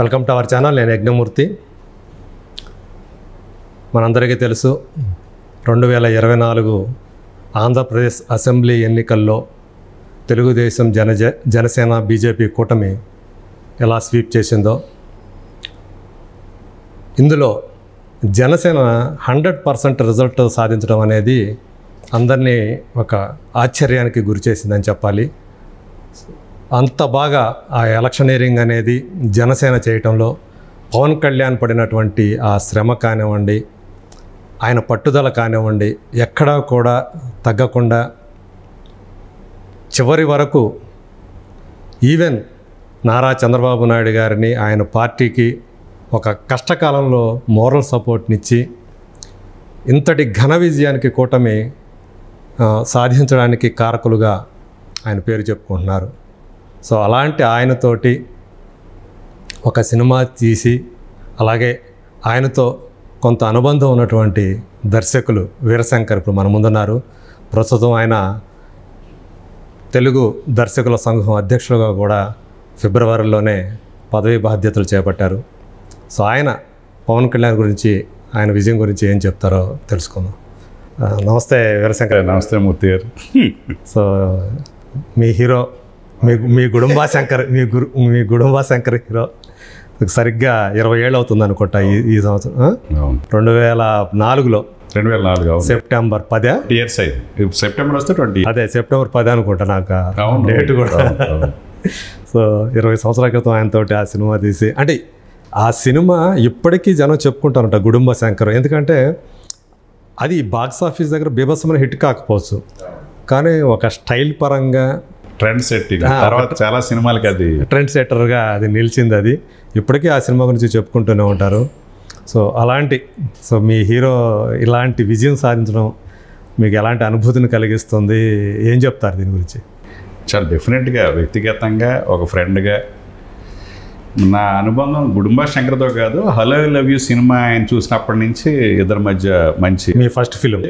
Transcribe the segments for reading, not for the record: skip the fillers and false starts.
Welcome to our channel. నేను యజ్ఞమూర్తి. మనందరికీ తెలుసు 2024 ఆంధ్రప్రదేశ్ అసెంబ్లీ ఎన్నికల్లో తెలుగుదేశం జనసేన బీజేపీ కూటమి ఎలా స్వీప్ చేసిందో. ఇందులో జనసేన 100% రిజల్ట్ సాధించడం అనేది అందరినీ ఒక ఆశ్చర్యానికి గురి చేసిందని చెప్పాలి. అంత బాగా ఆ ఎలక్షనీరింగ్ అనేది జనసేన చేయటంలో పవన్ కళ్యాణ్ పడినటువంటి ఆ శ్రమ కానివ్వండి, ఆయన పట్టుదల కానివ్వండి, ఎక్కడా కూడా తగ్గకుండా చివరి వరకు ఈవెన్ నారా చంద్రబాబు నాయుడు గారిని ఆయన పార్టీకి ఒక కష్టకాలంలో మోరల్ సపోర్ట్నిచ్చి ఇంతటి ఘన విజయానికి కూటమి సాధించడానికి కారకులుగా ఆయన పేరు చెప్పుకుంటున్నారు. సో అలాంటి ఆయనతోటి ఒక సినిమా తీసి, అలాగే ఆయనతో కొంత అనుబంధం ఉన్నటువంటి దర్శకులు వీరశంకర్ ఇప్పుడు మన ముందున్నారు. ప్రస్తుతం ఆయన తెలుగు దర్శకుల సంఘం అధ్యక్షులుగా కూడా ఫిబ్రవరిలోనే పదవీ బాధ్యతలు చేపట్టారు. సో ఆయన పవన్ కళ్యాణ్ గురించి, ఆయన విజయం గురించి ఏం చెప్తారో తెలుసుకుందాం. నమస్తే వీరశంకర్. నమస్తే మూర్తి గారు. సో మీ హీరో, మీ గుడుంబా శంకర్, మీ గుడుంబా శంకర్ హీరో సరిగ్గా 20 ఏళ్ళు అవుతుంది అనుకుంటా ఈ సంవత్సరం. 2004లో సెప్టెంబర్ 10 ఇయర్స్ అయింది. సెప్టెంబర్ వస్తే 20. అదే సెప్టెంబర్ 10 అనుకుంటా నాకు డేట్ కూడా. సో 20 సంవత్సరాల క్రితం ఆయనతోటి ఆ సినిమా తీసి, అంటే ఆ సినిమా ఇప్పటికీ జనం చెప్పుకుంటారంట గుడుంబా శంకర్. ఎందుకంటే అది బాక్స్ ఆఫీస్ దగ్గర బీభత్సమైన హిట్ కాకపోవచ్చు, కానీ ఒక స్టైల్ పరంగా ట్రెండ్ సెట్టింగ్ తర్వాత చాలా సినిమాలకి అది ట్రెండ్ సెట్టర్గా అది నిలిచింది. అది ఇప్పటికీ ఆ సినిమా గురించి చెప్పుకుంటూనే ఉంటారు. సో మీ హీరో ఇలాంటి విజయం సాధించడం మీకు ఎలాంటి అనుభూతిని కలిగిస్తుంది, ఏం చెప్తారు దీని గురించి? చాలా డెఫినెట్గా వ్యక్తిగతంగా ఒక ఫ్రెండ్గా నా అనుబంధం గుడుంబా శంకర్తో కాదు, హలో లవ్ యూ సినిమా ఆయన చూసినప్పటి నుంచి ఇద్దరి మధ్య మంచి మీ ఫస్ట్ ఫిలిం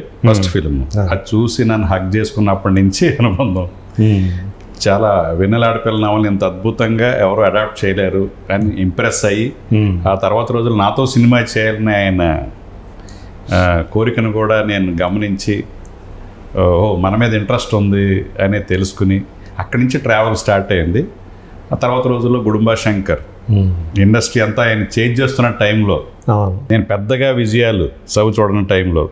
అది చూసి నన్ను హక్ చేసుకున్నప్పటి నుంచి అనుబంధం. చాలా వెన్నెల ఆడపిల్ల నవల్ని ఇంత అద్భుతంగా ఎవరు అడాప్ట్ చేయలేరు అని ఇంప్రెస్ అయ్యి, ఆ తర్వాత రోజులు నాతో సినిమా చేయాలని ఆయన కోరికను కూడా నేను గమనించి, మన మీద ఇంట్రెస్ట్ ఉంది అనేది తెలుసుకుని అక్కడి నుంచి ట్రావెల్ స్టార్ట్ అయింది. ఆ తర్వాత రోజుల్లో గుడుంబా శంకర్ ఇండస్ట్రీ అంతా ఆయన చేంజ్ చేస్తున్న టైంలో నేను పెద్దగా విజయాలు చూడని టైంలో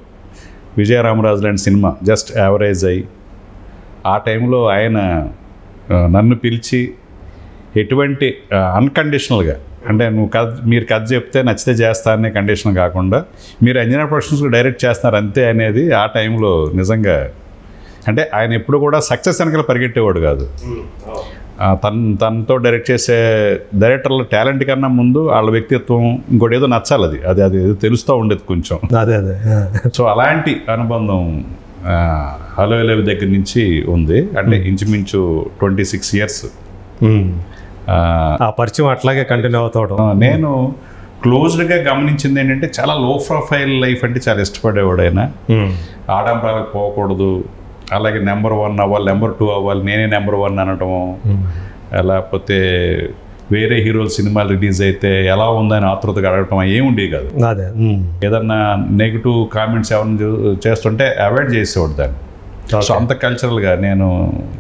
విజయరామరాజు లాంటి సినిమా జస్ట్ యావరేజ్ అయ్యి, ఆ టైంలో ఆయన నన్ను పిలిచి ఎటువంటి అన్కండిషనల్గా, అంటే మీరు కథ చెప్తే నచ్చితే చేస్తా అనే కండిషన్ కాకుండా మీరు అంజనా ప్రొడక్షన్స్కి డైరెక్ట్ చేస్తున్నారు అంతే అనేది ఆ టైంలో నిజంగా, అంటే ఆయన ఎప్పుడు కూడా సక్సెస్ వెనకాల పరిగెట్టేవాడు కాదు. తనతో డైరెక్ట్ చేసే డైరెక్టర్ల టాలెంట్ కన్నా ముందు వాళ్ళ వ్యక్తిత్వం ఇంకోటి ఏదో నచ్చాలి, అది అది ఏదో తెలుస్తూ ఉండేది కొంచెం. అదే సో అలాంటి అనుబంధం హలో లవ్ దగ్గర నుంచి ఉంది. అంటే ఇంచుమించు 26 ఇయర్స్ ఆ పరిచయం అట్లాగే కంటిన్యూ అవుతాడు. నేను క్లోజ్డ్గా గమనించింది ఏంటంటే చాలా లో ప్రొఫైల్ లైఫ్ అంటే చాలా ఇష్టపడేవాడు ఆయన. ఆడంబరాలకు పోకూడదు, అలాగే నెంబర్ 1 అవ్వాలి, నెంబర్ 2 అవ్వాలి, నేనే నెంబర్ 1 అనటము, లేకపోతే వేరే హీరోల సినిమాలు రిలీజ్ అయితే ఎలా ఉందని ఆతృతగా అడగటం ఏముండేవి కాదు. అదే ఏదన్నా నెగిటివ్ కామెంట్స్ ఏమైనా చేస్తుంటే అవాయిడ్ చేసేవాడు దాన్ని. సో అంత కల్చరల్గా నేను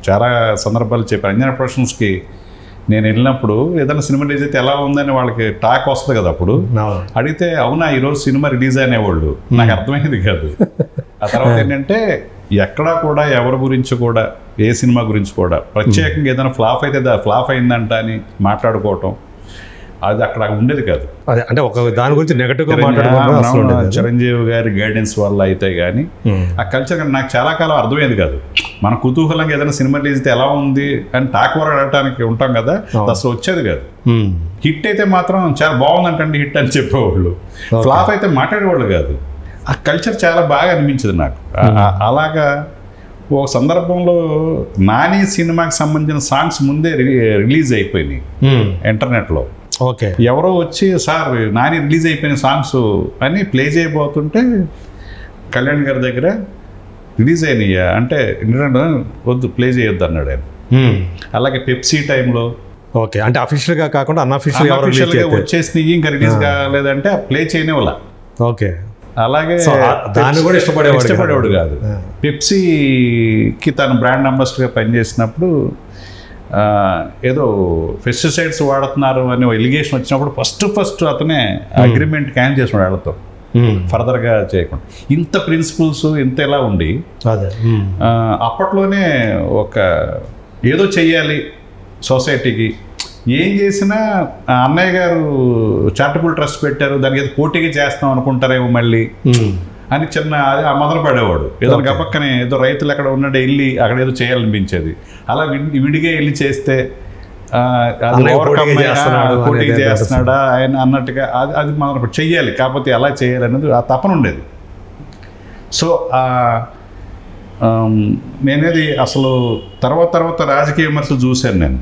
చాలా సందర్భాలు చెప్పాను. అంజనా ప్రొడక్షన్స్కి నేను వెళ్ళినప్పుడు ఏదైనా సినిమా రిలీజ్ అయితే ఎలా ఉందని వాళ్ళకి టాక్ వస్తుంది కదా, అప్పుడు అడిగితే అవునా ఈరోజు సినిమా రిలీజ్ అనేవాళ్ళు, నాకు అర్థమయ్యేది కాదు. ఆ తర్వాత ఏంటంటే ఎక్కడా కూడా ఎవరి గురించి కూడా, ఏ సినిమా గురించి కూడా ప్రత్యేకంగా ఏదైనా ఫ్లాప్ అయితే ఫ్లాప్ అయిందంట అని మాట్లాడుకోవటం అది అక్కడ ఉండేది కాదు. అదే అంటే ఒక దాని గురించి నెగటివ్గా మాట్లాడుకోవడం చిరంజీవి గారి గైడెన్స్ వల్ల అయితే కానీ ఆ కల్చర్ నాకు చాలా కాలం అర్థమయ్యేది కాదు. మన కుతూహలంగా ఏదైనా సినిమా రిలీజ్ అయితే ఎలా ఉంది అని టాక్ వరకు అడగటానికి ఉంటాం కదా, అసలు వచ్చేది కాదు. హిట్ అయితే మాత్రం చాలా బాగుందంటండి హిట్ అని చెప్పేవాళ్ళు, ఫ్లాప్ అయితే మాట్లాడేవాళ్ళు కాదు. ఆ కల్చర్ చాలా బాగా అనిపించింది నాకు. అలాగా ఒక సందర్భంలో నాని సినిమాకి సంబంధించిన సాంగ్స్ ముందే రిలీజ్ అయిపోయినాయి ఇంటర్నెట్లో. ఓకే, ఎవరో వచ్చి సార్ నాని రిలీజ్ అయిపోయిన సాంగ్స్ అని ప్లే చేయబోతుంటే కళ్యాణ్ గారి దగ్గర రిలీజ్ అయినాయా అంటే వద్దు ప్లే చేయొద్దు అన్నాడు ఆయన. అలాగే పెప్సీ టైంలో ఓకే, అంటే అఫీషియల్గా కాకుండా అన్అఫీషియల్గా వచ్చేసి ఇంకా రిలీజ్ కాలేదంటే ప్లే చేయనివ్వాల. ఓకే, అలాగే దాన్ని కూడా ఇష్టపడేవాడు కాదు. పెప్సీకి తన బ్రాండ్ అంబాసిడర్గా పనిచేసినప్పుడు ఏదో పెస్టిసైడ్స్ వాడుతున్నారు అని ఎలిగేషన్ వచ్చినప్పుడు ఫస్ట్ అతనే అగ్రిమెంట్ క్యాన్సిల్ చేసినాడు వాళ్ళతో, ఫర్దర్గా చేయకుండా. ఇంత ప్రిన్సిపల్స్ ఇంత ఎలా ఉండి అప్పట్లోనే ఒక ఏదో చెయ్యాలి సొసైటీకి, ఏం చేసినా అన్నయ్య గారు చారిటబుల్ ట్రస్ట్ పెట్టారు, దానికి ఏదో పోటీగా చేస్తాం అనుకుంటారేమో మళ్ళీ అని చిన్న మొదలు పడేవాడు. ఏదో గబక్కనే ఏదో రైతులు అక్కడ ఉన్నాడు వెళ్ళి అక్కడ ఏదో చేయాలనిపించేది. అలా విడిగా వెళ్ళి చేస్తే పోటీ చేస్తున్నాడా ఆయన అన్నట్టుగా అది మనం చెయ్యాలి, కాకపోతే ఎలా చేయాలి అనేది ఆ తపన ఉండేది. సో నేనేది అసలు తర్వాత రాజకీయ విమర్శలు చూశాను నేను.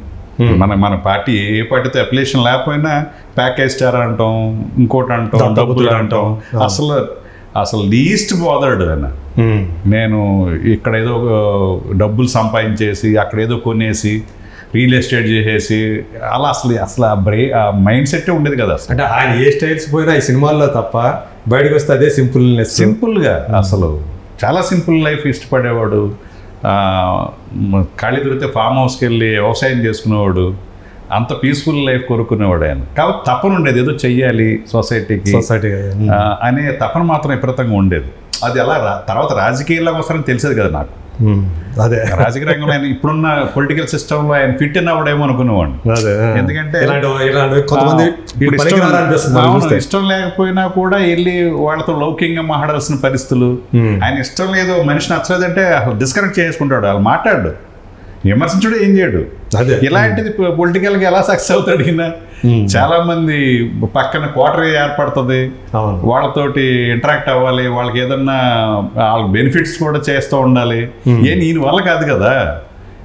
మన పార్టీ ఏ పార్టీతో అప్లికేషన్ లేకపోయినా ప్యాకేజ్ స్టార్ అంటాం, ఇంకోటి అంటాం, డబ్బులు అంటాం. అసలు లీస్ట్ బోదర్డ్ ఆయన. నేను ఇక్కడ ఏదో డబ్బులు సంపాదించేసి అక్కడ ఏదో కొనేసి రియల్ ఎస్టేట్ చేసేసి అలా అసలు ఆ మైండ్ సెట్ ఉండేది కదా. అంటే ఆయన ఏ స్టైల్స్ పోయినా ఈ సినిమాల్లో తప్ప బయటకు వస్తే అదే సింపుల్గా అసలు చాలా సింపుల్ లైఫ్ ఇష్టపడేవాడు. ఖాళీ దొరికితే ఫామ్ హౌస్కి వెళ్ళి వ్యవసాయం చేసుకునేవాడు. అంత పీస్ఫుల్ లైఫ్ కోరుకునేవాడు ఆయన. కాబట్టి తపన ఉండేది ఏదో చెయ్యాలి సొసైటీ అనే తపన మాత్రం విపరీతంగా ఉండేది. అది ఎలా తర్వాత రాజకీయాల్లోకి వస్తారని తెలిసేది కదా నాకు. అదే రాజకీయ రంగంలో ఆయన ఇప్పుడున్న పొలిటికల్ సిస్టంలో ఆయన ఫిట్ ఇన్ అవ్వడేమో అనుకునేవాడిని. ఎందుకంటే ఇష్టం లేకపోయినా కూడా వెళ్ళి వాళ్ళతో లౌకికంగా మాట్లాడాల్సిన పరిస్థితులు. ఆయన ఇష్టం లేదు, మనిషి నచ్చలేదంటే డిస్కనెక్ట్ చేసుకుంటాడు, వాళ్ళు మాట్లాడు, విమర్శించడం ఏం చేయడు. ఇలాంటిది పొలిటికల్గా ఎలా సక్సెస్ అవుతాడు ఈయన? చాలా మంది పక్కన క్వార్టరీ ఏర్పడుతుంది, వాళ్ళతోటి ఇంటరాక్ట్ అవ్వాలి, వాళ్ళకి ఏదన్నా వాళ్ళకి బెనిఫిట్స్ కూడా చేస్తూ ఉండాలి. ఈయన వల్ల కాదు కదా.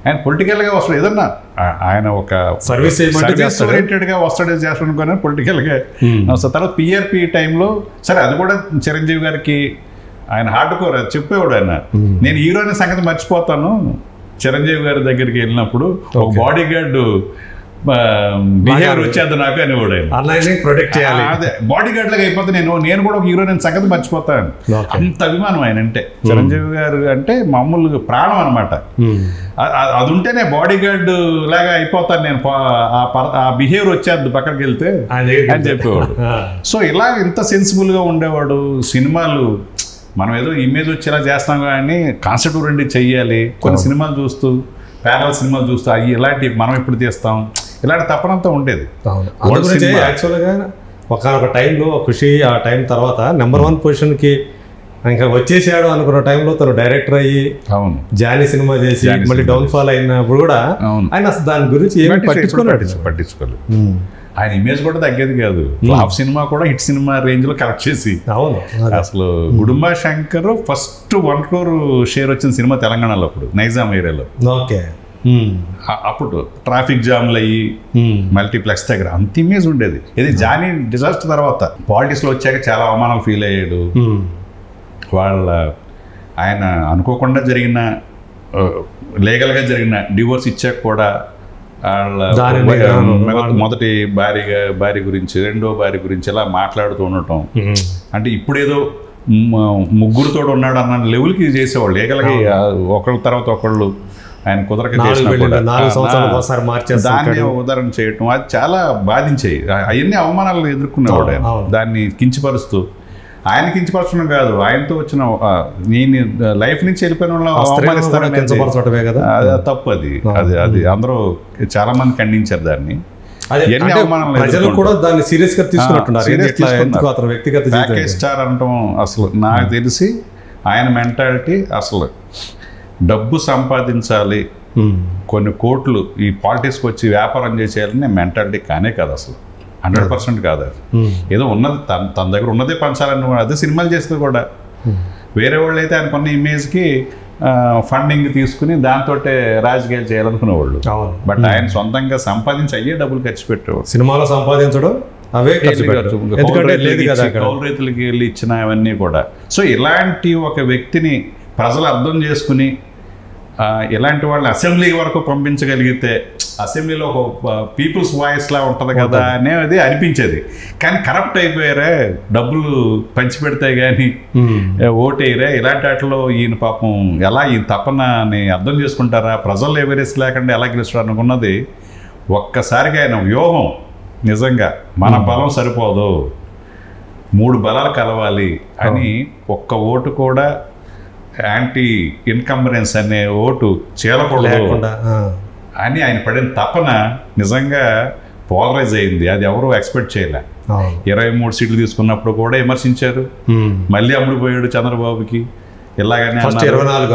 ఆయన పొలిటికల్గా వస్తాడు, ఏదన్నా ఆయన ఒక సర్వీస్ ఓరియంటెడ్గా వస్తాడు చేస్తాడు అనుకుని పొలిటికల్గా వస్తాడు. తర్వాత పిఆర్పి టైంలో సరే అది కూడా చిరంజీవి గారికి ఆయన హార్డ్ కోర్ చెప్పేవాడు. ఆయన నేను హీరోయిన్ సంగతి మర్చిపోతాను, చిరంజీవి గారి దగ్గరికి వెళ్ళినప్పుడు ఒక బాడీ గార్డ్ బిహేవియర్ వచ్చేది నాకు అనేవాడు. ప్రొటెక్ట్ చేయాలి, అదే బాడీ గార్డ్ లాగా అయిపోతే నేను కూడా ఒక హీరోయిన్ సంగతి మర్చిపోతాను. అంత అభిమానం ఆయన అంటే, చిరంజీవి గారు అంటే మామూలుగా ప్రాణం అనమాట. అది ఉంటేనే బాడీ గార్డ్ లాగా అయిపోతాను నేను, ఆ బిహేవియర్ వచ్చేది పక్కడికి వెళ్తే అని చెప్పేవాడు. సో ఇలా ఇంత సెన్సిబుల్గా ఉండేవాడు. సినిమాలు మనం ఏదో ఇమేజ్ వచ్చేలా చేస్తాం కానీ కాన్సెప్ట్ రెండు చెయ్యాలి. కొన్ని సినిమాలు చూస్తూ ప్యారల్ సినిమాలు చూస్తూ అవి ఇలాంటి మనం ఎప్పుడు తీస్తాం ఇలాంటి తప్పనంతా ఉండేది. యాక్చువల్గా ఒక టైంలో ఖుషి ఆ టైం తర్వాత నెంబర్ 1 పొజిషన్కి ఇంకా వచ్చేసాడు అనుకున్న టైంలో తను డైరెక్టర్ అయ్యి జానీ సినిమా చేసి మళ్ళీ డౌన్ఫాల్ అయినప్పుడు కూడా ఆయన అసలు దాని గురించి ఏమీ పట్టించుకోలేదు. ఆయన ఇమేజ్ కూడా తగ్గేది కాదు. ఫ్లాప్ సినిమా కూడా హిట్ సినిమా రేంజ్ లో కలెక్ట్ చేసి అసలు Gudumba Shankar first 1 crore share వచ్చిన సినిమా తెలంగాణలో అప్పుడు నైజాం ఏరియాలో. అప్పుడు ట్రాఫిక్ జామ్లు అయ్యి మల్టీప్లెక్స్ దగ్గర అంత ఇమేజ్ ఉండేది. ఇది జానీ డిజాస్టర్ తర్వాత పాలిటిక్స్ లో వచ్చాక చాలా అవమానాలు ఫీల్ అయ్యాడు. ఆయన అనుకోకుండా జరిగిన లీగల్గా జరిగిన డివోర్స్ ఇచ్చాక కూడా మొదటి భార్య గురించి రెండో భార్య గురించి ఇలా మాట్లాడుతూ ఉండటం, అంటే ఇప్పుడేదో ముగ్గురుతో ఉన్నాడు అన్న లెవెల్కి చేసేవాళ్ళు. లీగల్గా ఒకళ్ళ తర్వాత ఒకళ్ళు ఆయన కుదరక చేసినా కూడా దాన్ని ఉదాహరణ చేయటం అది చాలా బాధించాయి. అవన్నీ అవమానాలు ఎదుర్కొనేవాడు ఆయన. దాన్ని కించపరుస్తూ, ఆయన కించపరచడం కాదు, ఆయనతో వచ్చిన నేను లైఫ్ నుంచి వెళ్ళిపోయిన వాళ్ళు అవమానిస్తారనే కదా, తప్పు. అది అందరూ చాలా మంది ఖండించారు దాన్ని. ప్యాకేజ్ స్టార్ అనటం అసలు నాకు తెలిసి ఆయన మెంటాలిటీ అసలు డబ్బు సంపాదించాలి, కొన్ని కోట్లు ఈ పాలిటిక్స్కి వచ్చి వ్యాపారం చేసేయాలని మెంటాలిటీ కానే కాదు అసలు. 100% కాదు. అది ఏదో ఉన్నది తన దగ్గర ఉన్నదే పంచాలని అదే సినిమాలు చేస్తే కూడా. వేరే వాళ్ళు అయితే ఆయన కొన్న ఇమేజ్కి ఫండింగ్ తీసుకుని దాంతో రాజకీయాలు చేయాలనుకునేవాళ్ళు. బట్ ఆయన సొంతంగా సంపాదించి అయ్యే డబ్బులు ఖర్చు పెట్టేవాడు. సినిమాలో సంపాదించడం అవే కౌలు రైతులకి వెళ్ళి ఇచ్చిన అవన్నీ కూడా. సో ఇలాంటి ఒక వ్యక్తిని ప్రజలు అర్థం చేసుకుని ఇలాంటి వాళ్ళని అసెంబ్లీ వరకు పంపించగలిగితే అసెంబ్లీలో ఒక పీపుల్స్ వాయిస్లా ఉంటుంది కదా అనేది అనిపించేది. కానీ కరప్ట్ అయిపోయారే, డబ్బులు పంచిపెడితే కానీ ఓటేయరే, ఇలాంటి వాటిలో ఈయన పాపం ఎలా ఈ తపనని అర్థం చేసుకుంటారా, ప్రజల్లో ఎవిరెన్స్ లేకుండా ఎలా గెలుస్తాడు అనుకున్నది. ఒక్కసారిగా ఆయన వ్యూహం నిజంగా మన బలం సరిపోదు, 3 బలాలు కలవాలి అని ఒక్క ఓటు కూడా యాంటీ ఇన్కంబరెన్స్ అనే ఓటు చీలకూడదు అని ఆయన పడిన తపన నిజంగా పోలరైజ్ అయింది. అది ఎవరు ఎక్స్పెక్ట్ చేయలే. 23 సీట్లు తీసుకున్నప్పుడు కూడా విమర్శించారు, మళ్ళీ అమ్ముడుపోయాడు చంద్రబాబుకి, ఇలాగనే 24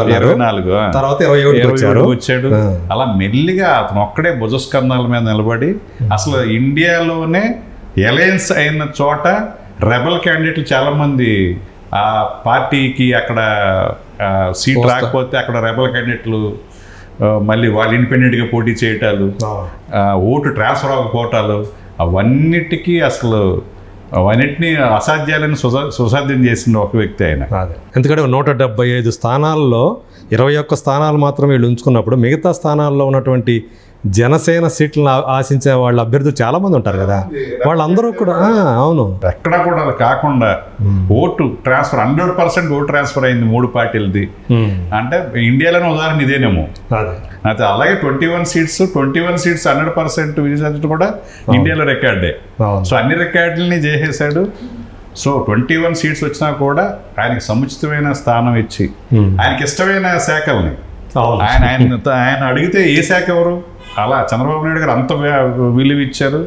తర్వాత 27 వచ్చాడు. అలా మెల్లిగా అతను ఒక్కడే భుజస్కంధాల మీద నిలబడి అసలు ఇండియాలోనే అలయన్స్ అయిన చోట రెబల్ క్యాండిడేట్లు చాలామంది ఆ పార్టీకి అక్కడ సీట్ రాకపోతే అక్కడ రెబల్ క్యాండిడేట్లు మళ్ళీ వాళ్ళు ఇండిపెండెంట్గా పోటీ చేయటాలు, ఓటు ట్రాన్స్ఫర్ అవ్వకపోవటాలు, అవన్నిటికీ అసలు అవన్నిటినీ అసాధ్యాలను సుసాధ్యం చేసిన ఒక వ్యక్తి ఆయన. ఎందుకంటే 175 స్థానాల్లో 21 స్థానాలు మాత్రం వీళ్ళు ఉంచుకున్నప్పుడు మిగతా స్థానాల్లో ఉన్నటువంటి జనసేన సీట్లను ఆశించే వాళ్ళ అభ్యర్థులు చాలా మంది ఉంటారు కదా, వాళ్ళందరూ కూడా అవును ఎక్కడ కూడా కాకుండా ఓటు ట్రాన్స్ఫర్ 100% ఓటు ట్రాన్స్ఫర్ అయింది 3 పార్టీలది. అంటే ఇండియాలోనే ఉదాహరణ ఇదేనేమో. అయితే అలాగే 21 సీట్స్ 100% విజయం కూడా ఇండియాలో రికార్డే. సో అన్ని రికార్డులని చేసేసాడు. సో 21 సీట్స్ వచ్చినా కూడా ఆయనకి సముచితమైన స్థానం ఇచ్చి ఆయనకి ఇష్టమైన శాఖల్ని ఆయన అడిగితే ఏ శాఖ ఎవరు, అలా చంద్రబాబు నాయుడు గారు అంత విలువ ఇచ్చారు,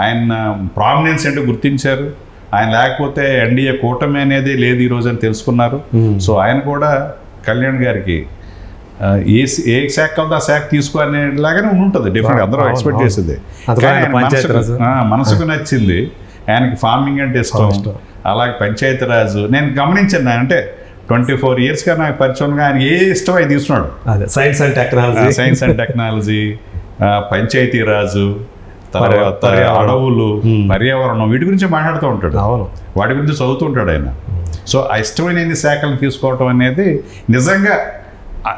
ఆయన ప్రామినెన్స్ ఏంటో గుర్తించారు. ఆయన లేకపోతే ఎన్డీఏ కూటమి అనేది లేదు ఈరోజు అని తెలుసుకున్నారు. సో ఆయన కూడా కళ్యాణ్ గారికి ఏ శాఖ ఆ శాఖ తీసుకోనేలాగానే ఉంటుంది డెఫినెట్, అందరూ ఎక్స్పెక్ట్ చేసేది. మనసుకు నచ్చింది ఆయనకి, ఫార్మింగ్ అంటే ఇష్టం, అలాగే పంచాయతీరాజు. నేను గమనించాను, అంటే 24 ఇయర్స్గా నాకు పరిచయంగా ఆయన ఏ ఇష్టం అది తీసుకున్నాడు. సైన్స్ అండ్ టెక్నాలజీ, పంచాయతీరాజు, తర్వాత అడవులు, పర్యావరణం, వీటి గురించి మాట్లాడుతూ ఉంటాడు, వాటి గురించి చదువుతూ ఉంటాడు ఆయన. సో ఆ ఇష్టమైన శాఖలను తీసుకోవటం అనేది నిజంగా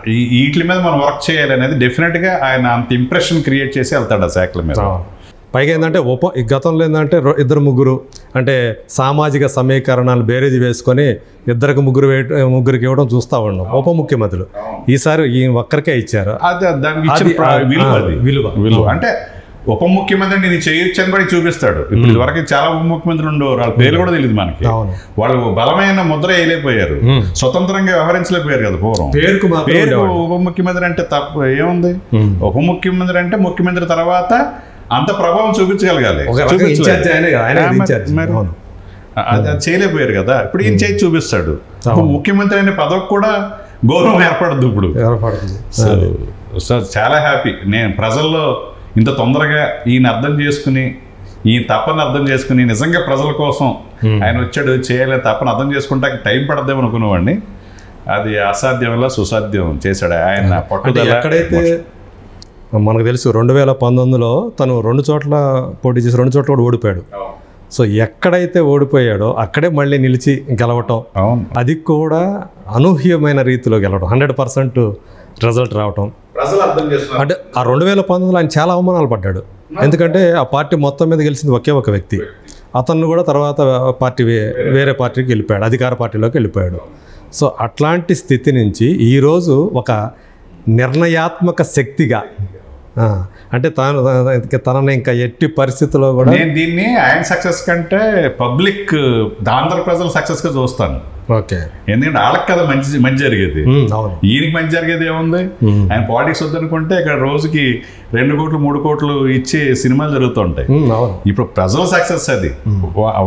వీటి మీద మనం వర్క్ చేయాలి అనేది డెఫినెట్గా ఆయన అంత ఇంప్రెషన్ క్రియేట్ చేసి వెళ్తాడు ఆ శాఖల మీద. పైగా ఏంటంటే గతంలో ఏంటంటే 2-3 అంటే సామాజిక సమీకరణాలు బేరేజ్ వేసుకొని ముగ్గురికి ఇవ్వడం చూస్తూ ఉన్నాం ఉప ముఖ్యమంత్రులు. ఈసారి ఈ ఒక్కరికే ఇచ్చారు. విలువ అంటే ఉప ముఖ్యమంత్రి నేను చేయొచ్చు అని కూడా చూపిస్తాడు. ఇప్పుడు ఇదివరకు చాలా ఉప ముఖ్యమంత్రులు ఉండేవారు, వాళ్ళ పేర్లు కూడా తెలియదు మనకి. వాళ్ళు బలమైన ముద్ర వేయలేకపోయారు, స్వతంత్రంగా వ్యవహరించలేకపోయారు కదా పూర్వం. పేరు ఉప ముఖ్యమంత్రి అంటే తప్పు ఏముంది? ఉప ముఖ్యమంత్రి అంటే ముఖ్యమంత్రి తర్వాత అంత ప్రభావం చూపించగలగాలి. అది చేయలేకపోయారు కదా. ఇప్పుడు ఈయన చేసి చూపిస్తాడు. ముఖ్యమంత్రి అనే పదవి కూడా గౌరవం ఏర్పడదు ఇప్పుడు. సో చాలా హ్యాపీ. నేను ప్రజల్లో ఇంత తొందరగా ఈయన అర్థం చేసుకుని, ఈ తపన అర్థం చేసుకుని నిజంగా ప్రజల కోసం ఆయన వచ్చాడు చేయాలి తపన అర్థం చేసుకుంటా టైం పడద్దేమో అనుకునేవాడిని. అది అసాధ్యం వల్ల సుసాధ్యం చేశాడు ఆయన పట్టుదల. ఎక్కడైతే మనకు తెలుసు 2019లో తను 2 చోట్ల పోటీ చేసి 2 చోట్ల కూడా ఓడిపోయాడు. సో ఎక్కడైతే ఓడిపోయాడో అక్కడే మళ్ళీ నిలిచి గెలవటం, అది కూడా అనూహ్యమైన రీతిలో గెలవటం, 100% రిజల్ట్ రావటం. అంటే ఆ 2019లో ఆయన చాలా అవమానాలు పడ్డాడు. ఎందుకంటే ఆ పార్టీ మొత్తం మీద గెలిచింది ఒకే ఒక వ్యక్తి. అతను కూడా తర్వాత వేరే పార్టీకి వెళ్ళిపోయాడు, అధికార పార్టీలోకి వెళ్ళిపోయాడు. సో అట్లాంటి స్థితి నుంచి ఈరోజు ఒక నిర్ణయాత్మక శక్తిగా, అంటే తనని ఇంకా ఎట్టి పరిస్థితుల్లో కూడా నేను దీన్ని ఆయన సక్సెస్ కంటే పబ్లిక్ ఆంధ్ర ప్రజల సక్సెస్గా చూస్తాను. ఓకే, ఎందుకంటే వాళ్ళకి కదా మంచి జరిగేది, ఈయనకి మంచి జరిగేది ఏముంది? ఆయన పాలిటిక్స్ వద్దనుకుంటే ఇక్కడ రోజుకి 2 కోట్లు 3 కోట్లు ఇచ్చే సినిమాలు జరుగుతుంటాయి. ఇప్పుడు ప్రజల సక్సెస్ అది,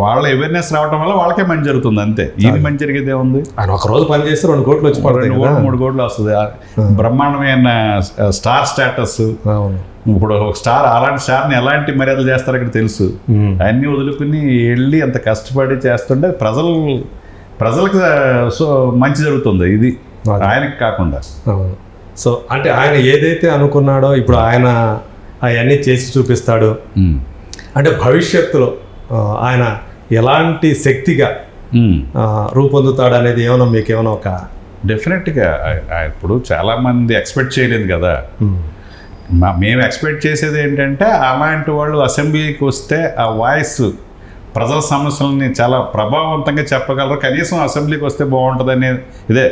వాళ్ళ అవేర్నెస్ రావడం వల్ల వాళ్ళకే మంచి జరుగుతుంది అంతే. ఈయన మంచి జరిగేది ఏముంది? ఆయన ఒక రోజు పని చేస్తే 2 కోట్లు వచ్చి 2 కోట్లు 3 కోట్లు వస్తుంది. బ్రహ్మాండమైన స్టార్ స్టేటస్. ఇప్పుడు ఒక స్టార్, అలాంటి స్టార్ని ఎలాంటి మర్యాదలు చేస్తారో ఇక్కడ తెలుసు. అన్నీ వదులుకుని వెళ్ళి అంత కష్టపడి చేస్తుంటే ప్రజలకు సో మంచి జరుగుతుంది. ఇది ఆయనకి కాకుండా. సో అంటే ఆయన ఏదైతే అనుకున్నాడో ఇప్పుడు ఆయన అవన్నీ చేసి చూపిస్తాడు. అంటే భవిష్యత్తులో ఆయన ఎలాంటి శక్తిగా రూపొందుతాడు అనేది ఏమైనా మీకు ఏమైనా ఒక డెఫినెట్గా ఇప్పుడు చాలామంది ఎక్స్పెక్ట్ చేయలేదు కదా. మేము ఎక్స్పెక్ట్ చేసేది ఏంటంటే అలాంటి వాళ్ళు అసెంబ్లీకి వస్తే ఆ వాయిస్ ప్రజల సమస్యలని చాలా ప్రభావవంతంగా చెప్పగలరు, కనీసం అసెంబ్లీకి వస్తే బాగుంటుందనే ఇదే.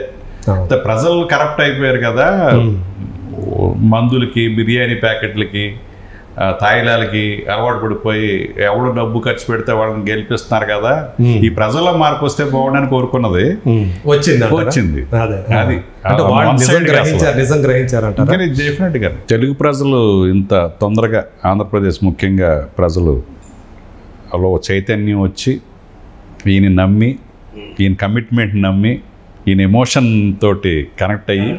ప్రజలు కరప్ట్ అయిపోయారు కదా, మందులకి, బిర్యానీ ప్యాకెట్లకి, తాయిలాలకి అలవాటు పడిపోయి ఎవడు డబ్బు ఖర్చు పెడితే వాళ్ళని గెలిపిస్తున్నారు కదా, ఈ ప్రజల్లో మార్పు వస్తే బాగుండని కోరుకున్నది వచ్చింది. అది డెఫినెట్గా తెలుగు ప్రజలు ఇంత తొందరగా, ఆంధ్రప్రదేశ్ ముఖ్యంగా ప్రజలు అలా చైతన్యం వచ్చి ఈయన నమ్మి, ఈయన కమిట్మెంట్ నమ్మి, ఈయన ఎమోషన్ తోటి కనెక్ట్ అయ్యి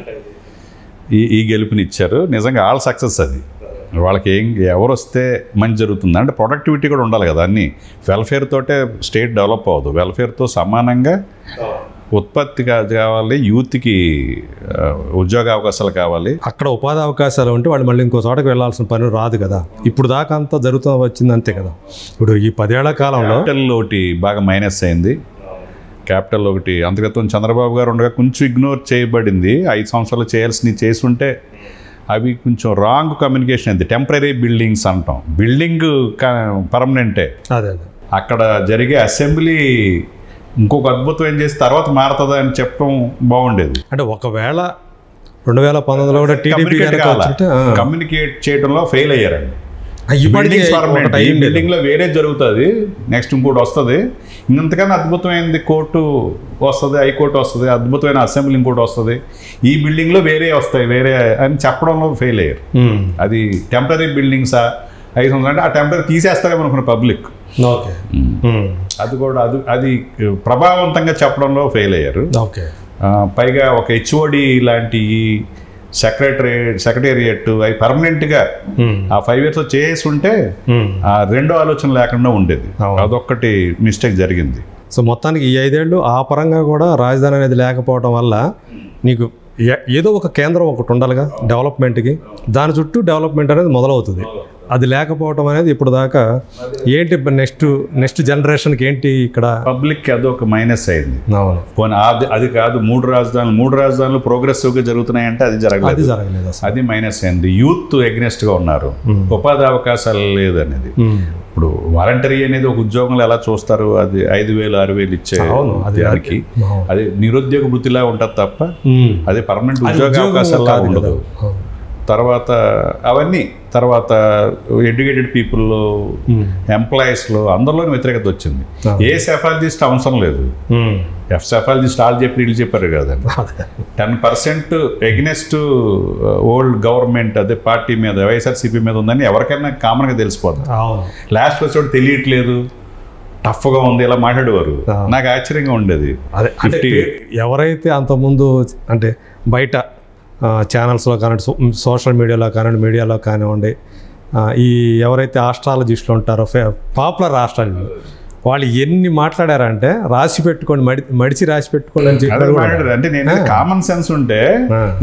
ఈ గెలుపునిచ్చారు. నిజంగా ఆల్ సక్సెస్ అది. వాళ్ళకి ఎవరు వస్తే మంచి జరుగుతుంది అంటే ప్రొడక్టివిటీ కూడా ఉండాలి కదా. అన్నీ వెల్ఫేర్ తోటే స్టేట్ డెవలప్ అవ్వదు, వెల్ఫేర్తో సమానంగా ఉత్పత్తి కావాలి, యూత్కి ఉద్యోగ అవకాశాలు కావాలి. అక్కడ ఉపాధి అవకాశాలు ఉంటే వాళ్ళు మళ్ళీ ఇంకో చోటకి వెళ్ళాల్సిన పని రాదు కదా. ఇప్పుడు దాకా అంతా జరుగుతూ వచ్చింది అంతే కదా. ఇప్పుడు ఈ 10 ఏళ్ల కాలంలో క్యాపిటల్ ఒకటి బాగా మైనస్ అయింది. క్యాపిటల్ ఒకటి అంతగతం చంద్రబాబు గారు ఉండగా కొంచెం ఇగ్నోర్ చేయబడింది. 5 సంవత్సరాలు చేయాల్సినవి చేసుంటే అవి కొంచెం రాంగ్ కమ్యూనికేషన్ అయింది. టెంపరీ బిల్డింగ్స్ అంటాం, బిల్డింగ్ పర్మనెంటే. అదే అక్కడ జరిగే అసెంబ్లీ ఇంకొక అద్భుతం ఏం చేసి తర్వాత మారుతుంది అని చెప్పడం బాగుండేది. అంటే ఒకవేళ 2019లో కూడా టీడీపీ కమ్యూనికేట్ చేయడంలో ఫెయిల్ అయ్యారండి. బిల్డింగ్ లో వేరే జరుగుతుంది, నెక్స్ట్ ఇంకోటి వస్తుంది, ఇంతకన్నా అద్భుతమైనది కోర్టు వస్తుంది, హైకోర్టు వస్తుంది, అద్భుతమైన అసెంబ్లీ ఇంకోటి వస్తుంది, ఈ బిల్డింగ్ లో వేరే వస్తాయి వేరే అని చెప్పడంలో ఫెయిల్ అయ్యారు. అది టెంపరీ బిల్డింగ్సా 5 సంవత్సరాలు అంటే ఆ టెంపరీ తీసేస్తారేమో అనుకున్న పబ్లిక్. అది కూడా అది ప్రభావవంతంగా చెప్పడంలో ఫెయిల్ అయ్యారు. పైగా ఒక హెచ్ఓడి లాంటి సెక్రటేరియట్ అవి పర్మనెంట్గా ఆ 5 years చేసి ఉంటే ఆ రెండో ఆలోచన లేకుండా ఉండేది. అదొక్కటి మిస్టేక్ జరిగింది. సో మొత్తానికి ఈ 5 ఏళ్ళు ఆ పరంగా కూడా రాజధాని అనేది లేకపోవడం వల్ల నీకు ఏదో ఒక కేంద్రం ఒకటి ఉండాలిగా డెవలప్మెంట్కి, దాని చుట్టూ డెవలప్మెంట్ అనేది మొదలవుతుంది. అది లేకపోవడం అనేది ఇప్పుడు దాకా ఏంటి నెక్స్ట్ జనరేషన్కి ఏంటి ఇక్కడ పబ్లిక్కి అదొక మైనస్ అయింది. పోనీ అది కాదు, 3 రాజధానులు ప్రోగ్రెసివ్గా జరుగుతున్నాయంటే అది జరగలేదు, అది మైనస్ అయింది. యూత్ ఎగ్నెస్ట్గా ఉన్నారు, ఉపాధి అవకాశాలు లేదనేది. ఇప్పుడు వాలంటరీ అనేది ఒక ఉద్యోగంలో ఎలా చూస్తారు, అది 5,000 6,000 ఇచ్చే దానికి అది నిరుద్యోగ వృత్తిలా ఉంటుంది తప్ప అది పర్మనెంట్ ఉద్యోగ అవకాశాలు ఉండదు. తర్వాత ఎడ్యుకేటెడ్ పీపుల్లో, ఎంప్లాయీస్లో అందరిలోని వ్యతిరేకత వచ్చింది. ఏ సెఫాలజిస్ట్ అవసరం లేదు, సెఫాలజిస్ట్ వాళ్ళు వీళ్ళు చెప్పారు కదండి. 10% ఎగ్నెస్ట్ ఓల్డ్ గవర్నమెంట్ అదే పార్టీ మీద, వైఎస్ఆర్సీపీ మీద ఉందని ఎవరికైనా కామన్గా తెలిసిపోతుంది. లాస్ట్ వచ్చి తెలియట్లేదు, టఫ్గా ఉంది ఇలా మాట్లాడేవారు. నాకు ఆశ్చర్యంగా ఉండేది. ఎవరైతే అంతకుముందు అంటే బయట ఛానల్స్లో కానివ్వండి, సోషల్ మీడియాలో కానివ్వండి, మీడియాలో కానివ్వండి, ఈ ఎవరైతే ఆస్ట్రాలజిస్టులు ఉంటారో పాపులర్ ఆస్ట్రాలజీ వాళ్ళు ఎన్ని మాట్లాడారంటే రాసి పెట్టుకోండి, మడిచి రాసి పెట్టుకోండి అని చెప్పారు. అంటే నేను కామన్ సెన్స్ ఉంటే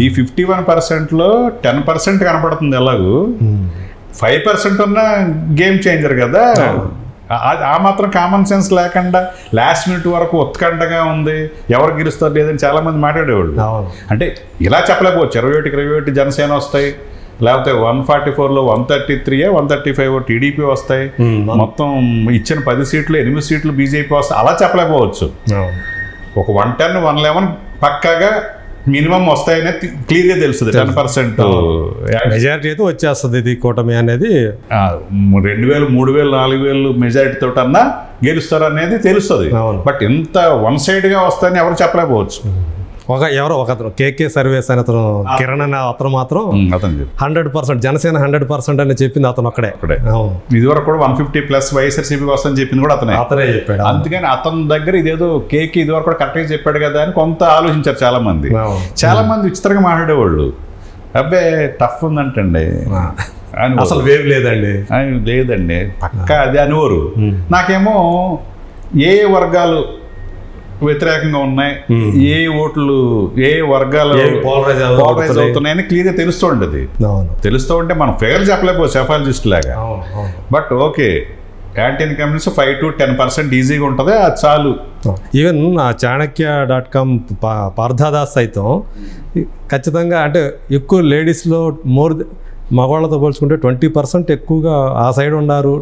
ఈ 51%లో 10% కనపడుతుంది, ఎలాగూ 5% ఉన్న గేమ్ చేంజర్ కదా. ఆ మాత్రం కామన్ సెన్స్ లేకుండా లాస్ట్ మినిట్ వరకు ఉత్కంఠగా ఉంది, ఎవరు గెలుస్తారు లేదని చాలా మంది మాట్లాడేవాళ్ళు. అంటే ఇలా చెప్పలేకపోవచ్చు, 21 జనసేన వస్తాయి, లేకపోతే 144లో 133 135 టీడీపీ వస్తాయి, మొత్తం ఇచ్చిన 10 సీట్లు 8 సీట్లు బీజేపీ వస్తాయి, అలా చెప్పలేకపోవచ్చు. ఒక 110 111 పక్కాగా మినిమం వస్తాయనే క్లియర్గా తెలుస్తుంది. 10% మెజారిటీ అయితే వచ్చేస్తుంది ఇది కూటమి అనేది. 2,000 3,000 4,000 మెజారిటీ తోటి అన్నా గెలుస్తారు అనేది తెలుస్తుంది. బట్ ఇంత వన్ సైడ్గా వస్తాయని ఎవరు చెప్పలేకపోవచ్చు. ఒకతను కేకే సర్వేస్ అని అతను, కిరణ్ అనే అతను మాత్రం 100% జనసేన 100% అని చెప్పింది అతను ఒక్కడే. ఇదివరకు కూడా 150+ వైఎస్ఆర్సీపీకి వస్తుందని చెప్పింది కూడా అతనే చెప్పాడు. అందుకని అతని దగ్గర ఇదేదో కేకే ఇదివరకు కూడా కరెక్ట్గా చెప్పాడు కదా అని కొంత ఆలోచించారు చాలా మంది. విచిత్రంగా మాట్లాడేవాళ్ళు, అబ్బే టఫ్ ఉందంటండి, అసలు వేవ్ లేదండి పక్కా అది అనేవారు. నాకేమో ఏ వర్గాలు వ్యతిరేకంగా ఉన్నాయి, ఏ ఓట్లు ఏ వర్గాలు పోలరైజ్ అవుతున్నాయని క్లియర్గా తెలుస్తూ ఉంటుంది. తెలుస్తూ ఉంటే మనం ఫిగర్ చెప్పలేకపోవచ్చు సెఫాలజిస్ట్ లాగా. But okay, anti incumbency 5 to 10% ఈజీగా ఉంటుంది, అది చాలు. ఈవెన్ చాణక్య.com పార్థదాస్ సైతం ఖచ్చితంగా అంటే ఎక్కువ లేడీస్లో మగవాళ్ళతో పోల్చుకుంటే 20% ఎక్కువగా ఆ సైడ్ ఉన్నారు,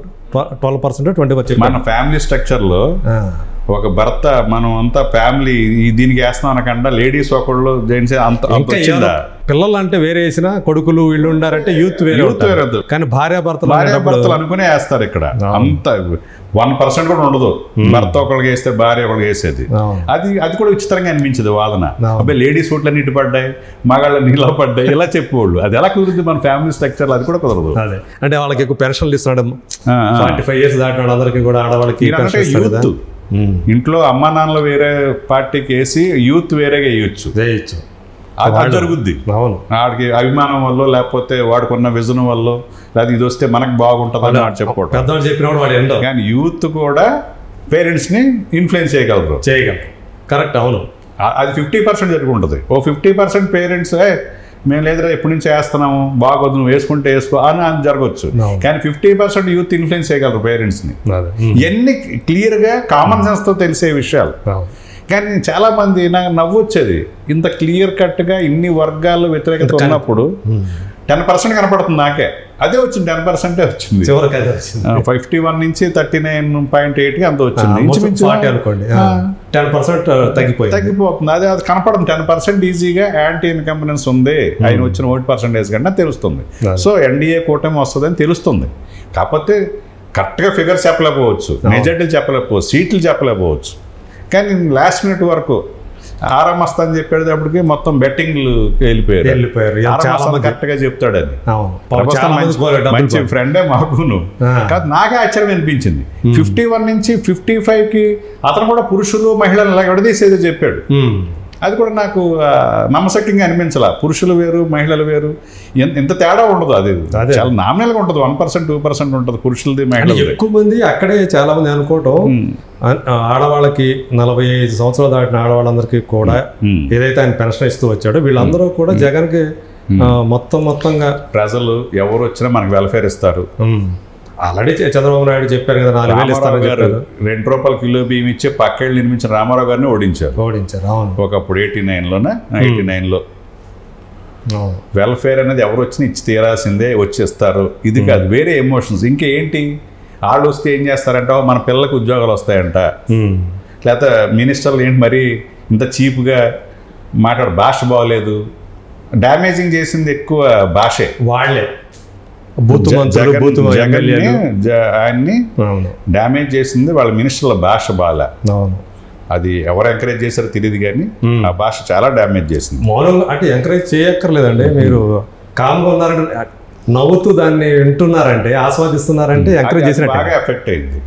12% 20%. మన ఫ్యామిలీ స్ట్రక్చర్లో ఒక భర్త మనం అంతా ఫ్యామిలీ దీనికి వేస్తాం అనకుండా లేడీస్ ఒకళ్ళు జెంట్స్ అంత వచ్చిందా. పిల్లలు అంటే వేరే వేసిన కొడుకులు వీళ్ళు ఉండారంటే యూత్ వేరే, కానీ భార్యాభర్తలు అనుకునే వేస్తారు. ఇక్కడ అంత 1% కూడా ఉండదు. భర్త ఒకళ్ళకి వేస్తే భార్య ఒకళ్ళకి వేసేది. అది కూడా విచిత్రంగా అనిపించదు వాదన. అబ్బాయి లేడీస్ ఓట్లన్నీ ఇటు పడ్డాయి, మగాళ్ళని ఇలా పడ్డాయి, ఇలా చెప్పేవాళ్ళు. అది ఎలా కుదిరింది మన ఫ్యామిలీ స్ట్రక్చర్? అది కూడా కుదరదు. అంటే వాళ్ళకి ఎక్కువ పెన్షన్లు ఇస్తున్నాడు, 45 years దాటిన అందరికి కూడా ఆడవాళ్ళకి. యూత్ ఇంట్లో అమ్మా నాన్నలు వేరే పార్టీకి వేసి యూత్ వేరేగా వేయచ్చు, అది జరుగుద్ది. వాడికి అభిమానం వల్ల, లేకపోతే వాడుకున్న విజన్ వల్ల, లేదా ఇది వస్తే మనకు బాగుంటుంది అని వాడు చెప్పుకోవడం. కానీ యూత్ కూడా పేరెంట్స్ని ఇన్ఫ్లుయెన్స్ చేయగలరు. కరెక్ట్, అవును. అది 50% జరుగుంటుంది. ఓ 50% పేరెంట్స్ మేము లేదురా ఎప్పటి నుంచి వేస్తున్నాము, బాగోదు నువ్వు వేసుకుంటే వేసుకో అని జరగవచ్చు. కానీ 50% యూత్ ఇన్ఫ్లుయెన్స్ చేయగలరు పేరెంట్స్ని. ఇవన్నీ క్లియర్గా కామన్ సెన్స్తో తెలిసే విషయాలు. కానీ చాలామంది నాకు నవ్వు వచ్చేది, ఇంత క్లియర్ కట్గా ఇన్ని వర్గాలు వ్యతిరేకత ఉన్నప్పుడు 10% కనపడుతుంది నాకే. అదే వచ్చింది, 10% వచ్చింది. 51 నుంచి 39.8కి అంత వచ్చింది. 10% తగ్గిపోతుంది. అది కనపడుతుంది. 10% ఈజీగా యాంటీ ఇన్కంబెన్స్ ఉంది, ఆయన వచ్చిన ఓటు పర్సెంటేజ్ కన్నా తెలుస్తుంది. సో ఎన్డీఏ కూటమి వస్తుందని తెలుస్తుంది. కాకపోతే కరెక్ట్గా ఫిగర్స్ చెప్పలేకపోవచ్చు, మెజార్టీలు చెప్పలేకపోవచ్చు, సీట్లు చెప్పలేకపోవచ్చు. కానీ లాస్ట్ మినిట్ వరకు ఆరామస్తా అని చెప్పేటప్పటికి మొత్తం బెట్టింగ్లు వెళ్ళిపోయారు. కరెక్ట్గా చెప్తాడు అది. మంచి ఫ్రెండే మాకును. కాదు, నాకే ఆశ్చర్యం అనిపించింది. 51 నుంచి 55కి అతను కూడా పురుషులు మహిళలు ఇలా విడదీసేదో చెప్పాడు. అది కూడా నాకు నమ్మశక్యంగా అనిపించాల. పురుషులు వేరు, మహిళలు వేరు, ఎంత తేడా ఉండదు. అది చాలా నామినల్గా ఉంటుంది. 1% 2% ఉంటుంది పురుషులది, మహిళలు. ఎక్కువ మంది అక్కడే చాలా మంది అనుకోవటం, ఆడవాళ్ళకి 45 సంవత్సరాలు దాటిన ఆడవాళ్ళందరికీ కూడా ఏదైతే ఆయన పెన్షన్ ఇస్తూ వచ్చాడో వీళ్ళందరూ కూడా జగన్కి మొత్తంగా ప్రజలు ఎవరు వచ్చినా మనకు వెల్ఫేర్ ఇస్తారు. ఆల్రెడీ చంద్రబాబు నాయుడు చెప్పారు కదా, 4,000 ఇస్తారని చెప్పారు. ₹2 కిలో బియ్యం ఇచ్చి పక్కేళ్ళు నిర్మించిన రామారావు గారిని ఓడించారు. అవును. ఒకప్పుడు 89లో వెల్ఫేర్ అనేది ఎవరు వచ్చినా ఇచ్చి తీరాల్సిందే, వచ్చేస్తారు. ఇది కాదు, వేరే ఎమోషన్స్. ఇంకేంటి, వాళ్ళు వస్తే ఏం చేస్తారంట, మన పిల్లలకు ఉద్యోగాలు వస్తాయంట, లేకపోతే మినిస్టర్లు ఏంటి మరి ఇంత చీప్గా మాట్లాడు, భాష బాగోలేదు. డ్యామేజింగ్ చేసింది ఎక్కువ భాషే, వాళ్ళే. ఆయన్ని డ్యామేజ్ చేసింది వాళ్ళ మినిస్టర్ల భాష బాగా. అది ఎవరు ఎంకరేజ్ చేశారో తెలియదు, కానీ ఆ భాష చాలా డ్యామేజ్ చేసింది. మౌనంగా అంటే ఎంకరేజ్ చేయక్కర్లేదండి, మీరు కామ్గా ఉన్నారంటే, నవ్వుతూ దాన్ని వింటున్నారంటే, ఆస్వాదిస్తున్నారంటే ఎంకరేజ్ చేసినట్టు బాగా ఎఫెక్ట్ అయింది.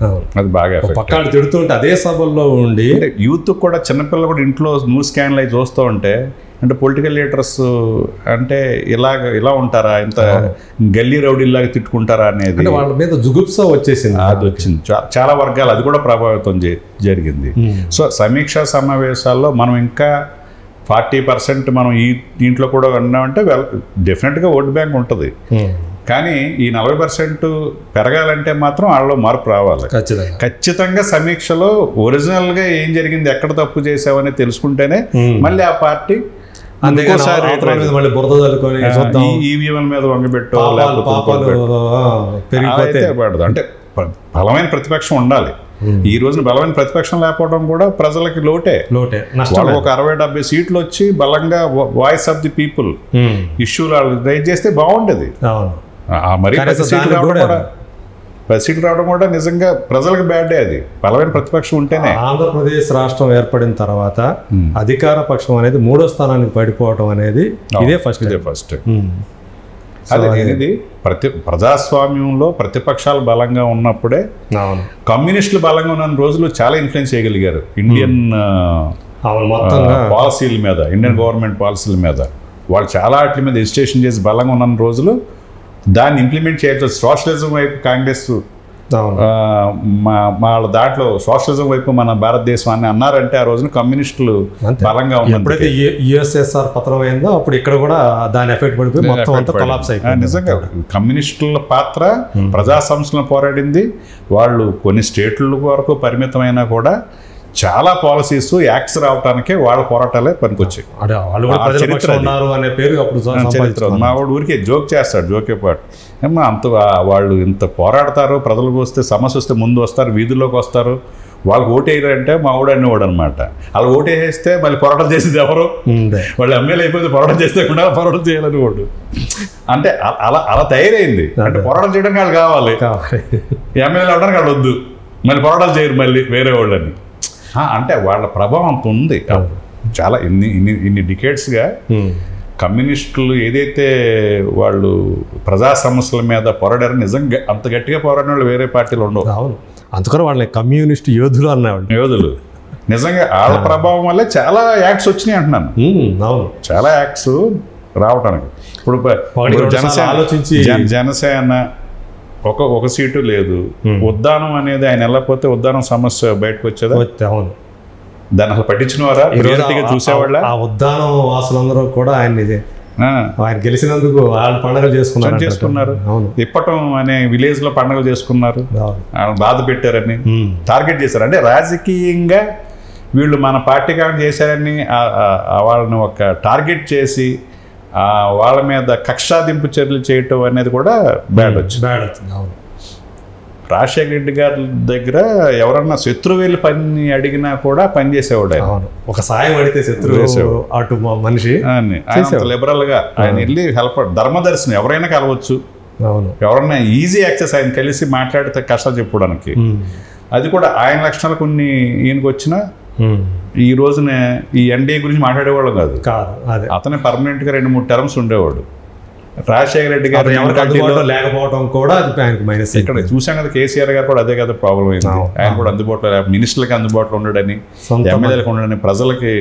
అది బాగా పక్కన తిడుతుంటే అదే సభల్లో ఉండి యూత్ కూడా, చిన్నపిల్లలు కూడా ఇంట్లో న్యూస్ స్కాన్లు అవి చూస్తూ ఉంటే, అంటే పొలిటికల్ లీడర్స్ అంటే ఇలా ఉంటారా, ఇంత గల్లీ రౌడీలాగా తిట్టుకుంటారా అనేది వాళ్ళ మీద జుగుప్స వచ్చేసింది. అది వచ్చింది చాలా వర్గాలు, అది కూడా ప్రభావితం జరిగింది. సో సమీక్షా సమావేశాల్లో మనం ఇంకా 40% మనం దీంట్లో కూడా ఉన్నామంటే డెఫినెట్గా ఓట్ బ్యాంక్ ఉంటుంది. కానీ ఈ 40% పెరగాలంటే మాత్రం వాళ్ళలో మార్పు రావాలి. ఖచ్చితంగా సమీక్షలో ఒరిజినల్గా ఏం జరిగింది, ఎక్కడ తప్పు చేసావని తెలుసుకుంటేనే మళ్ళీ ఆ పార్టీ ఈవీఎంల మీద వంగబెట్టు, పడదు. అంటే బలమైన ప్రతిపక్షం ఉండాలి. ఈ రోజున బలమైన ప్రతిపక్షం లేకపోవడం కూడా ప్రజలకి లోటే. వాళ్ళు ఒక 60-70 సీట్లు వచ్చి బలంగా వాయిస్ ఆఫ్ ది పీపుల్ ఇష్యూలు రైజ్ చేస్తే బాగుండేది. మరి 10 సీట్లు రావడం కూడా నిజంగా ప్రజలకు బ్యాడ్. అది బలమైన ప్రతిపక్షం ఉంటేనే. ఆంధ్రప్రదేశ్ రాష్ట్రం ఏర్పడిన తర్వాత అధికార పక్షం అనేది 3వ స్థానానికి పడిపోవడం అనేది ఇదే ఫస్ట్. ఇది ప్రజాస్వామ్యంలో ప్రతిపక్షాలు బలంగా ఉన్నప్పుడే, కమ్యూనిస్టులు బలంగా ఉన్న రోజులు చాలా ఇన్ఫ్లుయెన్స్ చేయగలిగారు ఇండియన్ పాలసీల మీద, ఇండియన్ గవర్నమెంట్ పాలసీల మీద. వాళ్ళు చాలా వాటి మీద రిజిస్ట్రేషన్ చేసి బలంగా ఉన్న రోజులు దాన్ని ఇంప్లిమెంట్ చేయొచ్చు. సోషలిజం వైపు కాంగ్రెస్ వాళ్ళ దాంట్లో సోషలిజం వైపు మన భారతదేశం అని అన్నారంటే ఆ రోజున కమ్యూనిస్టులు బలంగా ఉన్నారు. ఎప్పుడైతే యుఎస్ఎస్ఆర్ పతనం అయిందో అప్పుడు ఇక్కడ కూడా దాని ఎఫెక్ట్ పడిపోయి మొత్తం అంతా కొలాప్స్ అయిపోయింది. నిజంగా కమ్యూనిస్టుల పాత్ర ప్రజా సంస్థలను పోరాడింది. వాళ్ళు కొన్ని స్టేట్ల వరకు పరిమితమైనా కూడా చాలా పాలసీస్ యాక్ట్స్ రావడానికే వాళ్ళ పోరాటాలే పనికొచ్చాయి. చరిత్ర మా వాడు ఊరికే జోక్ చేస్తాడు, జోకే పాటు ఏమన్నా అంత వాళ్ళు ఇంత పోరాడతారు, ప్రజలకు వస్తే సమస్య వస్తే ముందు వస్తారు, వీధుల్లోకి వస్తారు, వాళ్ళకి ఓటేయారంటే మా వాడు అనేవాడు అనమాట. అలా ఓటేస్తే మళ్ళీ పోరాటం చేసేది ఎవరు? వాళ్ళు ఎమ్మెల్యే అయిపోతే పోరాటం చేస్తే కూడా పోరాటం చేయాలని వాడు. అంటే అలా అలా తయారైంది. అంటే పోరాటం చేయడానికి వాళ్ళు కావాలి, ఎమ్మెల్యేలు అవడానికి వాళ్ళు వద్దు, మళ్ళీ పోరాటాలు చేయరు మళ్ళీ వేరే వాళ్ళని. అంటే వాళ్ళ ప్రభావం అంత ఉంది. చాలా ఇన్ని డికేట్స్గా కమ్యూనిస్టులు ఏదైతే వాళ్ళు ప్రజా సమస్యల మీద పోరాడారో నిజంగా అంత గట్టిగా పోరాడిన వాళ్ళు వేరే పార్టీలు ఉండవు. అవును, అందుకని వాళ్ళని కమ్యూనిస్ట్ యోధులు అన్నవాళ్ళు. యోధులు నిజంగా వాళ్ళ ప్రభావం వల్లే చాలా యాక్ట్స్ వచ్చినాయి అంటున్నాను. అవును, చాలా యాక్ట్స్ రావటానికి. ఇప్పుడు జనసేన ఒక సీటు లేదు. ఉద్దానం అనేది ఆయన వెళ్ళకపోతే ఉద్దానం సమస్య బయటకు వచ్చేదా? అవును, దాన్ని అసలు పట్టించిన వారా? చూసేవాళ్ళ ఆ ఉద్దానం వాసులందరూ కూడా ఆయన గెలిచినందుకు వాళ్ళు పండుగలు చేసుకున్నారు. ఇప్పటం అనే విలేజ్ లో పండుగలు చేసుకున్నారు, బాధ పెట్టారని టార్గెట్ చేశారు. అంటే రాజకీయంగా వీళ్ళు మన పార్టీ కారణం చేశారని వాళ్ళని ఒక టార్గెట్ చేసి వాళ్ళ మీద కక్షాదింపు చర్యలు చేయటం అనేది కూడా బ్యాడ్ వచ్చింది. రాజశేఖర రెడ్డి గారి దగ్గర ఎవరన్నా శత్రువు వెళ్ళి పని అడిగినా కూడా పని చేసేవాడు ఆయన. ఒక సాయం అడిగితే శత్రువు అటు మనిషి ఆయన లిబరల్ గా ఆయన వెళ్ళి హెల్ప్ ధర్మదర్శనం ఎవరైనా కలవచ్చు, ఎవరన్నా ఈజీ యాక్సెస్ ఆయన కలిసి మాట్లాడితే కష్టాలు చెప్పుకోవడానికి. అది కూడా ఆయన లక్షణాలు కొన్ని ఈయనకు వచ్చినా ఈ రోజున ఈ ఎన్డీఏ గురించి మాట్లాడేవాళ్ళు కాదు. అతనే పర్మనెంట్ గా 2-3 టర్మ్స్ ఉండేవాడు. రాజశేఖర రెడ్డి గారు లేకపోవడం కూడా ఇక్కడ చూసాం కదా. కేసీఆర్ గారు కూడా అదే కదా ప్రాబ్లం అయింది. ఆయన కూడా అందుబాటులో, మినిస్టర్లకి అందుబాటులో ఉండడని, ఎమ్మెల్యేలకు ఉండడని, ప్రజలకి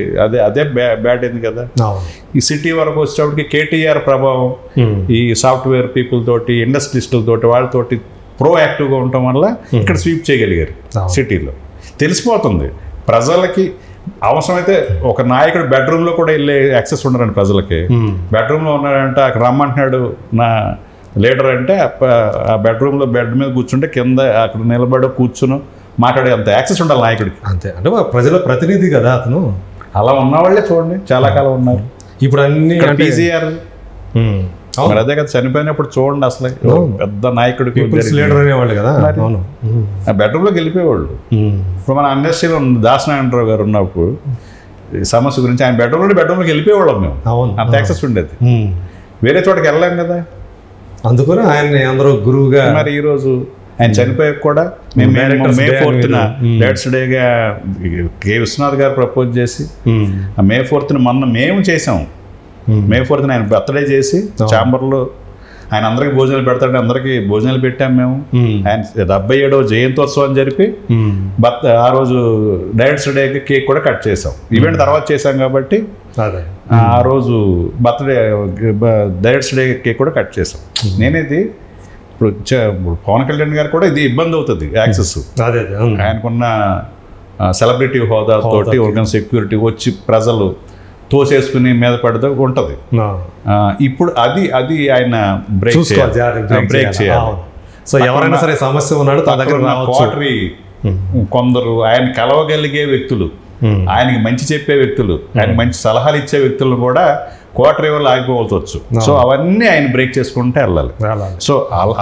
అదే బ్యాడ్ అయింది కదా. ఈ సిటీ వరకు వచ్చేటప్పటికి కేటీఆర్ ప్రభావం ఈ సాఫ్ట్వేర్ పీపుల్ తోటి, ఇండస్ట్రియలిస్టులతోటి, వాళ్ళతోటి ప్రోయాక్టివ్గా ఉండటం వల్ల ఇక్కడ స్వీప్ చేయగలిగారు. సిటీలో తెలిసిపోతుంది ప్రజలకి. అవసరమైతే ఒక నాయకుడు బెడ్రూమ్లో కూడా వెళ్ళే యాక్సెస్ ఉండరండి ప్రజలకి. బెడ్రూమ్లో ఉన్నాడంటే అక్కడ రమ్మంటున్నాడు నా లీడర్ అంటే ఆ బెడ్రూమ్లో బెడ్ మీద కూర్చుంటే కింద అక్కడ నిలబడి కూర్చుని మాట్లాడే అంత యాక్సెస్ ఉండాలి నాయకుడికి. అంతే, అంటే ప్రజల ప్రతినిధి కదా అతను. అలా ఉన్నవాళ్ళే చూడండి చాలా కాలం ఉన్నారు. ఇప్పుడు అన్ని పీసీఆర్ మరి అదే కదా, చనిపోయినప్పుడు చూడండి అసలు పెద్ద నాయకుడికి లీడర్ అనేవాళ్ళు కదా, బెడ్రూమ్లోకి వెళ్ళిపోయేవాళ్ళు. ఇప్పుడు మన ఇండస్ట్రీలో దాసనారాయణరావు గారు ఉన్నప్పుడు సమస్య గురించి ఆయన బెడ్రూమ్లోకి వెళ్ళిపోయేవాళ్ళం మేము. అంత యాక్సెస్ ఉండేది. వేరే చోటకి వెళ్ళాం కదా, అందుకని ఆయన అందరూ గురువుగా. మరి ఈరోజు ఆయన చనిపోయాక కూడా మేము మే 4th డేట్స్ డేగా కె విశ్వనాథ్ గారు ప్రపోజ్ చేసి మే 4th మొన్న మేము చేసాం. మే 4th ఆయన బర్త్డే చేసి ఛాంబర్లో ఆయన అందరికి భోజనాలు పెడతాడు, అందరికి భోజనాలు పెట్టాం మేము. ఆయన 77వ జయంతోత్సవం జరిపి ఆ రోజు డైరెక్టర్స్ డే కేక్ కూడా కట్ చేసాం. ఈవెంట్ తర్వాత చేసాం కాబట్టి ఆ రోజు బర్త్డే డైరెక్టర్స్ డే కేక్ కూడా కట్ చేసాం. నేనేది ఇప్పుడు పవన్ కళ్యాణ్ గారు కూడా ఇది ఇబ్బంది అవుతుంది యాక్సెస్. ఆయనకున్న సెలబ్రిటీ హోదాతోటి ఆర్గన్ సెక్యూరిటీ వచ్చి ప్రజలు తోసేసుకుని మీద పడితే ఉంటుంది. ఇప్పుడు అది ఆయన బ్రేక్ చేయాలి. సో ఎవరైనా సరే సమస్య ఉన్నాడు కోటరీ కొందరు ఆయన కలవగలిగే వ్యక్తులు, ఆయనకి మంచి చెప్పే వ్యక్తులు, ఆయన మంచి సలహాలు ఇచ్చే వ్యక్తులను కూడా కోటరీ వల్ల ఆగిపోవచ్చు. సో అవన్నీ ఆయన బ్రేక్ చేసుకుంటే వెళ్ళాలి. సో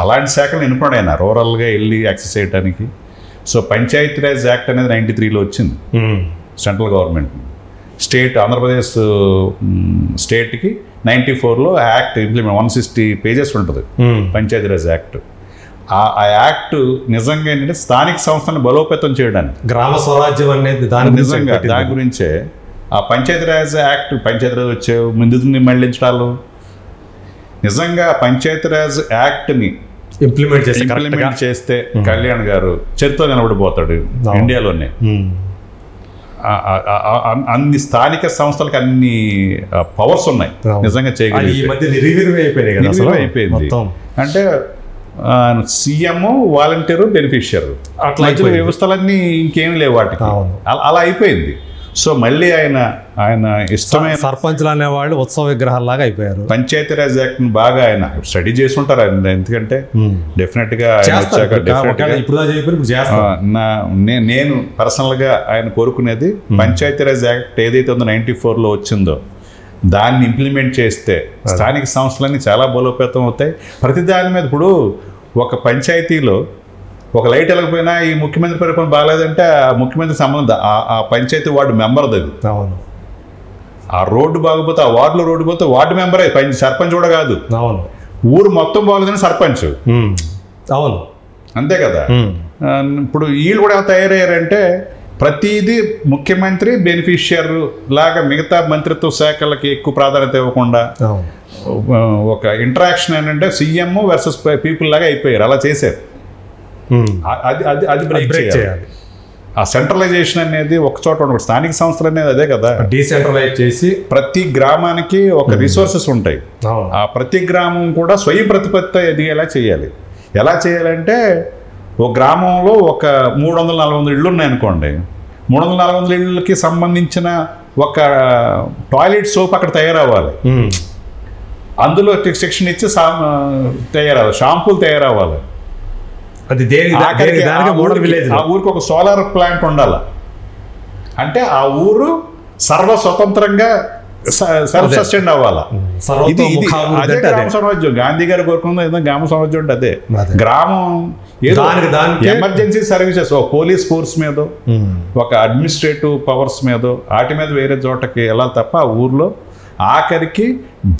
అలాంటి శాఖలు ఎన్నుకోండి ఆయన రూరల్గా వెళ్ళి యాక్సెస్ చేయడానికి. సో పంచాయతీరాజ్ యాక్ట్ అనేది 93లో వచ్చింది సెంట్రల్ గవర్నమెంట్. స్టేట్ ఆంధ్రప్రదేశ్ స్టేట్కి 94లో యాక్ట్ ఇంప్లిమెంట్ 160 pages ఉంటుంది పంచాయతీరాజ్ యాక్ట్. ఆ యాక్ట్ నిజంగా ఏంటంటే స్థానిక సంస్థలను బలోపేతం చేయడానికి, గ్రామ స్వరాజ్యం అనేది నిజంగా దాని గురించే ఆ పంచాయతీరాజ్ యాక్ట్. పంచాయతీరాజ్ వచ్చే నిధుల్ని మళ్లించడాలు, నిజంగా పంచాయతీరాజ్ యాక్ట్ని ఇంప్లిమెంట్ చేస్తే కళ్యాణ్ గారు చరిత్రలో నిలబడిపోతాడు ఇండియాలోనే. అన్ని స్థానిక సంస్థలకు అన్ని పవర్స్ ఉన్నాయి నిజంగా చేయగలిగితే. అయిపోయింది. అంటే సీఎం, వాలంటీరు, బెనిఫిషియర్, అట్లా వ్యవస్థలన్నీ ఇంకేమి లేవు వాటికి. అలా అయిపోయింది. సో మళ్ళీ ఆయన ఇష్టమైన సర్పంచ్లు అనేవాళ్ళు ఉత్సవ విగ్రహాల్లాగా అయిపోయారు. పంచాయతీరాజ్ యాక్ట్ని బాగా ఆయన స్టడీ చేసి ఉంటారు. ఎందుకంటే డెఫినెట్గా నేను పర్సనల్గా ఆయన కోరుకునేది పంచాయతీరాజ్ యాక్ట్ ఏదైతే ఉందో 94లో వచ్చిందో దాన్ని ఇంప్లిమెంట్ చేస్తే స్థానిక సంస్థలన్నీ చాలా బలోపేతం అవుతాయి. ప్రతి దాని మీద ఇప్పుడు ఒక పంచాయతీలో ఒక లైట్ వెళ్ళకపోయినా ఈ ముఖ్యమంత్రి పరిపాలన బాగాలేదంటే ఆ ముఖ్యమంత్రి సంబంధం ఆ పంచాయతీ వార్డు మెంబర్ది అది. అవును. ఆ రోడ్డు బాగపోతే ఆ వార్డులో రోడ్డు పోతే వార్డు మెంబరే, సర్పంచ్ కూడా కాదు. అవును. ఊరు మొత్తం బాగలేదని సర్పంచ్. అవును, అంతే కదా. ఇప్పుడు వీళ్ళు కూడా తయారయ్యారంటే ప్రతిదీ ముఖ్యమంత్రి బెనిఫిషియర్ లాగా మిగతా మంత్రిత్వ శాఖలకి ఎక్కువ ప్రాధాన్యత ఇవ్వకుండా ఒక ఇంటరాక్షన్ ఏంటంటే సీఎం వర్సెస్ పీపుల్ లాగా అయిపోయారు. అలా చేశారు. అది బ్రేక్ చేయాలి. ఆ సెంట్రలైజేషన్ అనేది ఒక చోట ఉండదు. స్థానిక సంస్థలు అనేది అదే కదా, డీసెంట్రలైజ్ చేసి ప్రతి గ్రామానికి ఒక రిసోర్సెస్ ఉంటాయి. ఆ ప్రతి గ్రామం కూడా స్వయం ప్రతిపత్తి ఎదిగేలా చేయాలి. ఎలా చేయాలంటే ఒక గ్రామంలో ఒక 300-400 ఇళ్ళు ఉన్నాయనుకోండి, 300-400 ఇళ్ళకి సంబంధించిన ఒక టాయిలెట్ సోప్ అక్కడ తయారవ్వాలి. అందులో శిక్షణ ఇచ్చి తయారవ్వాలి. షాంపూలు తయారవ్వాలి. అది ఆ ఊరికి ఒక సోలార్ ప్లాంట్ ఉండాలి. అంటే ఆ ఊరు సర్వస్వతంత్రంగా సెల్ఫ్ సస్టైన్ అవ్వాలా. ఇది అదే గ్రామ స్వరాజ్యం. గాంధీ గారు కోరుకున్నది ఏదో గ్రామ స్వరాజ్యం అంటే అదే. గ్రామం ఏదో ఎమర్జెన్సీ సర్వీసెస్, ఒక పోలీస్ ఫోర్స్ మీద, ఒక అడ్మినిస్ట్రేటివ్ పవర్స్ మీద, వాటి మీద వేరే చోటకి వెళ్ళాలి తప్ప ఆ ఊర్లో ఆఖరికి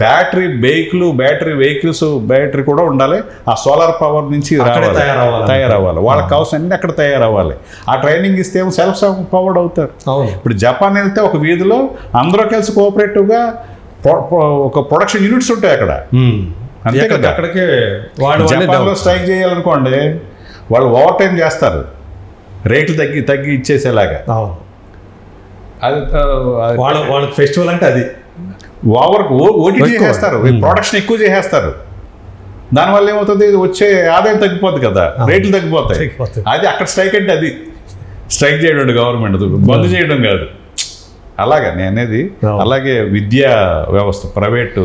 బ్యాటరీ వెహికల్స్ బ్యాటరీ కూడా ఉండాలి. ఆ సోలార్ పవర్ నుంచి తయారవ్వాలి. వాళ్ళకి కావాల్సిన అన్ని అక్కడ తయారవ్వాలి. ఆ ట్రైనింగ్ ఇస్తే ఏమో సెల్ఫ్ పవర్డ్ అవుతారు. ఇప్పుడు జపాన్ వెళ్తే ఒక వీధిలో అందరూ కలిసి కోఆపరేటివ్గా ఒక ప్రొడక్షన్ యూనిట్స్ ఉంటాయి అక్కడ. అంతే కదా. అక్కడికి జపాన్లో స్ట్రైక్ చేయాలనుకోండి, వాళ్ళు ఓవర్ టైం చేస్తారు రేట్లు తగ్గి ఇచ్చేసేలాగా. అది వాళ్ళ ఫెస్టివల్ అంటే అది ఓటీటీ చేస్తారు, ప్రొడక్షన్ ఎక్కువ చేసేస్తారు. దానివల్ల ఏమవుతుంది, వచ్చే ఆదాయం తగ్గిపోతుంది కదా, రేట్లు తగ్గిపోతాయి. అది అక్కడ స్ట్రైక్ అంటే అది స్ట్రైక్ చేయడం గవర్నమెంట్, బంద్ చేయడం కాదు. అలాగా నేను అనేది. అలాగే విద్యా వ్యవస్థ, ప్రైవేటు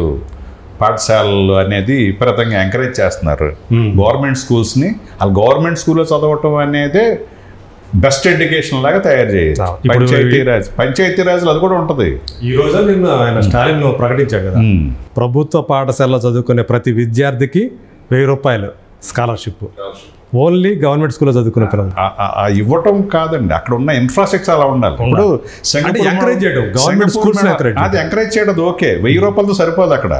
పాఠశాలలు అనేది విపరీతంగా ఎంకరేజ్ చేస్తున్నారు. గవర్నమెంట్ స్కూల్స్ని వాళ్ళు గవర్నమెంట్ స్కూల్లో చదవటం అనేది బెస్ట్ ఎడ్యుకేషన్ లాగా తయారు చేయాలి. పంచాయతీరాజ్లో అది కూడా ఉంటుంది. ఈ రోజు నిన్న ఆయన స్టాలిన్ ప్రకటించారు కదా, ప్రభుత్వ పాఠశాలలో చదువుకునే ప్రతి విద్యార్థికి 1000 రూపాయలు స్కాలర్షిప్, ఓన్లీ గవర్నమెంట్ స్కూల్లో చదువుకునే పిల్లలు. ఇవ్వటం కాదండి, అక్కడ ఉన్న ఇన్ఫ్రాస్ట్రక్చర్ అలా ఉండాలి. ఇప్పుడు అది ఎంకరేజ్ చేయడం ఓకే, 1000 రూపాయలతో సరిపోదు. అక్కడ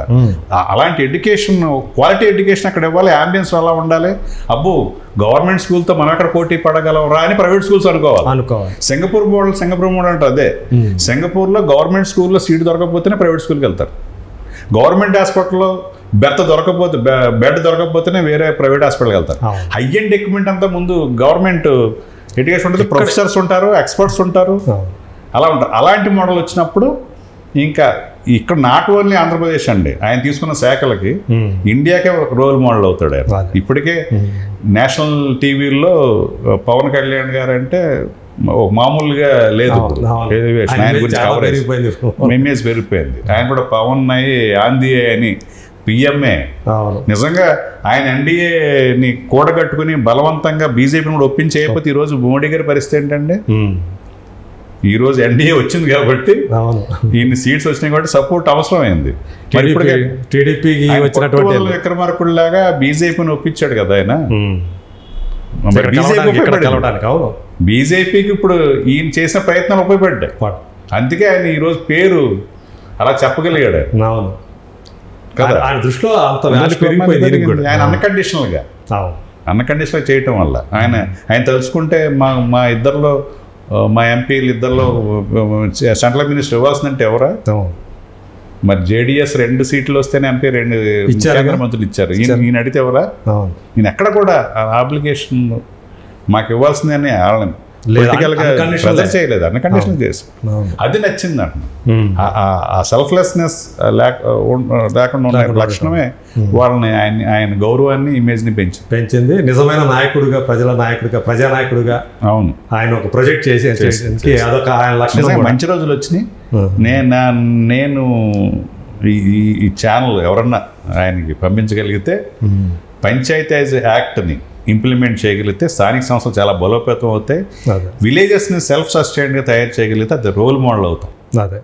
అలాంటి ఎడ్యుకేషన్, క్వాలిటీ ఎడ్యుకేషన్ అక్కడ ఇవ్వాలి. అంబియన్స్ అలా ఉండాలి. అబ్బో గవర్నమెంట్ స్కూల్తో మనం ఎక్కడ పోటీ పడగలరా అని ప్రైవేట్ స్కూల్స్ అనుకోవాలి. సింగపూర్ మోడల్ అంటే అదే. సింగపూర్లో గవర్నమెంట్ స్కూల్లో సీట్ దొరకకపోతేనే ప్రైవేట్ స్కూల్కి వెళ్తారు. గవర్నమెంట్ హాస్పిటల్లో బెడ్ దొరకకపోతేనే వేరే ప్రైవేట్ హాస్పిటల్కి వెళ్తారు. హై అండ్ ఎక్విప్మెంట్ అంతా ముందు గవర్నమెంట్ ఎడ్యుకేషన్ ఉంటుంది, ప్రొఫెసర్స్ ఉంటారు, ఎక్స్పర్ట్స్ ఉంటారు, అలా ఉంటారు. అలాంటి మోడల్ వచ్చినప్పుడు ఇంకా ఇక్కడ నాట్ ఓన్లీ ఆంధ్రప్రదేశ్ అండి, ఆయన తీసుకున్న శాఖలకి ఇండియాకే ఒక రోల్ మోడల్ అవుతాడు ఆయన. ఇప్పటికే నేషనల్ టీవీల్లో పవన్ కళ్యాణ్ గారు అంటే మామూలుగా లేదు, ఆయన గురించి ఇమేజ్ పెరిగిపోయింది. ఆయన కూడా పవన్ అయ్యి ఆంధ్ర అని పిఎంఏ. నిజంగా ఆయన ఎన్డీఏని కూడగట్టుకుని బలవంతంగా బీజేపీని కూడా ఒప్పించేయకపోతే ఈరోజు మోడీ గారి పరిస్థితి ఏంటంటే, ఈరోజు ఎన్డీఏ వచ్చింది కాబట్టి ఈయన సీట్స్ వచ్చినాయి కాబట్టి సపోర్ట్ అవసరమైంది. మరి ఇప్పుడు టీడీపీకి వచ్చినటువంటి విక్రమార్కుడిలాగా బీజేపీని ఒప్పించాడు కదా ఆయన. బీజేపీకి ఇప్పుడు ఈయన చేసిన ప్రయత్నాలు ఉపయోగపడ్డాయి. అందుకే ఆయన ఈరోజు పేరు అలా చెప్పగలిగాడు కదా. ఆయన దృష్టిలో ఆయన అన్కండిషనల్గా చేయటం వల్ల ఆయన తెలుసుకుంటే మా ఇద్దరిలో, మా ఎంపీలు ఇద్దరిలో సెంట్రల్ మినిస్టర్ ఇవ్వాల్సిందంటే ఎవరా? మరి జేడీఎస్ 2 సీట్లు వస్తేనే ఎంపీ 2 కేంద్ర మంత్రులు ఇచ్చారు. ఈయన అడిగితే ఎవరా? ఈయన ఎక్కడ కూడా అప్లికేషన్ మాకు ఇవ్వాల్సిందని పొలిటికల్గా ప్రెజర్ చేయలేదు, అన్ని కండిషన్లు చేసి. అది నచ్చింది అంటున్నా. ఆ సెల్ఫ్లెస్నెస్ లేకుండా ఉన్న లక్షణమే వాళ్ళని ఆయన గౌరవాన్ని, ఇమేజ్ని పెంచింది. నిజమైన నాయకుడిగా, ప్రజల నాయకుడిగా, ప్రజానాయకుడిగా అవును ఆయన ఒక ప్రొజెక్ట్ చేసి అదొక ఆయన లక్షణం. మంచి రోజులు వచ్చినాయి. నేను ఈ ఛానల్ ఎవరన్నా ఆయనకి పంపించగలిగితే పంచాయతీరాజ్ యాక్ట్ని ఇంప్లిమెంట్ చేయగలిగితే స్థానిక సంస్థలు చాలా బలోపేతం అవుతాయి. విలేజెస్ని సెల్ఫ్ సస్టైన్గా తయారు చేయగలిగితే అది రోల్ మోడల్ అవుతాం. అదే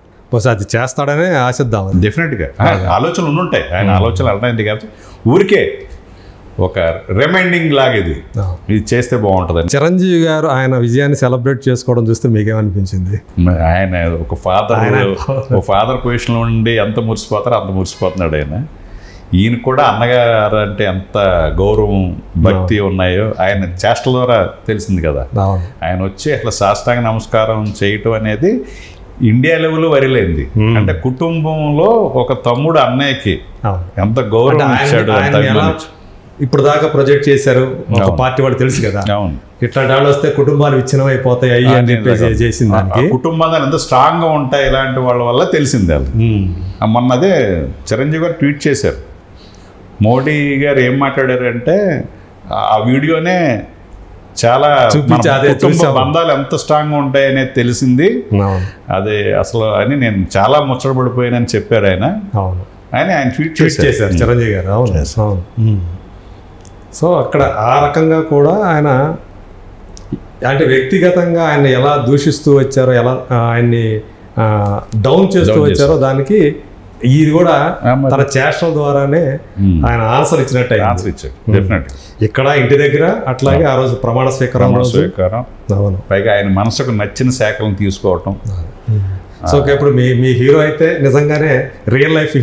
అది చేస్తాడనే ఆశిద్దాం. డెఫినెట్గా ఆలోచనలు ఉండుంటాయి, ఆయన ఆలోచనలు అర్థమైంది కాబట్టి ఊరికే ఒక రిమైండింగ్ లాగా ఇది చేస్తే బాగుంటుంది. చిరంజీవి గారు ఆయన విజయాన్ని సెలబ్రేట్ చేసుకోవడం చూస్తే మీకేమనిపించింది? ఆయన ఒక ఫాదర్ పొజిషన్లో ఉండి ఎంత మురిసిపోతారో అంత మురిసిపోతున్నాడు ఆయన. ఈయన కూడా అన్నగారు అంటే ఎంత గౌరవం, భక్తి ఉన్నాయో ఆయన చేష్టల ద్వారా తెలిసింది కదా. ఆయన వచ్చి అట్లా సాష్టాంగ నమస్కారం చేయటం అనేది ఇండియా లెవెల్ వరిలేంది. అంటే కుటుంబంలో ఒక తమ్ముడు అన్నయ్యకి ఎంత గౌరవం ఇచ్చాడు. ఇప్పుడు దాకా ప్రొజెక్ట్ చేశారు ఒక పార్టీ వాళ్ళు తెలుసు కదా. అవును, ఇట్లాంటి వాళ్ళు వస్తే కుటుంబాలు విచ్ఛిన్నం అయిపోతాయి అయ్యి అని చెప్పేసి చేసింది. దానికి కుటుంబాలు ఎంత స్ట్రాంగ్గా ఉంటాయి ఇలాంటి వాళ్ళ వల్ల తెలిసింది. అది మొన్నదే చిరంజీవి గారు ట్వీట్ చేశారు. మోడీ గారు ఏం మాట్లాడారంటే ఆ వీడియోనే చాలా బంధాలు ఎంత స్ట్రాంగ్గా ఉంటాయి అనేది తెలిసింది. అదే అసలు అని నేను చాలా ముచ్చటపడిపోయానని చెప్పారు ఆయన. ఆయన ట్వీట్ చేశారు చిరంజీవి గారు. అవును. సో అక్కడ ఆ రకంగా కూడా ఆయన అంటే వ్యక్తిగతంగా ఆయన ఎలా దూషిస్తూ వచ్చారో, ఎలా ఆయన్ని డౌన్ చేస్తూ వచ్చారో దానికి ఇది కూడా తన చేష్టల ద్వారానే ఆయన ఆన్సర్ ఇచ్చినట్టు. ఇక్కడ ఇంటి దగ్గర అట్లాగే ఆ రోజు ప్రమాణ స్వీకారం, పైగా ఆయన మనసుకు నచ్చిన శాఖలను తీసుకోవటం. సో ఇప్పుడు మీ హీరో అయితే నిజంగానే రియల్ లైఫ్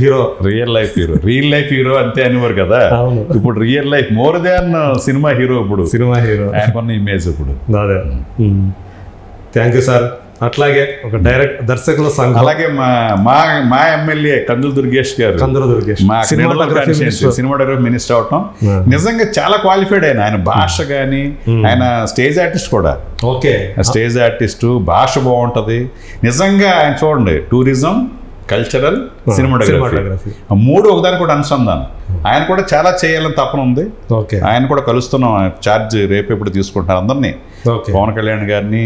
హీరో అంతే అనేవారు కదా. ఇప్పుడు real life more than cinema hero. ఇప్పుడు సినిమా హీరో ఆయనకున్న ఇమేజ్ ఇప్పుడు అదే. Thank you sir. అట్లాగే ఒక దర్శకుల సంఘం, అలాగే మా ఎమ్మెల్యే కందుల దుర్గేష్ గారు, సినిమాటోగ్రఫీ మినిస్టర్ అవటం నిజంగా చాలా క్వాలిఫైడ్. ఆయన భాష కానీ, ఆయన స్టేజ్ ఆర్టిస్ట్ కూడా. ఓకే, స్టేజ్ ఆర్టిస్టు, భాష బాగుంటుంది నిజంగా. ఆయన చూడండి, టూరిజం, కల్చరల్, సినిమాటోగ్రఫీ మూడు ఒకదాని కూడా అనుసంధానం. ఆయన కూడా చాలా చేయాలని తపన ఉంది. ఆయన కూడా కలుస్తున్నాం, ఛార్జ్ రేపు ఎప్పుడు తీసుకుంటారు అందరినీ. పవన్ కళ్యాణ్ గారిని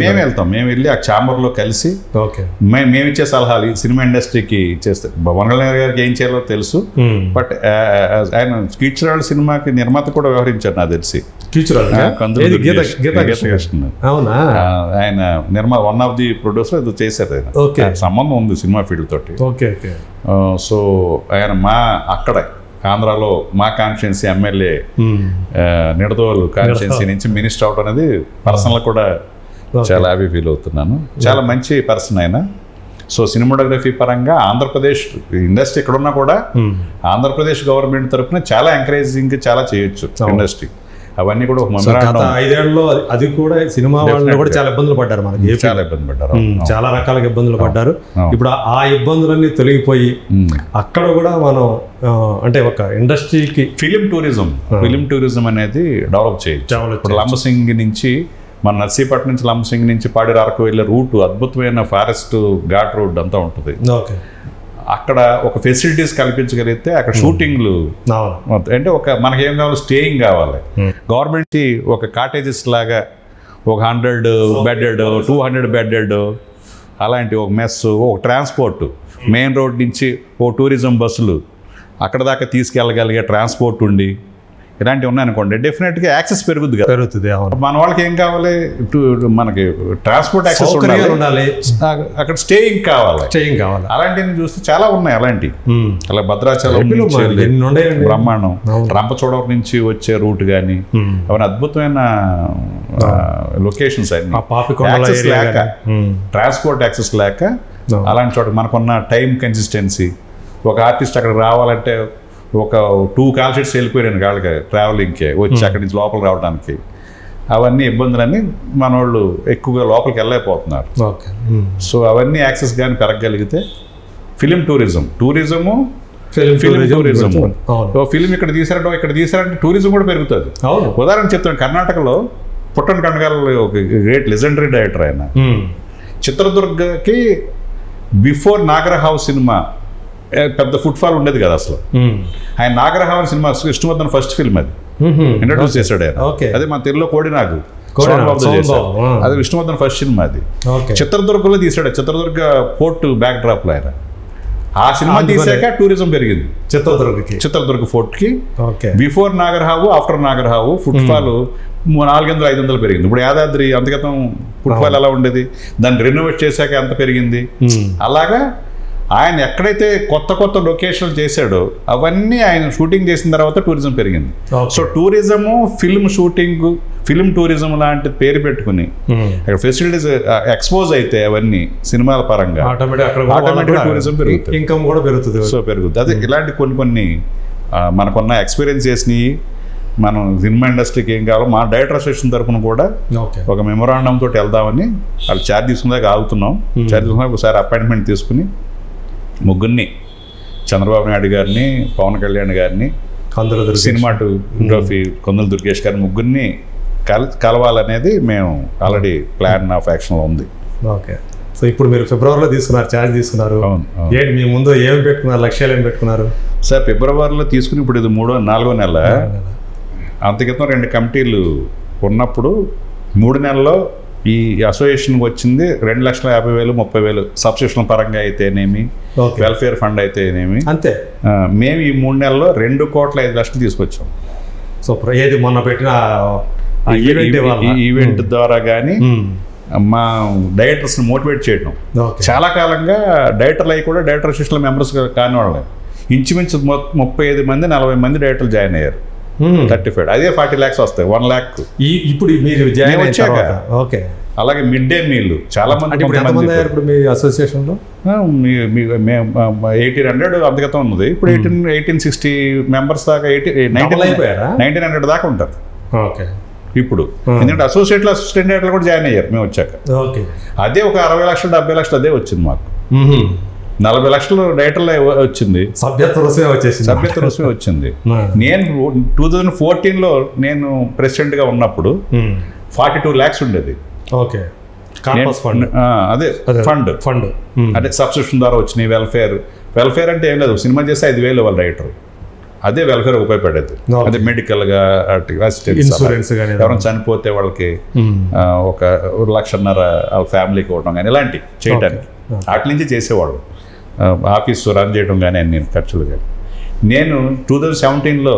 మేము వెళ్తాం. మేము వెళ్ళి ఆ ఛాంబర్లో కలిసి మేము ఇచ్చే సలహాలు సినిమా ఇండస్ట్రీకి ఇచ్చేస్తే. పవన్ కళ్యాణ్ గారికి ఏం చేయాలో తెలుసు, బట్ ఆయన కీచురాళ్ళ సినిమాకి నిర్మాత కూడా వ్యవహరించారు నాకు తెలిసి. ఆయన వన్ ఆఫ్ ది ప్రొడ్యూసర్ ఏదో చేశారు. ఆయన సంబంధం ఉంది సినిమా ఫీల్డ్ తోటి. సో ఆయన అక్కడ ఆంధ్రాలో మా కాన్స్టిట్యున్సీ ఎమ్మెల్యే నిడదవోలు కాన్స్టిట్యున్సీ నుంచి మినిస్టర్ అవడం అనేది పర్సనల్ కూడా చాలా హ్యాపీ ఫీల్ అవుతున్నాను. చాలా మంచి పర్సన్ ఆయన. సో సినిమాటోగ్రఫీ పరంగా ఆంధ్రప్రదేశ్ ఇండస్ట్రీ ఎక్కడున్నా కూడా ఆంధ్రప్రదేశ్ గవర్నమెంట్ తరఫున చాలా ఎంకరేజింగ్ చాలా చేయొచ్చు ఇండస్ట్రీ. అవన్నీ కూడా ఒక 5 ఏళ్లలో అది కూడా సినిమా వాళ్ళు కూడా చాలా ఇబ్బందులు పడ్డారు. మనకి చాలా ఇబ్బంది పడ్డారు, చాలా రకాల ఇబ్బందులు పడ్డారు. ఇప్పుడు ఆ ఇబ్బందులన్నీ తొలగిపోయి అక్కడ కూడా మనం అంటే ఒక ఇండస్ట్రీకి ఫిలిం టూరిజం అనేది డెవలప్ చేయొచ్చు. ఇప్పుడు లంబసింగి నుంచి మన నర్సీపట్నం నుంచి లంబసింగి నుంచి పాడేరు అరకు వెళ్ళే రూట్ అద్భుతమైన ఫారెస్ట్ ఘాట్ రోడ్ అంతా ఉంటుంది. అక్కడ ఒక ఫెసిలిటీస్ కల్పించగలిగితే అక్కడ షూటింగ్లు అంటే మనకేం కావాలి, స్టేయింగ్ కావాలి. గవర్నమెంట్ ఒక కాటేజెస్ లాగా ఒక 100 బెడెడ్ 200 బెడెడ్ అలాంటి ఒక మెస్, ఒక ట్రాన్స్పోర్ట్, మెయిన్ రోడ్ నుంచి ఓ టూరిజం బస్సులు అక్కడ దాకా తీసుకెళ్ళగలిగే ట్రాన్స్పోర్ట్ ఉండి ఇలాంటివి ఉన్నాయనుకోండి, డెఫినెట్గా యాక్సెస్ పెరుగుద్ది కదా. పెరుగుతుంది. మన వాళ్ళకి ఏం కావాలి, మనకి ట్రాన్స్పోర్ట్ యాక్సెస్ ఉండాలి, అక్కడ స్టేయింగ్ కావాలి. అలాంటివి చూస్తే చాలా ఉన్నాయి. అలాంటివి అలా భద్రాచలం బ్రహ్మాండం, రంపచోడవరం నుంచి వచ్చే రూట్ కానీ అవన్నీ అద్భుతమైన లొకేషన్స్ అన్ని. యాక్సెస్ లేక, ట్రాన్స్పోర్ట్ యాక్సెస్ లేక అలాంటి చోట మనకున్న టైం కన్సిస్టెన్సీ, ఒక ఆర్టిస్ట్ అక్కడ రావాలంటే ఒక 2 కాల్ షీట్స్ వెళ్ళిపోయాను వాళ్ళకి ట్రావెలింగ్కి వచ్చి అక్కడి నుంచి లోపలికి రావడానికి. అవన్నీ ఇబ్బందులన్నీ మన వాళ్ళు ఎక్కువగా లోపలికి వెళ్ళలేకపోతున్నారు. సో అవన్నీ యాక్సెస్ కానీ పెరగగలిగితే film tourism film tourism. Film ఇక్కడ తీసారంటే టూరిజం కూడా పెరుగుతుంది. ఉదాహరణ చెప్తాను, కర్ణాటకలో పుట్టన్ కనకాల ఒక గ్రేట్ లెజెండరీ డైరెక్టర్ ఆయన. చిత్రదుర్గకి బిఫోర్ నాగరహావ్ సినిమా పెద్ద ఫుట్ఫాల్ ఉండేది కదా అసలు. ఆయన నాగరహావ్ సినిమా విష్ణువర్ధన్ ఫస్ట్ ఫిల్మ్ అది ఇంట్రడ్యూస్ చేశాడు ఆయన. అదే మన తెలుగులో కోడినాగు అది విష్ణువర్ధన్ ఫస్ట్ సినిమా. అది చిత్రదుర్గలో తీసాడు, చిత్రదుర్గ పోర్ట్ బ్యాక్ డ్రాప్ లో ఆయన. ఆ సినిమా తీసాక టూరిజం పెరిగింది చిత్రదుర్గ ఫోర్ట్ కి. బిఫోర్ నాగర్హావు ఆఫ్టర్ నాగర్హావు ఫుట్ఫాల్ 400-500 పెరిగింది. ఇప్పుడు యాదాద్రి అంతగతం ఫుట్ఫాల్ ఎలా ఉండేది, దాన్ని రెనోవేట్ చేశాక ఎంత పెరిగింది. అలాగా ఆయన ఎక్కడైతే కొత్త లొకేషన్లు చేశాడో అవన్నీ ఆయన షూటింగ్ చేసిన తర్వాత టూరిజం పెరిగింది. So tourism, film shooting, film tourism లాంటి పేరు పెట్టుకుని అక్కడ ఫెసిలిటీస్ ఎక్స్పోజ్ అయితే అవన్నీ సినిమాల పరంగా ఆటోమేటిక్ టూరిజం పెరుగుతుంది, ఇన్కమ్ కూడా పెరుగుతుంది. సో పెరుగుతుంది. అదే ఇలాంటి కొన్ని మనకున్న ఎక్స్పీరియన్స్ చేసినవి మనం సినిమా ఇండస్ట్రీకి ఏం కావాలో మా డైరెక్టర్ అసోసియేషన్ తరఫున కూడా ఒక మెమొరాండం తోటి వెళ్దామని వాళ్ళు ఛార్జ్ తీసుకున్నాక ఆగుతున్నాం. ఛార్జ్ తీసుకున్నాక ఒకసారి అపాయింట్మెంట్ తీసుకుని ముగ్గురిని, చంద్రబాబు నాయుడు గారిని, పవన్ కళ్యాణ్ గారిని, సినిమాటోగ్రఫీ కొందల దుర్గేష్ గారిని ముగ్గురిని కలవాలనేది మేము ఆల్రెడీ ప్లాన్ ఆఫ్ యాక్షన్లో ఉంది. ఓకే. సో ఇప్పుడు మీరు ఫిబ్రవరిలో తీసుకున్నారు, ఛార్జ్ తీసుకున్నారు. ఏంటి మీ ముందు ఏమి పెట్టుకున్నారు, లక్ష్యాలు ఏమి పెట్టుకున్నారు? సార్ ఫిబ్రవరిలో తీసుకుని ఇప్పుడు ఇది 4వ నెల. అంతక్రితం 2 కమిటీలు ఉన్నప్పుడు 3 నెలల్లో ఈ అసోసియేషన్కి వచ్చింది 2,50,000, 30,000 సబ్స్క్రిప్షన్ పరంగా అయితేనేమి, వెల్ఫేర్ ఫండ్ అయితేనేమి. అంతే. మేము ఈ 3 నెలల్లో 2,05,00,000 తీసుకొచ్చాం. సో ఏది మొన్న పెట్టిన ఈవెంట్ ద్వారా కానీ మా డైరెక్టర్స్ని మోటివేట్ చేయడం. చాలా కాలంగా డైరెక్టర్లు అయ్యి కూడా డైరెక్టర్ అసోసియేషన్ మెంబర్స్ కాని వాళ్ళే ఇంచుమించు 35 మంది 40 మంది డైరెక్టర్లు జాయిన్ అయ్యారు. 35 అదే 40 lakhs వస్తాయి, 1 lakh ఇప్పుడు మీరు జాయిన్ వచ్చాక. ఓకే. అలాగే మిడ్ డే మీల్ చాలా మంది ఇప్పుడు మీ అసోసియేషన్లో 1800 అంతగతం ఉన్నది. ఇప్పుడు 1860 మెంబర్స్ దాకా 1900 దాకా ఉంటారు. ఓకే. ఇప్పుడు ఎందుకంటే అసిస్టెంట్ డైరెక్టర్లు కూడా జాయిన్ అయ్యారు మేము వచ్చాక. అదే ఒక 60 లక్షలు 70 లక్షలు అదే వచ్చింది మాకు. 40 లక్షలు డైరెక్టర్లు వచ్చింది, సభ్యత్వ రుసుమే వచ్చింది. నేను 2014లో నేను ప్రెసిడెంట్గా ఉన్నప్పుడు 42 lakhs ఉండేది. ఓకే. అదే ఫండ్ అంటే సబ్స్క్రిప్షన్ ద్వారా వచ్చినాయి. వెల్ఫేర్ అంటే ఏం లేదు, సినిమా చేస్తే 5,000 ఇవ్వాలి డైరెక్టర్, అదే వెల్ఫేర్ ఉపయోగపడేది. అదే మెడికల్గా ఇన్సూరెన్స్, ఎవరైనా చనిపోతే వాళ్ళకి 1,50,000 వాళ్ళ ఫ్యామిలీకి ఇవ్వడం కానీ ఇలాంటివి చేయడానికి వాటి నుంచి చేసేవాళ్ళు. ఆఫీసు రన్ చేయడం కానీ అన్ని ఖర్చులు కానీ. నేను 2017లో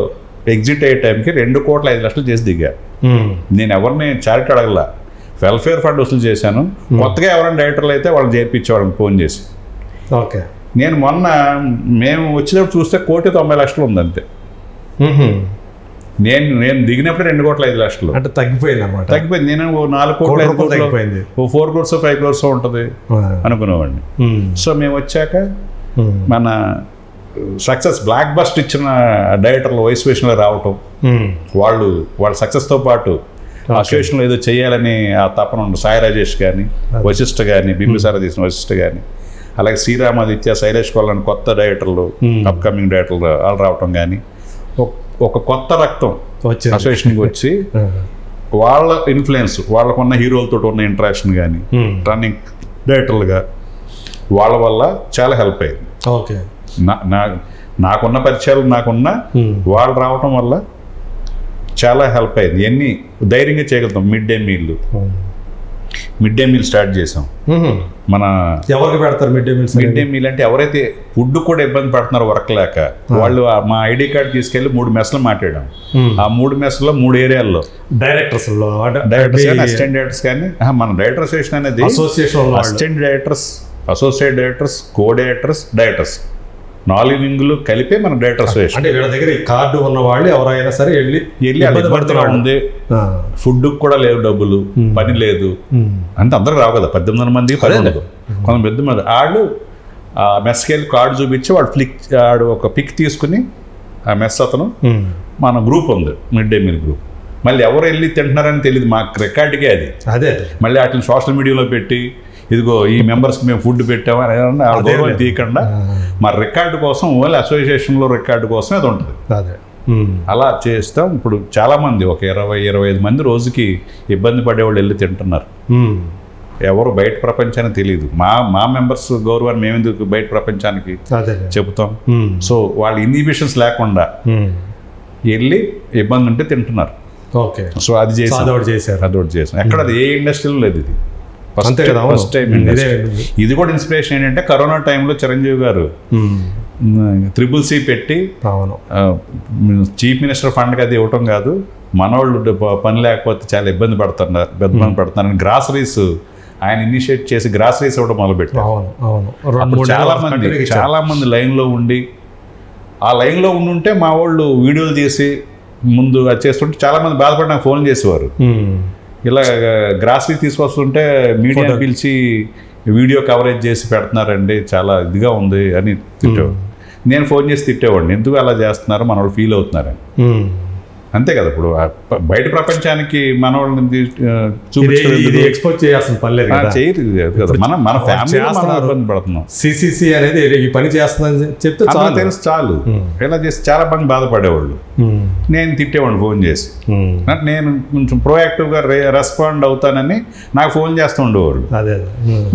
ఎగ్జిట్ అయ్యే టైంకి 2,05,00,000 చేసి దిగా. నేను ఎవరిని చారిటీ అడగల, వెల్ఫేర్ ఫండ్ వసూలు చేశాను. కొత్తగా ఎవరైనా డైరెక్టర్లు అయితే వాళ్ళని చేర్పించేవాళ్ళని ఫోన్ చేసి. ఓకే. నేను మొన్న మేము వచ్చినప్పుడు చూస్తే 1,90,00,000 ఉంది అంతే. నేను దిగినప్పుడు 2,05,00,000 అంటే తగ్గిపోయింది అన్నమాట. తగ్గిపోయింది. నేను 4 కోట్లు 4 crores 5 crores ఉంటుంది అనుకునేవాడిని. సో మేము వచ్చాక మన సక్సెస్ బ్లాక్ బస్ట్ ఇచ్చిన డైరెక్టర్లు వైస్ ప్రెసిడెంట్గా రావటం, వాళ్ళ సక్సెస్తో పాటు అసోసియేషన్లో ఏదో చేయాలని ఆ తపన ఉంది. సాయి రాజేష్ కానీ, వశిష్ఠ కానీ, బింబిసార తీసిన వశిష్ఠ కానీ, అలాగే శ్రీరామాదిత్య, శైలేష్ కొల్లాని కొత్త డైరెక్టర్లు, అప్కమింగ్ డైరెక్టర్లు వాళ్ళు రావటం కానీ, ఒక కొత్త రక్తం అసోసియేషన్కి వచ్చి వాళ్ళ ఇన్ఫ్లుయెన్స్, వాళ్ళకున్న హీరోలతో ఉన్న ఇంటరాక్షన్ కానీ, రన్నింగ్ డైరెక్టర్లుగా వాళ్ళ వల్ల చాలా హెల్ప్ అయింది. ఓకే. నాకున్న పరిచయాలు వాళ్ళు రావటం వల్ల చాలా హెల్ప్ అయింది. ఎన్ని ధైర్యంగా చేయగలుగుతాం. మిడ్ డే మీల్ స్టార్ట్ చేసాం. మన ఎవరికి పెడతారు మిడ్ డే మీల్ అంటే ఎవరైతే ఫుడ్ కూడా ఇబ్బంది పడుతున్నారో వర్క్ లేక వాళ్ళు మా ఐడి కార్డు తీసుకెళ్లి 3 మెస్లు మాట్లాడాం. ఆ 3 మెస్లో 3 ఏరియాల్లో డైరెక్టర్స్ కానీ అసిస్టెంట్ డైరెక్టర్స్ కానీ, మన డైరెక్టర్ అసోసియేషన్ అనేది assistant directors, associate directors, co directors 4 వింగులు కలిపే మన డైరెక్టర్ అసోసియేషన్. అంటే వీళ్ళ దగ్గర కార్డు ఉన్న వాళ్ళు ఎవరైనా సరే వెళ్ళి ఉంది. ఫుడ్ కూడా లేవు, డబ్బులు, పని లేదు అంటే అందరికి రావు కదా. 1800 మందికి పని ఉండదు. కొంతమంది వాళ్ళు ఆ మెస్కి వెళ్ళి కార్డు చూపించి వాడు ఒక పిక్ తీసుకుని ఆ మెస్ అతను మన గ్రూప్ ఉంది, మిడ్ డే మీల్ గ్రూప్. మళ్ళీ ఎవరు వెళ్ళి తింటున్నారని తెలియదు మాకు, రికార్డుకే అది. మళ్ళీ వాటిని సోషల్ మీడియాలో పెట్టి ఇదిగో ఈ మెంబర్స్కి మేము ఫుడ్ పెట్టామని గౌరవం తీయకుండా మా రికార్డు కోసం ఓన్లీ అసోసియేషన్లో రికార్డు కోసం అది ఉంటుంది. అదే అలా చేస్తాం. ఇప్పుడు చాలామంది ఒక 20-25 మంది రోజుకి ఇబ్బంది పడేవాళ్ళు వెళ్ళి తింటున్నారు. ఎవరు బయట ప్రపంచానికి తెలియదు. మా మెంబర్స్ గౌరవాన్ని మేము ఎందుకు బయట ప్రపంచానికి చెబుతాం? సో వాళ్ళు ఇన్హిబిషన్స్ లేకుండా వెళ్ళి ఇబ్బంది ఉంటే తింటున్నారు. ఓకే. సో అది చేశారు. ఎక్కడ అది ఏ ఇండస్ట్రీలో లేదు. ఇది ఫస్ట్ టైం. ఇది కూడా ఇన్స్పిరేషన్ ఏంటంటే కరోనా టైంలో చిరంజీవి గారు CCC పెట్టి చీఫ్ మినిస్టర్ ఫండ్కి అది ఇవ్వటం కాదు, మనోళ్ళు పని లేకపోతే చాలా ఇబ్బంది పడుతున్నారు గ్రాసరీస్ ఆయన ఇనిషియేట్ చేసి గ్రాసరీస్ ఇవ్వడం మొదలుపెట్టారు. చాలా మంది లైన్లో ఉండి ఆ లైన్లో ఉండుంటే మా వాళ్ళు వీడియోలు తీసి ముందు అది చేస్తుంటే చాలామంది బాధపడి నాకు ఫోన్ చేసేవారు. ఇలా గ్రాసరీ తీసుకొస్తుంటే మీడియా పిలిచి వీడియో కవరేజ్ చేసి పెడుతున్నారండి, చాలా ఇదిగా ఉంది అని తిట్టేవాడు. నేను ఫోన్ చేసి తిట్టేవాడిని, ఎందుకు అలా చేస్తున్నారు, మన వాళ్ళు ఫీల్ అవుతున్నారని. అంతే కదా. ఇప్పుడు బయట ప్రపంచానికి మన వాళ్ళని ఎక్స్పోజ్ చేయాల్సిన పని లేదు కదా. మన ఫ్యామిలీ ఇబ్బంది పడుతున్నాం. CCC అనేది ఈ పని చేస్తుందని చెప్తే తెలుసు చాలు. ఇలా చేసి చాలా మంది బాధపడేవాళ్ళు. నేను తిట్టేవాడిని ఫోన్ చేసి. నేను కొంచెం ప్రోయాక్టివ్గా రెస్పాండ్ అవుతానని నాకు ఫోన్ చేస్తూ ఉండేవాళ్ళు.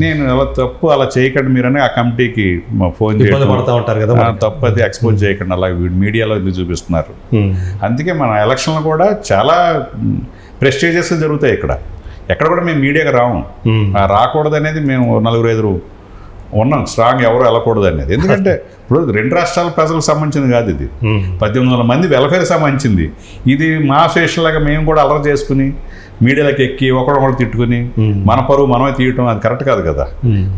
నేను అలా తప్పు అలా చేయకండి మీరని ఆ కమిటీకి ఫోన్ చేయడం ఉంటారు కదా, తప్పు అది ఎక్స్పోజ్ చేయకండి, అలా మీడియాలో ఎందుకు చూపిస్తున్నారు. అందుకే మన ఎలక్షన్లు కూడా చాలా ప్రెస్టీజియస్గా జరుగుతాయి. ఎక్కడ కూడా మేము మీడియాకి రాము. రాకూడదు అనేది మేము 4-5 ఉన్నాం స్ట్రాంగ్, ఎవరు వెళ్ళకూడదు అనేది. ఎందుకంటే ఇప్పుడు 2 రాష్ట్రాల ప్రజలకు సంబంధించింది కాదు ఇది, 1800 మంది వెల్ఫేర్ సంబంధించింది. ఇది మా అసోసియేషన్ లాగా మేము కూడా అలర్ చేసుకుని మీడియాలకు ఎక్కి ఒకడొకడు తిట్టుకుని మన పరువు మనమే తీయటం అది కరెక్ట్ కాదు కదా.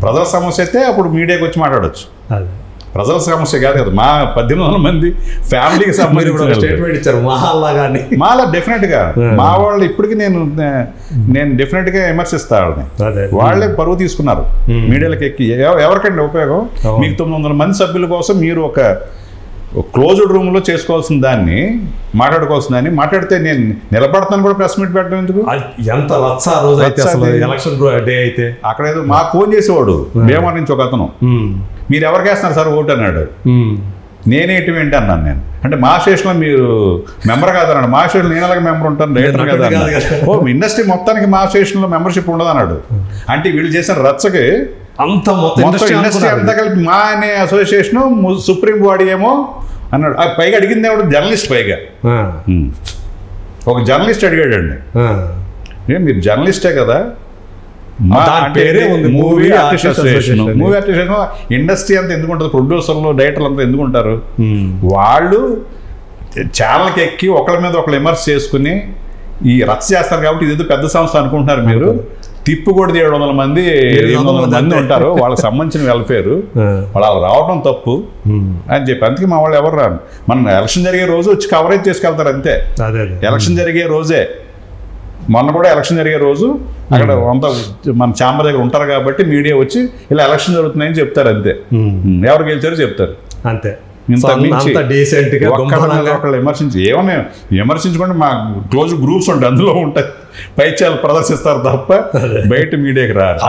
ప్రజల సమస్య అయితే అప్పుడు మీడియాకి వచ్చి మాట్లాడచ్చు. ప్రజల సమస్య కాదు కదా. మా 1800 మంది ఫ్యామిలీకి సంబంధించిన స్టేట్మెంట్ ఇచ్చారు మాలా డెఫినెట్గా. మా వాళ్ళు ఇప్పటికీ నేను డెఫినెట్గా విమర్శిస్తాను. వాళ్ళే పరువు తీసుకున్నారు మీడియాలకు ఎక్కి. ఎవరికండి ఉపయోగం? మీకు 900 మంది సభ్యుల కోసం మీరు ఒక క్లోజ్డ్ రూమ్లో చేసుకోవాల్సిన దాన్ని మాట్లాడుకోవాల్సిన దాన్ని మాట్లాడితే నేను నిలబడతాను కూడా ప్రెస్ మీట్ పెట్టడం ఎందుకు? ఎంత లచ్చ రోజు అయితే ఎలక్షన్ డే అయితే అక్కడ ఏదో మాకు ఫోన్ చేసేవాడు భీమవరం నుంచి ఒక అతను, మీరు ఎవరికి వేస్తున్నారు సార్ ఓటు అన్నాడు. నేనేంటి అన్నాను నేను. అంటే మా స్టేషన్లో మీరు మెంబర్ కాదన్నాడు. మా స్టేషన్లో నేను అలాగే మెంబర్ ఉంటాను, రైటర్ కదా. ఓ ఇండస్ట్రీ మొత్తానికి మా స్టేషన్లో మెంబర్షిప్ ఉండదు అన్నాడు. అంటే వీళ్ళు చేసిన రచ్చకి మొత్తం ఇండస్ట్రీ అంతా కలిపి మా అనే అసోసియేషను సుప్రీం బాడీ ఏమో అన్నాడు. పైగా అడిగింది ఎవడు? జర్నలిస్ట్. పైగా ఒక జర్నలిస్ట్ అడిగాడండి, మీరు జర్నలిస్టే కదా, movie artist association. Movie artist industry అంతా ఎందుకు ఉంటుంది, ప్రొడ్యూసర్లు డైరెక్టర్లు అంతా ఎందుకు ఉంటారు? వాళ్ళు ఛానల్కి ఎక్కి ఒకళ్ళ మీద ఒకళ్ళు విమర్శ చేసుకుని ఈ రచ్చ చేస్తారు కాబట్టి ఇది పెద్ద సంస్థ అనుకుంటున్నారు మీరు. తిప్పు కూడా 700 మంది 800 మంది ఉంటారు, వాళ్ళకి సంబంధించిన వెల్ఫేర్, వాళ్ళు అలా రావడం తప్పు అని చెప్పి. అందుకే మా వాళ్ళు ఎవరు రాను. మనం ఎలక్షన్ జరిగే రోజు వచ్చి కవరేజ్ చేసుకెళ్తారు అంతే. ఎలక్షన్ జరిగే రోజే, మొన్న కూడా ఎలక్షన్ జరిగే రోజు అక్కడ అంతా మన ఛాంబర్ దగ్గర ఉంటారు కాబట్టి మీడియా వచ్చి ఇలా ఎలక్షన్ జరుగుతున్నాయని చెప్తారు అంతే. ఎవరు గెలిచారో చెప్తారు అంతే. ఏమన్నా విమర్శించుకోండి, మా క్లోజ్ గ్రూప్స్ ఉంటాయి, అందులో ఉంటాయి, పైచాలు ప్రదర్శిస్తారు తప్ప బయట మీడియాకి రారు.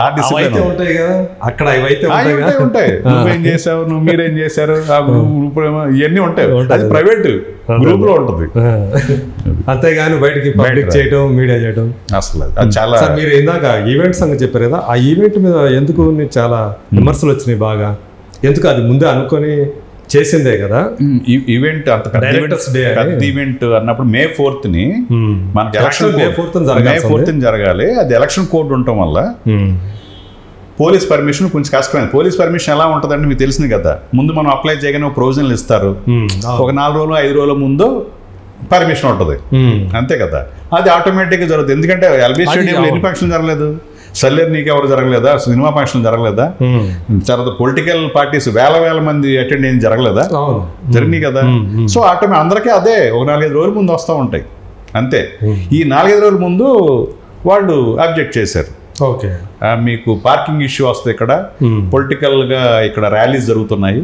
ఉంటాయి కదా అక్కడ ఉంటాయి. నువ్వేం చేసావు, మీరేం చేశారు, ఆ గ్రూప్ ఇవన్నీ ఉంటాయి. అది ప్రైవేట్ గ్రూప్ లో ఉంటుంది, అంతేగాని బయటకి పబ్లిక్ చేయడం, మీడియా చేయడం అసలు అది చాలా. మీరు ఇందాక ఈవెంట్స్ అని చెప్పారు కదా, ఆ ఈవెంట్ మీద ఎందుకు చాలా విమర్శలు వచ్చినాయి బాగా? ఎందుకు అది ముందే అనుకొని చేసిందే కదా ఈవెంట్? అంత పెద్ద ఈవెంట్ అన్నప్పుడు May 4th మనకి ఎలక్షన్ May 4th జరగాలి. అది ఎలక్షన్ కోడ్ ఉండటం వల్ల పోలీస్ పర్మిషన్ కొంచెం కష్టమైంది. పోలీస్ పర్మిషన్ ఎలా ఉంటుందంటే మీకు తెలిసింది కదా, ముందు మనం అప్లై చేయగానే ఒక ప్రొవిజన్లు ఇస్తారు, ఒక 4 రోజులు 5 రోజుల ముందు పర్మిషన్ ఉంటుంది అంతే కదా. అది ఆటోమేటిక్గా జరుగుతుంది. ఎందుకంటే ఎల్బీ స్టేడియంలో ఎన్ని ఫంక్షన్లు జరగలేదు, సర్లేరు నీకు ఎవరు జరగలేదా, సినిమా ఫంక్షన్ జరగలేదా, తర్వాత పొలిటికల్ పార్టీస్ వేల మంది అటెండ్ అయ్యింది జరగలేదా, జరిగినాయి కదా. సో ఆటోమేటిక్ అందరికీ అదే ఒక 4-5 రోజుల ముందు వస్తూ ఉంటాయి అంతే. ఈ 4-5 రోజుల ముందు వాళ్ళు అబ్జెక్ట్ చేశారు, మీకు పార్కింగ్ ఇష్యూ వస్తుంది, ఇక్కడ పొలిటికల్గా ఇక్కడ ర్యాలీస్ జరుగుతున్నాయి,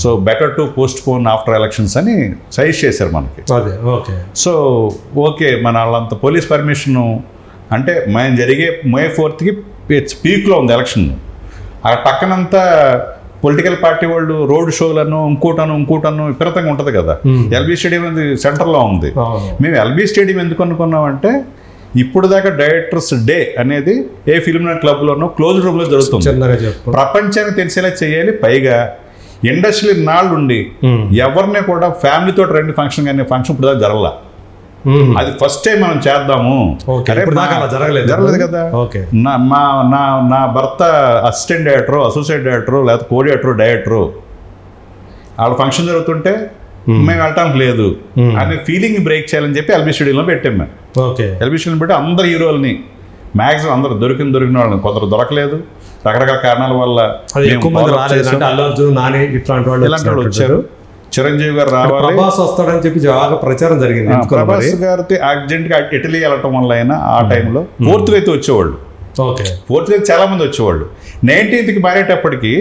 so better to post phone after elections అని సజెస్ట్ చేశారు మనకి. సో ఓకే, మన వాళ్ళంతా పోలీస్ పర్మిషన్ అంటే మనం జరిగే May 4th పీక్లో ఉంది ఎలక్షన్. అక్కడ పక్కనంతా పొలిటికల్ పార్టీ వాళ్ళు రోడ్ షోలను ఇంకోటను విపరీతంగా ఉంటుంది కదా. ఎల్బీ స్టేడియం అనేది సెంటర్లో ఉంది. మేము ఎల్బీ స్టేడియం ఎందుకు అనుకున్నామంటే ఇప్పుడు దాకా డైరెక్టర్స్ డే అనేది ఏ ఫిల్మ్ క్లబ్లోనో క్లోజ్ రూమ్లో జరుగుతుంది. ప్రపంచానికి తెలిసేలా చేయాలి. పైగా ఇండస్ట్రీ నాళ్ళు ఉండి ఎవరిని కూడా ఫ్యామిలీతో రండి ఫంక్షన్ కానీ ఫంక్షన్ ఇప్పుడు దాకా జరగల. అది ఫస్ట్ టైం మనం చేద్దాము. జరగలేదు కదా. నా భర్త అసిస్టెంట్ డైరెక్టరు, అసోసియేట్ డైరెక్టరు, లేకపోతే కో డైరెక్టరు వాళ్ళ ఫంక్షన్ జరుగుతుంటే మేము వెళ్ళటానికి లేదు అనే ఫీలింగ్ బ్రేక్ చేయాలని చెప్పి ఎల్బీ స్టేడియంలో పెట్టాం మేము. ఎల్బీ స్టేడియం పెట్టి అందరు హీరోల్ని మ్యాక్సిమం అందరు దొరికిన వాళ్ళని కొందరు దొరకలేదు రకరకాల కారణాల వల్ల. ఇలాంటి వాళ్ళు వచ్చారు. చిరంజీవి గారు రావాలి, ప్రభాస్ వస్తాడని చెప్పి ప్రచారం జరిగింది. ప్రభాస్ గారితో అర్జెంట్గా ఇటలీ వెళ్ళటం వల్ల అయినా ఆ టైంలో 4th అయితే వచ్చేవాళ్ళు. 4th అయితే చాలా మంది వచ్చేవాళ్ళు. 19th మారేటప్పటికి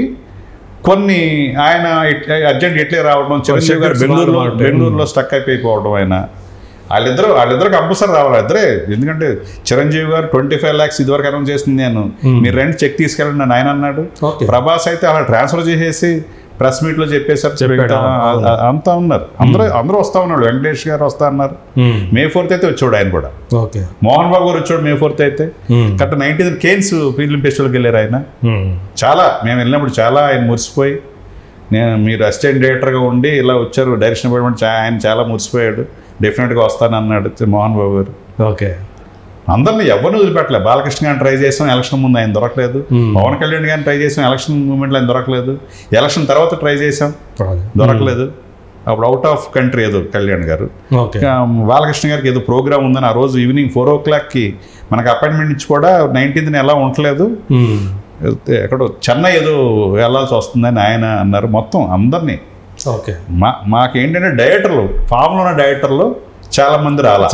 కొన్ని ఆయన అర్జెంట్ ఇటలీ రావడం, చిరంజీవి గారు బెంగళూరులో స్టక్ అయిపోవడం, ఆయన వాళ్ళిద్దరు కంపల్సరీ రావాలి ఇద్దరే. ఎందుకంటే చిరంజీవి గారు 25 lakhs ఇదివరకు అనౌన్స్ చేసింది నేను, మీరు రెంట్ చెక్ తీసుకెళ్ళండి అని ఆయన అన్నాడు. ప్రభాస్ అయితే అలా ట్రాన్స్ఫర్ చేసేసి ప్రెస్ మీట్లో చెప్పేసారు. అంతా ఉన్నారు, అందరూ వస్తా ఉన్నాడు. వెంకటేష్ గారు వస్తా అన్నారు. May 4th అయితే వచ్చాడు ఆయన కూడా. మోహన్ బాబు గారు వచ్చాడు May 4th అయితే. కరెక్ట్ 19th కేన్స్ ఫిల్మ్ ఫెస్టివల్కి వెళ్ళారు ఆయన. చాలా మేము వెళ్ళినప్పుడు చాలా ఆయన మురిసిపోయి, మీరు అసిస్టెంట్ డైరెక్టర్గా ఉండి ఇలా వచ్చారు డైరెక్షన్ డిపార్ట్మెంట్, ఆయన చాలా మురిసిపోయాడు. డెఫినెట్గా వస్తానన్నాడు మోహన్ బాబు గారు. అందరినీ ఎవరిని వదిలిపెట్టలే. బాలకృష్ణ గారిని ట్రై చేసాం, ఎలక్షన్ ముందు ఆయన దొరకలేదు. పవన్ కళ్యాణ్ గారిని ట్రై చేసాం, ఎలక్షన్ మూమెంట్లో ఆయన దొరకలేదు. ఎలక్షన్ తర్వాత ట్రై చేసాం, దొరకలేదు. అప్పుడు అవుట్ ఆఫ్ కంట్రీ ఏదో కళ్యాణ్ గారు. బాలకృష్ణ గారికి ఏదో ప్రోగ్రామ్ ఉందని ఆ రోజు ఈవినింగ్ 4 o'clockకి మనకు అపాయింట్మెంట్ ఇచ్చి కూడా 19th ఎలా ఉండలేదు. ఎక్కడో చెన్నై ఏదో వెళ్ళాల్సి వస్తుందని ఆయన అన్నారు. మొత్తం అందరినీ మాకేంటంటే డైరెక్టర్లు ఫామ్లో ఉన్న డైరెక్టర్లు చాలా మంది రాలా.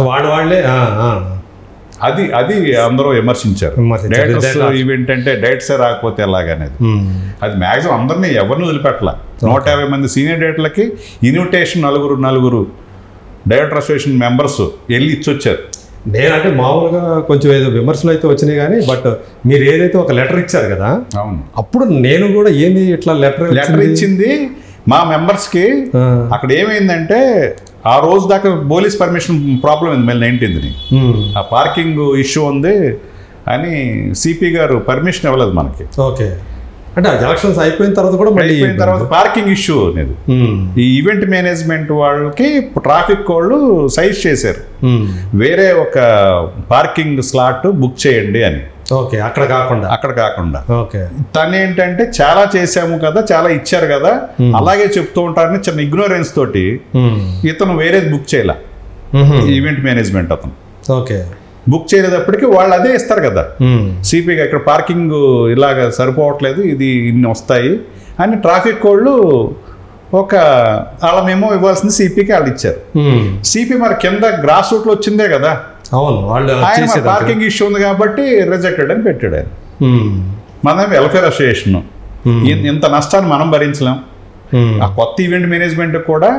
అది అందరూ విమర్శించారు. డైరెక్టర్స్ ఈవెంట్ అంటే డైరెక్టర్సే రాకపోతే ఎలాగనేది. అది మ్యాక్సిమం అందరినీ ఎవరిని వదిలిపెట్టల. 150 మంది సీనియర్ డైరెక్టర్లకి ఇన్విటేషన్ నలుగురు డైరెక్టర్ అసోసియేషన్ మెంబర్స్ వెళ్ళి ఇచ్చొచ్చారు. నేనంటే మామూలుగా కొంచెం ఏదో విమర్శలు అయితే వచ్చినాయి కానీ, బట్ మీరు ఏదైతే ఒక లెటర్ ఇచ్చారు కదా, అవును, అప్పుడు నేను కూడా ఏంది ఇట్లా లెటర్ ఇచ్చింది మా మెంబర్స్కి. అక్కడ ఏమైందంటే ఆ రోజు దాకా పోలీస్ పర్మిషన్ ప్రాబ్లం ఉంది. మళ్ళీ 19th ఆ పార్కింగ్ ఇష్యూ ఉంది అని సిపి గారు పర్మిషన్ ఇవ్వలేదు మనకి. అంటే ఎలక్షన్స్ అయిపోయిన తర్వాత కూడా అయిపోయిన తర్వాత పార్కింగ్ ఇష్యూ అనేది ఈ ఈవెంట్ మేనేజ్మెంట్ వాళ్ళకి ట్రాఫిక్ వాళ్ళు సైజ్ చేశారు, వేరే ఒక పార్కింగ్ స్లాట్ బుక్ చేయండి అని. అక్కడ కాకుండా తను ఏంటంటే చాలా చేసాము కదా, చాలా ఇచ్చారు కదా, అలాగే చెప్తూ ఉంటారని చిన్న ఇగ్నోరెన్స్ తోటి ఇతను వేరేది బుక్ చేయలే. ఈవెంట్ మేనేజ్మెంట్ అతను బుక్ చేయలేదప్పటికీ వాళ్ళు అదే ఇస్తారు కదా సిపిగా, ఇక్కడ పార్కింగ్ ఇలాగ సరిపోవట్లేదు, ఇది ఇన్ని వస్తాయి అని ట్రాఫిక్ వాళ్ళు ఒక వాళ్ళ మేమో ఇవ్వాల్సింది సిపికి వాళ్ళు ఇచ్చారు. సిపి మరి కింద గ్రాస్ రూట్లో వచ్చిందే కదా, ఆయన పార్కింగ్ ఇష్యూ ఉంది కాబట్టి రిజెక్టెడ్ అని పెట్టాడు ఆయన. మనం వెల్ఫేర్ అసోసియేషన్ ఇంత నష్టాన్ని మనం భరించలేం. ఆ కొత్త ఈవెంట్ మేనేజ్మెంట్ కూడా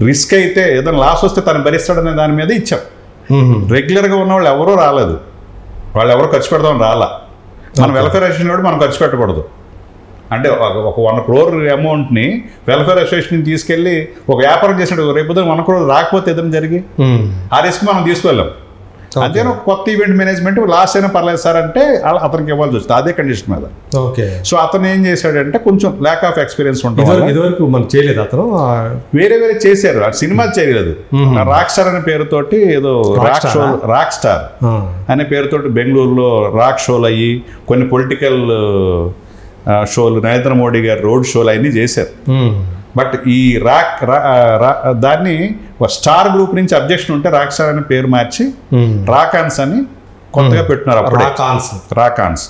రిస్క్ అయితే ఏదైనా లాస్ వస్తే తను భరిస్తాడనే దాని మీద ఇచ్చాం. రెగ్యులర్గా ఉన్న వాళ్ళు ఎవరూ రాలేదు, వాళ్ళు ఎవరు ఖర్చు పెడదామని రాలా. మన వెల్ఫేర్ అసోసియేషన్ కూడా మనం ఖర్చు పెట్టకూడదు. అంటే ఒక 1 crore అమౌంట్ని వెల్ఫేర్ అసోసియేషన్ తీసుకెళ్ళి ఒక వ్యాపారం చేసినట్టు రేపు 1 crore రాకపోతే ఏదైనా జరిగి ఆ రిస్క్ మనం తీసుకెళ్ళాం. అదే ఒక కొత్త ఈవెంట్ మేనేజ్మెంట్ లాస్ అయినా పర్లేదు సార్ అంటే అతనికి ఇవ్వాల్సి వస్తుంది అదే కండిషన్ మీద. సో అతను ఏం చేశాడంటే కొంచెం ల్యాక్ ఆఫ్ ఎక్స్పీరియన్స్ ఉంటుంది. ఇదివరకు మనం చేయలేదు, అతను వేరే చేశారు, సినిమా చేయలేదు. రాక్ స్టార్ అనే పేరుతోటి ఏదో రాక్ స్టార్ అనే పేరుతోటి బెంగళూరులో రాక్ షోలు అయ్యి కొన్ని పొలిటికల్ షోలు, నరేంద్ర మోడీ గారు రోడ్ షోలు అన్నీ చేశారు. బట్ ఈ దాన్ని ఒక స్టార్ గ్రూప్ నుంచి అబ్జెక్షన్ ఉంటే రాక్ స్టార్ అనే పేరు మార్చి రాకాన్స్ అని కొత్తగా పెట్టినారు. అప్పుడు రాకాన్స్.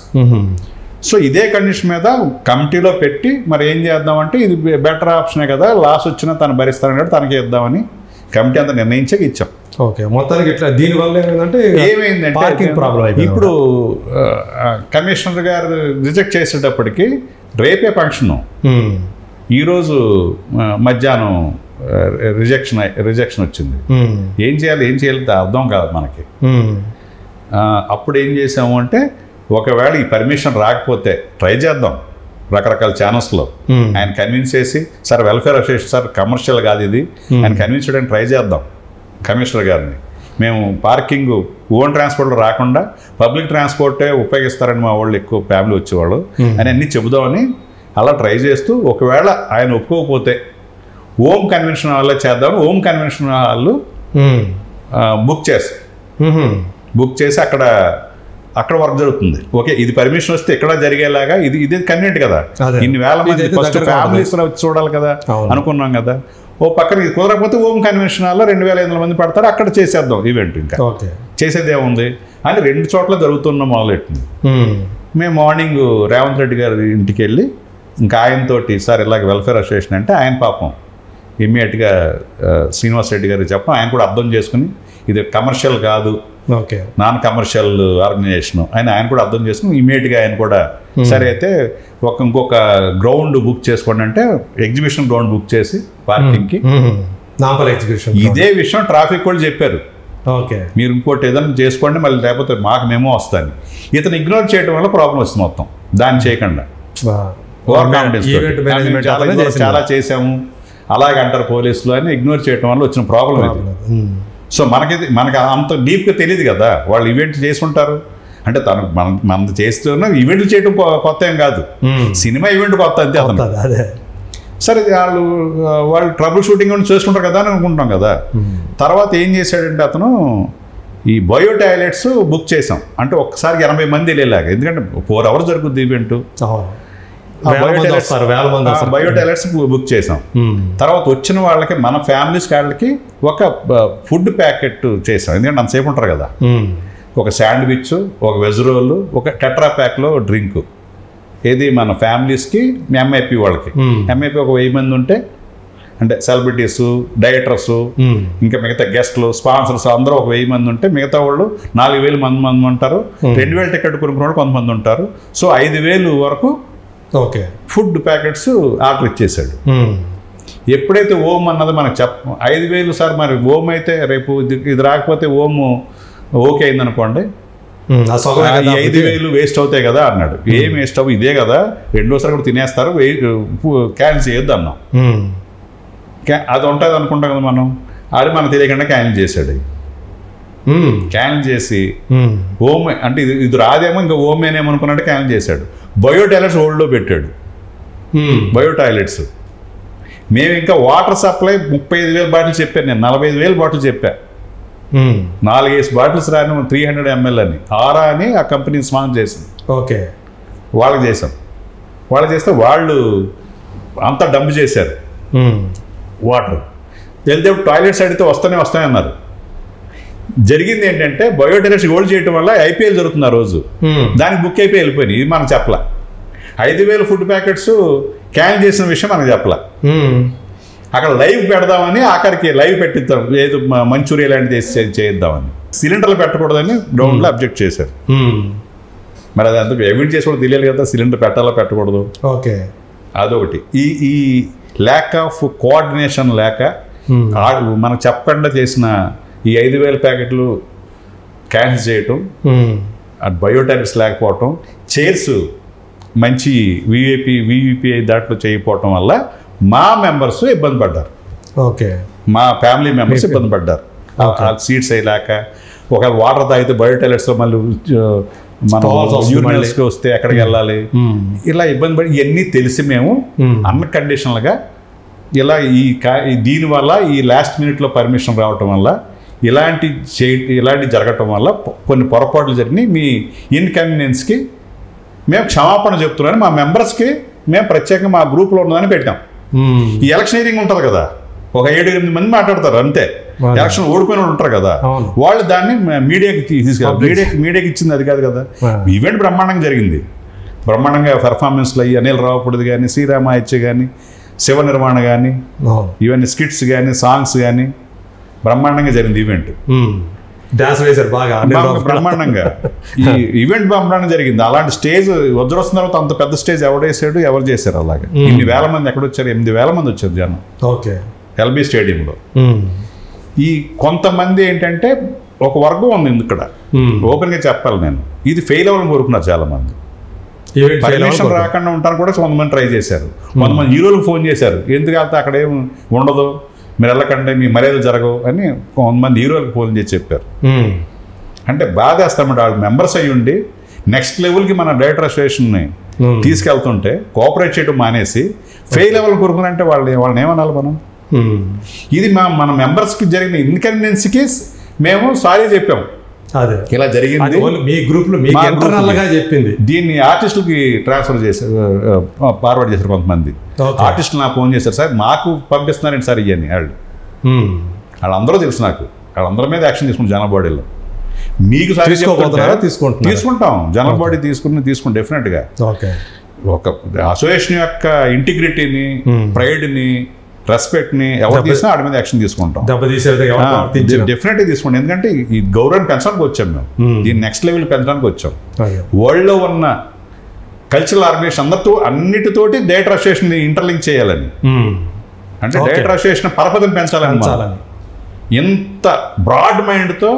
సో ఇదే కండిషన్ మీద కమిటీలో పెట్టి మరి ఏం చేద్దామంటే ఇది బెటర్ ఆప్షనే కదా, లాస్ వచ్చినా తను భరిస్తానని కాబట్టి తనకి ఇద్దామని కమిటీ అంతా నిర్ణయించాక ఇచ్చాం. మొత్తానికి ఇట్లా దీనివల్ల ఏమైందంటే ఇప్పుడు కమిషనర్ గారు రిజెక్ట్ చేసేటప్పటికి రేపే ఫంక్షను, ఈరోజు మధ్యాహ్నం రిజెక్షన్ వచ్చింది. ఏం చేయాలి అర్థం కాదు మనకి. అప్పుడు ఏం చేసాము అంటే ఒకవేళ ఈ పర్మిషన్ రాకపోతే ట్రై చేద్దాం రకరకాల ఛానల్స్లో ఆయన కన్విన్స్ చేసి sir welfare association sir commercial కాదు ఇది ఆయన కన్విన్స్ చేయడానికి ట్రై చేద్దాం కమిషనర్ గారిని మేము పార్కింగ్ ఓన్ ట్రాన్స్పోర్ట్లో రాకుండా పబ్లిక్ ట్రాన్స్పోర్టే ఉపయోగిస్తారని మా వాళ్ళు ఎక్కువ ఫ్యామిలీ వచ్చేవాళ్ళు అని అన్నీ చెబుదామని అలా ట్రై చేస్తూ ఒకవేళ ఆయన ఒప్పుకోకపోతే ఓం కన్వెన్షన్ హాల్లో చేద్దామని ఓం కన్వెన్షన్ హాల్ బుక్ చేసి అక్కడ వర్క్ జరుగుతుంది. ఓకే ఇది పర్మిషన్ వస్తే ఇక్కడ జరిగేలాగా ఇది కన్వీనియంట్ కదా, ఇన్ని వేల మంది ఫస్ట్ ఫ్యామిలీస్ వచ్చి చూడాలి కదా అనుకున్నాం కదా. ఓ పక్కన ఇది కుదరకపోతే ఓం కన్వెన్షన్ హాల్లో 2500 మంది పడతారు, అక్కడ చేసేద్దాం ఈవెంట్. ఇంకా చేసేది ఏముంది అని 2 చోట్ల జరుగుతున్న మొదలెట్టింది. మేము మార్నింగ్ రేవంత్ రెడ్డి గారి ఇంటికి వెళ్ళి ఇంకా ఆయనతోటి సార్ ఇలాగ వెల్ఫేర్ అసోసియేషన్ అంటే ఆయన పాపం ఇమ్మీడియట్గా శ్రీనివాస్ రెడ్డి గారికి చెప్పడం, ఆయన కూడా అర్థం చేసుకుని ఇది కమర్షియల్ కాదు నాన్ కమర్షియల్ ఆర్గనైజేషన్ అని ఆయన కూడా అర్థం చేసుకుని ఇమ్మీడియట్గా ఆయన కూడా సరే అయితే ఇంకొక గ్రౌండ్ బుక్ చేసుకోండి అంటే ఎగ్జిబిషన్ గ్రౌండ్ బుక్ చేసి పార్కింగ్కి ఇదే విషయం ట్రాఫిక్ వాళ్ళు చెప్పారు. మీరు ఇంకోటి ఏదైనా చేసుకోండి మళ్ళీ లేకపోతే మాకు మేమో వస్తాను. ఇతను ఇగ్నోర్ చేయడం వల్ల ప్రాబ్లం వస్తుంది మొత్తం. దాన్ని చేయకుండా ఓవర్ కాన్ఫిడెన్స్ చాలా చేసాము అలాగే అంటారు పోలీసులు అని ఇగ్నోర్ చేయడం వల్ల వచ్చిన ప్రాబ్లం ఇది. సో మనకి అంత డీప్గా తెలియదు కదా, వాళ్ళు ఈవెంట్ చేసి ఉంటారు అంటే మన చేస్తున్న ఈవెంట్లు చేయడం కొత్త ఏం కాదు, సినిమా ఈవెంట్ కొత్త అంతే అతను. సరే వాళ్ళు ట్రబుల్ షూటింగ్ చేసుకుంటారు కదా అని అనుకుంటాం కదా. తర్వాత ఏం చేశాడంటే అతను ఈ బయో టాయిలెట్స్ బుక్ చేసాం అంటే ఒక్కసారికి 80 మంది వెళ్ళేలాగా, ఎందుకంటే 4 hours జరుగుద్ది ఈవెంట్. బయో టాయిలెట్స్ బుక్ చేసాం. తర్వాత వచ్చిన వాళ్ళకి మన ఫ్యామిలీస్ వాళ్ళకి ఒక ఫుడ్ ప్యాకెట్ చేసాం, ఎందుకంటే అంతసేపు ఉంటారు కదా. ఒక శాండ్విచ్, ఒక వెజ్ రోల్, ఒక టెట్రా ప్యాక్లో డ్రింక్. ఏది మన ఫ్యామిలీస్కి ఎంఐపి వాళ్ళకి. ఎంఐపి ఒక 1000 మంది ఉంటే అంటే సెలబ్రిటీస్, డైరెక్టర్స్, ఇంకా మిగతా గెస్ట్లు, స్పాన్సర్స్ అందరూ ఒక 1000 మంది ఉంటే మిగతా వాళ్ళు 4000 మంది ఉంటారు. 2000 టికెట్ కొనుక్కున్న వాళ్ళు కొంతమంది ఉంటారు. సో 5000 వరకు ఫుడ్ ప్యాకెట్స్ ఆర్డర్ ఇచ్చేసాడు. ఎప్పుడైతే ఓం అన్నది మనకు 5000 సార్ మరి ఓం అయితే రేపు ఇది రాకపోతే ఓం ఓకే అయిందనుకోండి 5000 వేస్ట్ అవుతాయి కదా అన్నాడు. ఏం వేస్ట్ అవ్వ ఇదే కదా, రెండోసారి కూడా తినేస్తారు, క్యాన్సిల్ చేయొద్దు అన్నాం. అది ఉంటుంది అనుకుంటాం కదా మనం, అది మనకు తెలియకుండా క్యాన్సిల్ చేశాడు. క్యాన్సిల్ చేసి ఓం అంటే ఇది రాదేమో ఇంకా ఓమేనేమనుకున్నట్టు క్యాన్సిల్ చేశాడు. బయో టాయిలెట్స్ ఓల్డ్లో పెట్టాడు. బయో టాయిలెట్స్ మేము ఇంకా వాటర్ సప్లై 35,000 బాటిల్స్ చెప్పాను నేను, 45,000 బాటిల్స్ చెప్పా. 4 బాటిల్స్ రాని 300 ml అని ఆరా అని ఆ కంపెనీ స్పాన్సర్ చేసింది. వాళ్ళకి చేసాం. వాళ్ళకి చేస్తే వాళ్ళు అంతా డంప్ చేశారు వాటర్. వెళ్తే టాయిలెట్స్ అడిగితే వస్తానే అన్నారు. జరిగింది ఏంటంటే బయో టాయిలెట్స్ హోల్డ్ చేయడం వల్ల ఐపీఎల్ జరుగుతుంది ఆ రోజు, దానికి బుక్ అయిపోయి వెళ్ళిపోయినాయి. ఇది మనకు చెప్పలా. 5000 ఫుడ్ ప్యాకెట్స్ క్యాన్ చేసిన విషయం మనకు చెప్పలా. అక్కడ లైవ్ పెడదామని ఆఖరికి లైవ్ పెట్టిద్దాం, ఏదో మంచూరియా లాంటిది చేద్దామని, సిలిండర్లు పెట్టకూడదని గ్రౌండ్లో అబ్జెక్ట్ చేశారు. మరి అది అంత ఎవిట్ చేసి కూడా తెలియాలి కదా, సిలిండర్ పెట్టాలా పెట్టకూడదు. అదొకటి. ఈ ల్యాక్ ఆఫ్ కోఆర్డినేషన్ లేక మనకు చెప్పకుండా చేసిన ఈ 5000 ప్యాకెట్లు క్యాన్సిల్ చేయటం, అటు బయోటాయిలెట్స్ లేకపోవటం, చైర్స్ మంచి వివిపిఐ దాంట్లో చేయకపోవటం వల్ల మా మెంబర్స్ ఇబ్బంది పడ్డారు. మా ఫ్యామిలీ మెంబర్స్ ఇబ్బంది పడ్డారు. సీట్స్ అయ్యాక ఒకవేళ వాటర్ తాగితే బయోటాయిలెట్స్లో మళ్ళీ మనం యూరినల్స్కి వస్తే ఎక్కడికి వెళ్ళాలి, ఇలా ఇబ్బంది పడి ఇవన్నీ తెలిసి మేము అన్కండిషనల్గా ఇలా దీనివల్ల ఈ లాస్ట్ మినిట్లో పర్మిషన్ రావటం వల్ల ఇలాంటి జరగటం వల్ల కొన్ని పొరపాట్లు జరిగినాయి. మీ ఇన్కన్వీనియన్స్కి మేము క్షమాపణ చెప్తున్నాను. మా మెంబర్స్కి మేము ప్రత్యేకంగా మా గ్రూప్లో ఉన్నదని పెట్టాం. ఈ ఎలక్షనీరింగ్ ఉంటుంది కదా, ఒక 7-8 మంది మాట్లాడతారు అంతే. ఎలక్షన్ ఓడిపోయిన వాళ్ళు ఉంటారు కదా, వాళ్ళు దాన్ని మీడియాకి తీసుకెళ్ళారు. మీడియాకి ఇచ్చింది అది కాదు కదా. ఈవెంట్ బ్రహ్మాండంగా జరిగింది. బ్రహ్మాండంగా పెర్ఫార్మెన్స్లు అయ్యి అనిల్ రావుపూడిది కానీ, శ్రీరామాయచ్చ కానీ, శివ నిర్మాణ కానీ, ఇవన్నీ స్కిట్స్ కానీ, సాంగ్స్ కానీ బ్రహ్మాండంగా జరిగింది ఈవెంట్. డాన్స్ వేశారు బాగా బ్రహ్మాండంగా. ఈ ఈవెంట్ బ్రహ్మాండంగా జరిగింది. అలాంటి స్టేజ్ వజ్రొస్తున్న తర్వాత అంత పెద్ద స్టేజ్ ఎవడేసాడు, ఎవరు చేశారు అలాగే. 8,000 మంది ఎక్కడొచ్చారు, 8,000 మంది వచ్చారు జనం ఎల్బీ స్టేడియంలో. ఈ కొంతమంది ఏంటంటే ఒక వర్గం ఉంది ఇక్కడ, ఓపెన్గా చెప్పాలి నేను, ఇది ఫెయిల్ అవ్వాలని కోరుకున్నారు చాలామంది. పర్మిషన్ రాకుండా ఉంటాను కూడా కొంతమంది ట్రై చేశారు. కొంతమంది హీరోలకు ఫోన్ చేశారు, ఎందుకు వెళ్తే అక్కడ ఏం ఉండదు, మీరు వెళ్ళకంటే మీ మర్యాదలు జరగవు అని కొంతమంది హీరోలకు ఫోన్ చేసి చెప్పారు. అంటే బాధేస్తామంటే వాళ్ళు మెంబర్స్ అయ్యి ఉండి నెక్స్ట్ లెవెల్కి మన డైరెక్టర్ అసోసియేషన్ని తీసుకెళ్తుంటే కోఆపరేట్ చేయడం మానేసి ఫెయిల్ అవ్వాలని కోరుకున్నారంటే వాళ్ళని ఏమనాలి మనం? ఇది మన మెంబర్స్కి జరిగిన ఇన్కన్వీనియన్స్కి మేము సారీ చెప్పాం, ఇలా జరిగింది మీ గ్రూప్లో చెప్పింది. దీన్ని ఆర్టిస్టులకి ట్రాన్స్ఫర్ చేశారు, ఫార్వర్డ్ చేశారు. కొంతమంది ఆర్టిస్టులు నాకు ఫోన్ చేశారు, సార్ మాకు పంపిస్తున్నారండి సార్ ఇవన్నీ. వాళ్ళందరూ తెలుసు నాకు, వాళ్ళందరి మీద యాక్షన్ తీసుకుంటాం జనరల్ బాడీలో. మీకు తీసుకుంటాం, జనరల్ బాడీ తీసుకుంటాం డెఫినెట్గా. ఒక అసోసియేషన్ యొక్క ఇంటిగ్రిటీని, ప్రైడ్ని, రెస్పెక్ట్ని ఎవరు తీసినా వాడి మీద యాక్షన్ తీసుకుంటాం, డెఫినెట్గా తీసుకుంటాం. ఎందుకంటే ఈ గౌరవాన్ని పెంచడానికి వచ్చాం మేము, దీన్ని నెక్స్ట్ లెవెల్ పెంచడానికి వచ్చాం. వరల్డ్లో ఉన్న కల్చరల్ ఆర్గనైజేషన్ అందరితో అన్నిటితోటి డైరెక్టర్ అసోసియేషన్ ఇంటర్లింక్ చేయాలని, అంటే డైరెక్టర్ అసోసియేషన్ పరపతిని పెంచాలని. ఇంత బ్రాడ్ మైండ్తో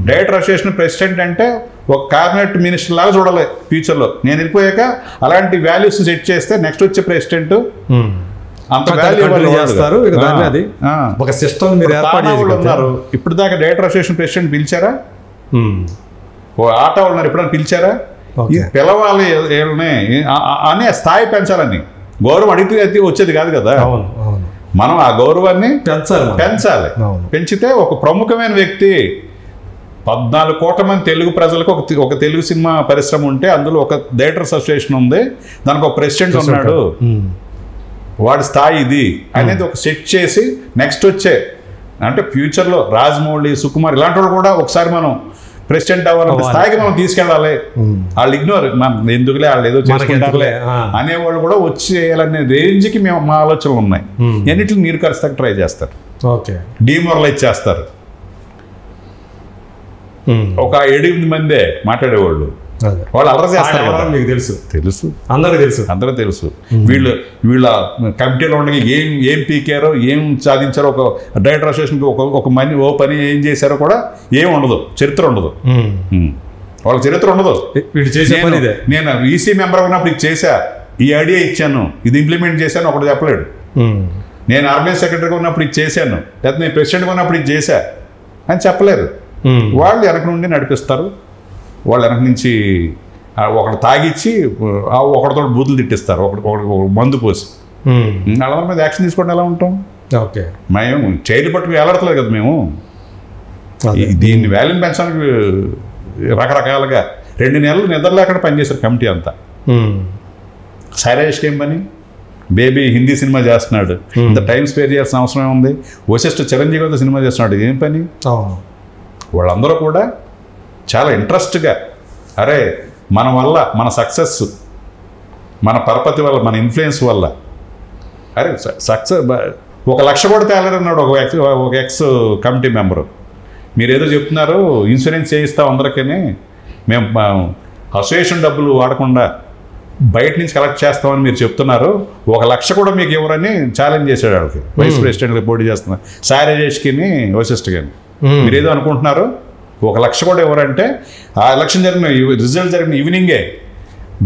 డైరెక్టర్ అసోసియేషన్ ప్రెసిడెంట్ అంటే ఒక క్యాబినెట్ మినిస్టర్ లాగా చూడాలి ఫ్యూచర్లో. నేను వెళ్ళిపోయాక అలాంటి వాల్యూస్ సెట్ చేస్తే నెక్స్ట్ వచ్చే ప్రెసిడెంట్ అంత వాల్యూ చేస్తారు. ఒక సిస్టమ్ మీరు ఉన్నారు. ఇప్పుడు దాకా డైరెక్టర్ అసోసియేషన్ ప్రెసిడెంట్ పిలిచారా? ఆట ఉన్నారు, ఎప్పుడైనా పిలిచారా? పిలవాలి అనే స్థాయి పెంచాలని. గౌరవం అడిగితే వచ్చేది కాదు కదా, మనం ఆ గౌరవాన్ని పెంచాలి. పెంచితే ఒక ప్రముఖమైన వ్యక్తి, 14 కోట్ల మంది తెలుగు ప్రజలకు ఒక తెలుగు సినిమా పరిశ్రమ ఉంటే అందులో ఒక డైరెక్టర్స్ అసోసియేషన్ ఉంది, దానికి ఒక ప్రెసిడెంట్ ఉన్నాడు, వాడి స్థాయి ఇది అనేది ఒక సెట్ చేసి నెక్స్ట్ వచ్చే అంటే ఫ్యూచర్లో రాజమౌళి, సుకుమార్ ఇలాంటి వాళ్ళు కూడా ఒకసారి మనం ప్రెసిడెంట్ అవ్వాలంటే స్థాయికి మనం తీసుకెళ్ళాలి. వాళ్ళు ఇగ్నోర్, ఎందుకులే వాళ్ళు ఏదో చేసుకుంటారులే అనేవాళ్ళు కూడా వచ్చేయాలనే రేంజ్కి మా ఆలోచనలు ఉన్నాయి. ఎన్నిటిని నీరు కరుస్తాకి ట్రై చేస్తారు, డిమోరలైజ్ చేస్తారు. ఒక 8 మందే మాట్లాడేవాళ్ళు, వాళ్ళు అల్లరి చేస్తారు. మీకు తెలుసు, అందరూ తెలుసు. వీళ్ళ కమిటీలో ఉండగా ఏం పీకారో, ఏం సాధించారో, ఒక డైరెక్టర్ అసోసియేషన్కి ఓ పని ఏం చేశారో కూడా ఏం ఉండదు, చరిత్ర ఉండదు. వాళ్ళ చరిత్ర ఉండదు. నేను ఈసీ మెంబర్ ఉన్నప్పుడు ఇది చేశా, ఈ ఐడియా ఇచ్చాను, ఇది ఇంప్లిమెంట్ చేశాను ఒకటి చెప్పలేడు. నేను ఆర్గనైజ్ సెక్రటరీగా ఉన్నప్పుడు ఇది చేశాను, లేకపోతే నేను ప్రెసిడెంట్గా ఉన్నప్పుడు ఇది చేశా అని చెప్పలేరు. వాళ్ళు వెనక నుండి నడిపిస్తారు. వాళ్ళు వెనక నుంచి ఒకటి తాగిచ్చి ఒకటితో బూతులు తిట్టిస్తారు, ఒకటి మందు పోసి. వాళ్ళ మీద యాక్షన్ తీసుకోవడం ఎలా ఉంటాం? మేము చైర్లు పట్టుకు వేలాడతలేదు కదా మేము. దీన్ని వాల్యూని పెంచడానికి రకరకాలుగా 2 నెలలు నిద్ర లేకుండా పనిచేశారు కమిటీ అంతా. సైరాజ్కి ఏం పని? బేబీ హిందీ సినిమా చేస్తున్నాడు, ఇంత టైం స్పేర్ చేయాల్సిన అవసరం ఏముంది? వశిష్ఠ చిరంజీవితో సినిమా చేస్తున్నాడు, ఏం పని? వాళ్ళందరూ కూడా చాలా ఇంట్రెస్ట్గా, అరే మన వల్ల, మన సక్సెస్, మన పరపతి వల్ల, మన ఇన్ఫ్లుయెన్స్ వల్ల, అరే సక్సెస్ 1 లక్ష కూడా తేలరన్నాడు ఒక ఎక్స్ కమిటీ మెంబరు. మీరు ఏదో చెప్తున్నారు ఇన్సూరెన్స్ చేయిస్తాం అందరికీ, మేము అసోసియేషన్ డబ్బులు వాడకుండా బయట నుంచి కలెక్ట్ చేస్తామని మీరు చెప్తున్నారు, 1 లక్ష కూడా మీకు ఎవరని ఛాలెంజ్ చేశాడు. వాళ్ళకి వైస్ ప్రెసిడెంట్గా పోటీ చేస్తున్నారు, సాయిరాజేష్కి, వశిష్ఠ గారిని. మీరు ఏదో అనుకుంటున్నారు, 1 లక్ష కూడా ఎవరంటే ఆ ఎలక్షన్ రిజల్ట్ జరిగిన ఈవినింగే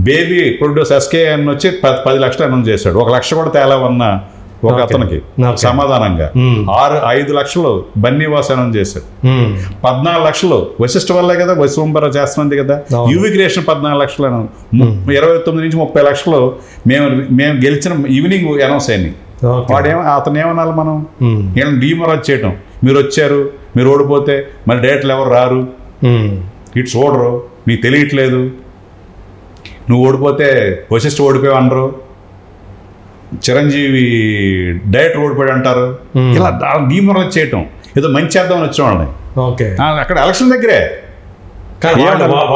బేబీ ప్రొడ్యూసర్ ఎస్కే అని వచ్చి 10 లక్షలు అనౌన్స్ చేశాడు. 1 లక్ష కూడా తేలావన్న ఒక అతనికి సమాధానంగా 5 లక్షలు బన్నీవాస్ అనౌన్స్ చేశాడు. 14 లక్షలు వశిష్ఠ వల్లే కదా, వశింబర చేస్తున్నది కదా. యూవి క్రియేషన్ 14 లక్షలు, 29 నుంచి 30 లక్షలు మేము గెలిచిన ఈవినింగ్ అనౌన్స్ అయినాయి. అతను ఏమనాలి మనం? వీళ్ళని డీమోరలైజ్ చేయటం. మీరు వచ్చారు, మీరు ఓడిపోతే మరి డైరెక్టర్లు ఎవరు రారు, ఇట్స్ ఓడరు, మీకు తెలియట్లేదు, నువ్వు ఓడిపోతే వశిష్ఠ ఓడిపోయావు అనరు, చిరంజీవి డైరెక్టర్ ఓడిపోయాడు అంటారు. ఇలా డీమోరలైజ్ చేయటం, ఏదో మంచి చేద్దామని వచ్చిన వాళ్ళని. అక్కడ ఎలక్షన్ దగ్గరే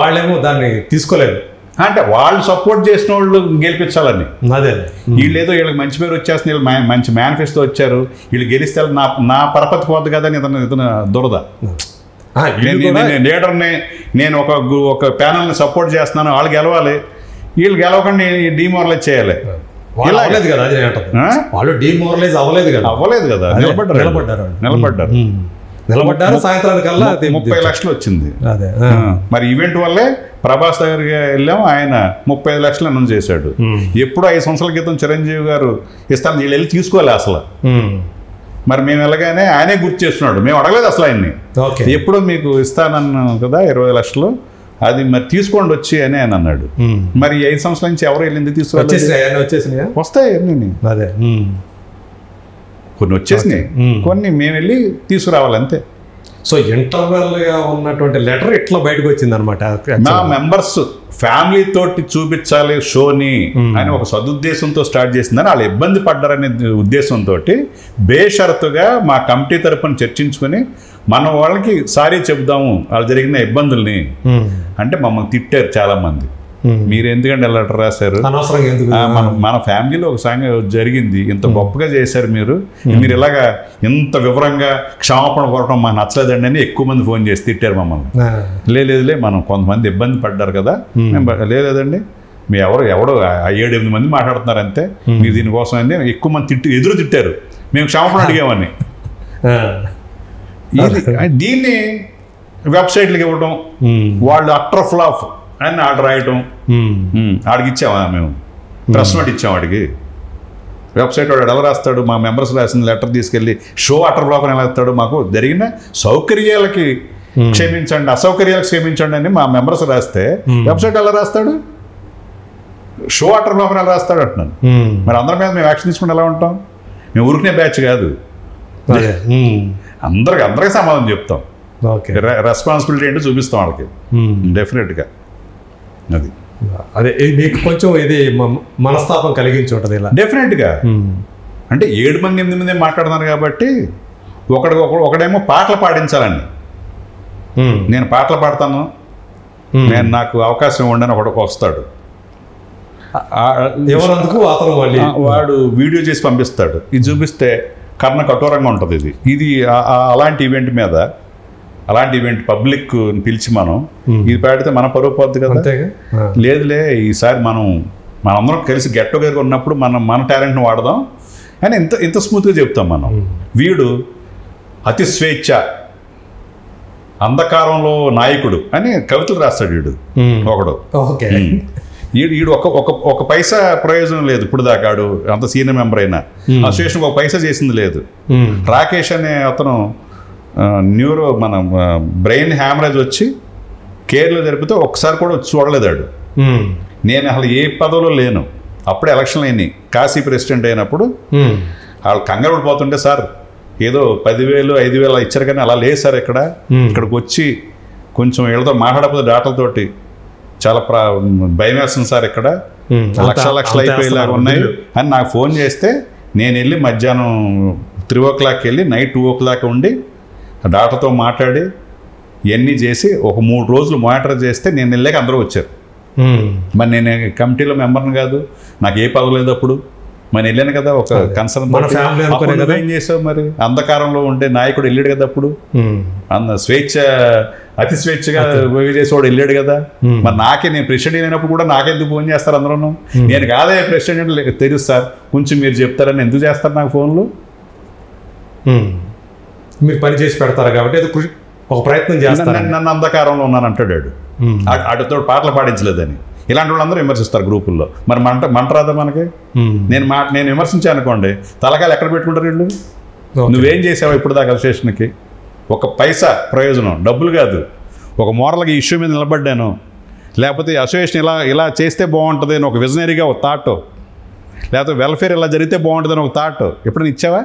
వాళ్ళేమో దాన్ని తీసుకోలేదు. అంటే వాళ్ళు సపోర్ట్ చేసిన వాళ్ళు గెలిపించాలని, వీళ్ళు ఏదో వీళ్ళకి మంచి పేరు వచ్చేస్తుంది, వీళ్ళు మంచి మేనిఫెస్టో వచ్చారు, వీళ్ళు గెలిస్తే నా పరపతి పోద్దు కదా అని ఇతను దురద. లీడర్ని నేను ఒక ప్యానల్ని సపోర్ట్ చేస్తున్నాను, వాళ్ళు గెలవాలి, వీళ్ళు గెలవకుండా డిమోరలైజ్ చేయాలి. వాళ్ళు డిమోరలైజ్ అవ్వలేదు కదా, నిలబడ్డారు. నిలబడ్డారు, సాయంత్రానికల్లా 30 లక్షలు వచ్చింది. అదే మరి ఈవెంట్ వల్లే ప్రభాస్ దగ్గరికి వెళ్ళాము, ఆయన 35 లక్షలు అనౌన్స్ చేశాడు. ఎప్పుడు 5 సంవత్సరాల క్రితం చిరంజీవి గారు ఇస్తాను వీళ్ళు వెళ్ళి తీసుకోవాలి అసలు. మరి మేము వెళ్ళగానే ఆయనే గుర్తు చేస్తున్నాడు, మేము అడగలేదు అసలు ఆయన్ని. ఎప్పుడు మీకు ఇస్తానన్నాను కదా 20 లక్షలు, అది మరి తీసుకోండి వచ్చి అని ఆయన అన్నాడు. మరి 5 సంవత్సరాల నుంచి ఎవరు వెళ్ళింది తీసుకోవాలి, వస్తాయి అన్నీ. అదే కొన్ని వచ్చేసినాయి, కొన్ని మేము వెళ్ళి తీసుకురావాలి అంతే. సో ఇంటర్వెల్గా ఉన్నటువంటి లెటర్ ఇట్లా బయటకు వచ్చింది అనమాట. నా మెంబర్స్ ఫ్యామిలీ తోటి చూపించాలి షోని అని ఒక సదుద్దేశంతో స్టార్ట్ చేసిందని, వాళ్ళు ఇబ్బంది పడ్డారనే ఉద్దేశంతో బేషరతుగా మా కమిటీ తరపున చర్చించుకొని మన వాళ్ళకి సారీ చెబుదాము వాళ్ళు జరిగిన ఇబ్బందుల్ని. అంటే మమ్మల్ని తిట్టారు చాలా మంది, మీరు ఎందుకంటే లెటర్ రాశారు, మన ఫ్యామిలీలో ఒక సంగతి జరిగింది, ఇంత గొప్పగా చేశారు మీరు ఇలాగా ఇంత వివరంగా క్షమాపణ కోరటం మాకు నచ్చలేదండి అని ఎక్కువ మంది ఫోన్ చేసి తిట్టారు మమ్మల్ని. లేదులే మనం కొంతమంది ఇబ్బంది పడ్డారు కదా, లేదండి మీ ఎవడో 7-8 మంది మాట్లాడుతున్నారు అంతే, మీరు దీనికోసం అని ఎక్కువ మంది ఎదురు తిట్టారు, మేము క్షమాపణ అడిగామని. దీన్ని వెబ్సైట్లకు ఇవ్వడం, వాళ్ళు అట్టర్ ఫ్లాప్ అని ఆర్డర్ రాయటం, ఆడికి ఇచ్చామా మేము ప్రెస్ నోట్ ఇచ్చాము వాడికి. వెబ్సైట్ వాడు ఎలా రాస్తాడు, మా మెంబర్స్ రాసిన లెటర్ తీసుకెళ్ళి షో అటర్ ఫ్లాప్ అని ఎలా రాస్తాడు, మాకు జరిగిన సౌకర్యాలకి క్షమించండి అసౌకర్యాలకు క్షమించండి అని మా మెంబర్స్ రాస్తే వెబ్సైట్ ఎలా రాస్తాడు, షో అటర్ ఫ్లాప్ అని ఎలా రాస్తాడు అంటున్నాను. మరి అందరి మీద మేము యాక్షన్ తీసుకుని ఎలా ఉంటాం, మేము ఊరికనే బ్యాచ్ కాదు, అందరికీ సమాధానం చెప్తాం, రెస్పాన్సిబిలిటీ ఏంటో చూపిస్తాం వాళ్ళకి డెఫినెట్గా. అది అదే మీకు కొంచెం ఇది మనస్తాపం కలిగించి ఉంటుంది ఇలా డెఫినెట్గా. అంటే 7 మంది 8 మంది మాట్లాడుతున్నారు కాబట్టి ఒకడేమో పాటలు పాడించాలండి, నేను పాటలు పాడతాను, నేను నాకు అవకాశం ఉండని ఒకడికి వస్తాడు, ఎవరందుకు వాడు వీడియో చేసి పంపిస్తాడు, ఇది చూపిస్తే కర్ణ కఠోరంగా ఉంటుంది. ఇది అలాంటి ఈవెంట్ మీద, అలాంటి ఈవెంట్ పబ్లిక్ పిలిచి మనం ఇది పెడితే మన పరువు పోద్ది కదా. లేదులే ఈసారి మనందరం కలిసి గెట్ టుగెదర్ ఉన్నప్పుడు మన టాలెంట్ని వాడదాం అని ఇంత స్మూత్గా చెప్తాం మనం. వీడు అతి స్వేచ్ఛ, అంధకారంలో నాయకుడు అని కవితలు రాస్తాడు వీడు ఒకడు. వీడు ఒక పైసా ప్రయోజనం లేదు ఇప్పుడు దాకాడు, అంత సీనియర్ మెంబర్ అయినా అసోసియేషన్ ఒక పైసా చేసింది లేదు. రాకేష్ అనే అతను మన బ్రెయిన్ హ్యామరేజ్ వచ్చి కేర్లో జరిపితే ఒక్కసారి కూడా చూడలేదాడు. నేను అసలు ఏ పదవిలో లేను, అప్పుడే ఎలక్షన్లు అయినాయి, కాశీ ప్రెసిడెంట్ అయినప్పుడు వాళ్ళు కంగారు పడిపోతుంటే సార్ ఏదో 10,000 5,000 ఇచ్చారు కానీ అలా లేదు సార్, ఇక్కడికి వచ్చి కొంచెం వీళ్ళతో మాట్లాడకపోతే డాటలతోటి చాలా భయం వేస్తుంది సార్, ఇక్కడ లక్షలు అయిపోయేలాగా ఉన్నాయి అని నాకు ఫోన్ చేస్తే నేను వెళ్ళి మధ్యాహ్నం 3 o'clock వెళ్ళి నైట్ 2 o'clock ఉండి డాక్టర్తో మాట్లాడి ఇవన్నీ చేసి ఒక 3 రోజులు మానిటర్ చేస్తే నేను వెళ్ళాక అందరూ వచ్చారు. మరి నేను కమిటీలో మెంబర్ని కాదు, నాకు ఏ పదవి లేదు అప్పుడు, మరి వెళ్ళాను కదా ఒక కన్సర్న్. ఏం చేసావు మరి, అంధకారంలో ఉండే నాయకుడు వెళ్ళాడు కదా అప్పుడు, అతి స్వేచ్ఛగా చేసేవాడు వెళ్ళాడు కదా. మరి నేను ప్రెసిడెంట్ అయినప్పుడు కూడా నాకెందుకు ఫోన్ చేస్తారు అందరూ, నేను కాదే ప్రెసిడెంట్ తెలుసు సార్ కొంచెం మీరు చెప్తారని ఎందుకు చేస్తారు నాకు ఫోన్లు, మీరు పని చేసి పెడతారు కాబట్టి ఒక ప్రయత్నం చేస్తారు. నన్ను అంధకారంలో ఉన్నాను అంటాడు, అటుతో పాటలు పాడించలేదని. ఇలాంటి వాళ్ళందరూ విమర్శిస్తారు గ్రూపుల్లో. మరి మంట రాదా మనకి? నేను విమర్శించాను అనుకోండి, తలకాయలు ఎక్కడ పెట్టుకుంటారు వీళ్ళు? నువ్వేం చేసావు ఇప్పుడు దాకా అసోసియేషన్కి? ఒక పైసా ప్రయోజనం, డబ్బులు కాదు. ఒక మోరల్గా ఈ ఇష్యూ మీద నిలబడ్డాను, లేకపోతే అసోసియేషన్ ఇలా చేస్తే బాగుంటుంది అని ఒక విజనరీగా ఒక థాట్, లేకపోతే వెల్ఫేర్ ఇలా జరిగితే బాగుంటుంది అని ఒక థాట్ ఎప్పుడైనా ఇచ్చావా?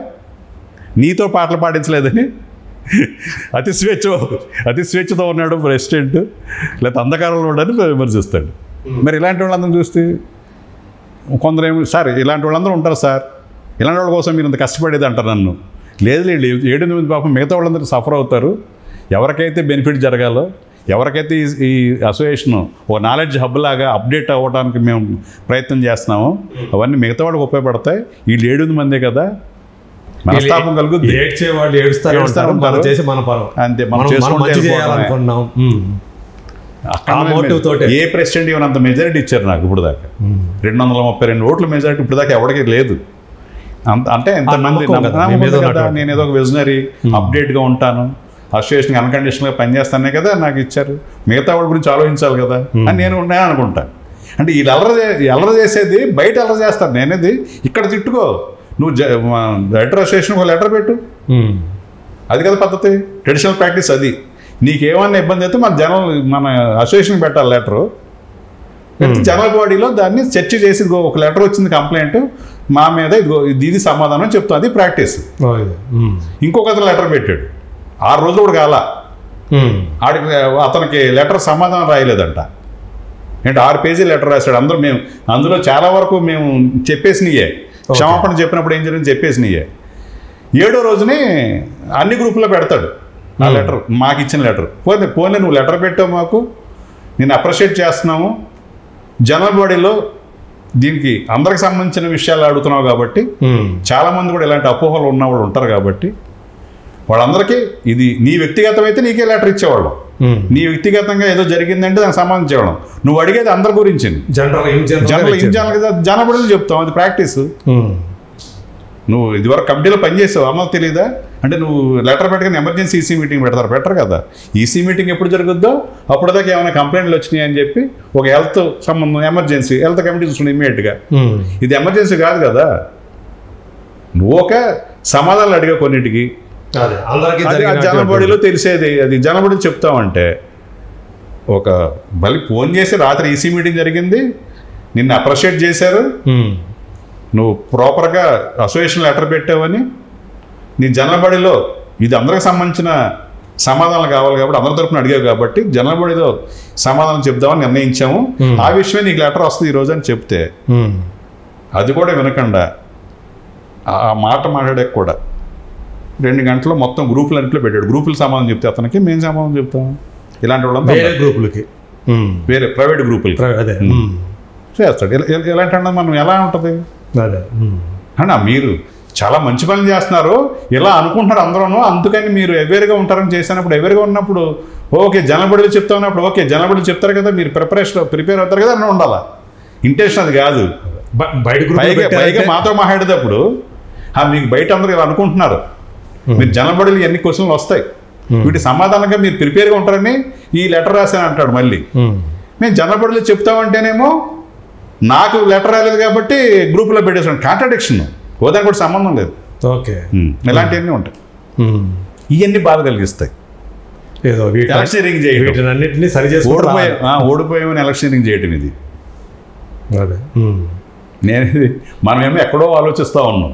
నీతో పాటలు పాడించలేదని అతి స్వేచ్ఛతో ఉన్నాడు ప్రెసిడెంట్, లేకపోతే అంధకారంలో ఉన్నాడని విమర్శిస్తాడు. మరి ఇలాంటి వాళ్ళందరూ చూస్తే కొందరేమో సార్ ఇలాంటి వాళ్ళందరూ ఉంటారు సార్, ఇలాంటి వాళ్ళ కోసం మీరు ఇంత కష్టపడేది అంటారు నన్ను. లేదు 7-8 మంది పాపం మిగతా వాళ్ళందరూ సఫర్ అవుతారు. ఎవరికైతే బెనిఫిట్ జరగాలో, ఎవరికైతే ఈ అసోసియేషన్ ఓ నాలెడ్జ్ హబ్ లాగా అప్డేట్ అవ్వడానికి మేము ప్రయత్నం చేస్తున్నామో అవన్నీ మిగతా వాళ్ళకి ఉపయోగపడతాయి. వీళ్ళు 7 మందే కదా, మనస్తాపం కలుగుద్ది. అంతే, మనం చేసుకుంటున్నాం. ఏ ప్రెసిడెంట్ ఇవ్వనంత మెజారిటీ ఇచ్చారు నాకు ఇప్పుడు దాకా, 232 ఓట్ల మెజారిటీ ఇప్పుడు దాకా ఎవరికి లేదు. అంటే ఎంతమంది కదా, నేను ఏదో ఒక విజనరీ అప్డేట్గా ఉంటాను, అసోసియేషన్కి అన్కండిషనల్గా పనిచేస్తానే కదా నాకు ఇచ్చారు, మిగతా వాళ్ళ గురించి ఆలోచించాలి కదా అని నేను అనుకుంటా. అంటే వీళ్ళు అల్లరి చేసేది బయట అల్లరి చేస్తారు, నేనేది ఇక్కడ తిట్టుకో, నువ్వు డైరెక్టర్ అసోసియేషన్ ఒక లెటర్ పెట్టు, అది కదా పద్ధతి, ట్రెడిషనల్ ప్రాక్టీస్ అది. నీకేమన్నా ఇబ్బంది అయితే మన అసోసియేషన్ పెట్టాలి లెటరు, జనరల్ బాడీలో దాన్ని చర్చ చేసి ఒక లెటర్ వచ్చింది కంప్లైంట్ మా మీద, ఇది సమాధానం చెప్తాం, అది ప్రాక్టీస్. ఇంకొక అతను లెటర్ పెట్టాడు 6 రోజులు కూడా కాల, అతనికి లెటర్ సమాధానం రాయలేదంట. ఏంటి 6 పేజీలు లెటర్ రాశాడు. అందులో చాలా వరకు మేము చెప్పేసినయే, క్షమాపణ చెప్పినప్పుడు ఏం జరిగింది చెప్పేసినయే. 7వ రోజునే అన్ని గ్రూపుల్లో పెడతాడు ఆ లెటర్, మాకు ఇచ్చిన లెటర్. పోనీ నువ్వు లెటర్ పెట్టావు, మాకు నేను అప్రిషియేట్ చేస్తున్నాము, జనరల్ బాడీలో దీనికి అందరికి సంబంధించిన విషయాలు అడుగుతున్నావు కాబట్టి, చాలామంది కూడా ఇలాంటి అపోహలు ఉన్నవాళ్ళు ఉంటారు కాబట్టి వాళ్ళందరికీ ఇది నీ వ్యక్తిగతమైతే నీకే లెటర్ ఇచ్చేవాళ్ళం, నీ వ్యక్తిగతంగా ఏదో జరిగిందంటే దానికి సంబంధించి ఇవ్వడం, నువ్వు అడిగేది అందరి గురించి జనరల్ బాడీలో చెప్తాం, అది ప్రాక్టీస్. నువ్వు ఇదివరకు కమిటీలో పనిచేసావు, అమ్మకు తెలియదా అంటే నువ్వు లెటర్ పెట్టగానే ఎమర్జెన్సీ ఈసీ మీటింగ్ పెట్టరు కదా. ఈసీ మీటింగ్ ఎప్పుడు జరుగుద్దో అప్పుడు దాకా ఏమైనా కంప్లైంట్లు వచ్చినాయి అని చెప్పి ఒక హెల్త్ సంబంధం ఎమర్జెన్సీ హెల్త్ కమిటీ చూసుకుని ఇమ్మీడియట్గా, ఇది ఎమర్జెన్సీ కాదు కదా. నువ్వు ఒక సమాధానాలు అడిగా కొన్నిటికి, జనరల్ బాడీలో తెలిసేది, అది జనరల్ బాడీలో చెప్తామంటే ఒక మళ్ళీ ఫోన్ చేసి రాత్రి ఈసీ మీటింగ్ జరిగింది, నిన్ను అప్రిషియేట్ చేశారు, నువ్వు ప్రాపర్గా అసోసియేషన్ లెటర్ పెట్టావని, నీ జనరల్ బాడీలో ఇది అందరికి సంబంధించిన సమాధానాలు కావాలి కాబట్టి అందరి తరపున అడిగావు కాబట్టి జనరల్ బాడీలో సమాధానం చెప్దామని నిర్ణయించాము, ఆ విషయమే నీకు లెటర్ వస్తుంది ఈరోజు అని చెప్తే అది కూడా వినకుండా ఆ మాట మాట్లాడే కూడా 2 గంటలు మొత్తం గ్రూపులన్నింటిలో పెట్టాడు. గ్రూపులు సమాధానం చెప్తే అతనికి మేము సమాధానం చెప్తాము, ఇలాంటి వాళ్ళంతా వేరే గ్రూపులకి, వేరే ప్రైవేట్ గ్రూపులకి చేస్తాడు. ఇలాంటి అన్నది మనం ఎలా ఉంటుంది అన్నా, మీరు చాలా మంచి పనులు చేస్తున్నారు ఇలా అనుకుంటున్నారు అందరూ, అందుకని మీరు అవేర్గా ఉంటారని చేసినప్పుడు, అవేర్గా ఉన్నప్పుడు ఓకే జనరల్ బాడీలో చెప్తా ఉన్నప్పుడు ఓకే జనరల్ బాడీలో చెప్తారు కదా, మీరు ప్రిపేర్ అవుతారు కదా అని ఉండాలా. ఇంటెన్షన్ అది కాదు. పైగా మాతో మాట్లాడేటప్పుడు మీకు బయట అందరూ ఇలా అనుకుంటున్నారు, మీరు జనరల్ బాడీలో ఎన్ని క్వశ్చన్లు వస్తాయి, వీటి సమాధానంగా మీరు ప్రిపేర్గా ఉంటారని ఈ లెటర్ రాశాను అంటాడు. మళ్ళీ నేను జనరల్ బాడీలో చెప్తామంటేనేమో నాకు లెటర్ రాలేదు కాబట్టి గ్రూపులో పెట్టేసాను, కాంట్రాడిక్షన్, హోదానికి కూడా సంబంధం లేదు. ఓకే, ఇలాంటివన్నీ ఉంటాయి, ఇవన్నీ బాధ కలిగిస్తాయి. ఎలక్షనీరింగ్ చేయడం, ఓడిపోయామని ఎలక్షనీరింగ్ చేయటం ఇది. మనమేమో ఎక్కడో ఆలోచిస్తూ ఉన్నాం,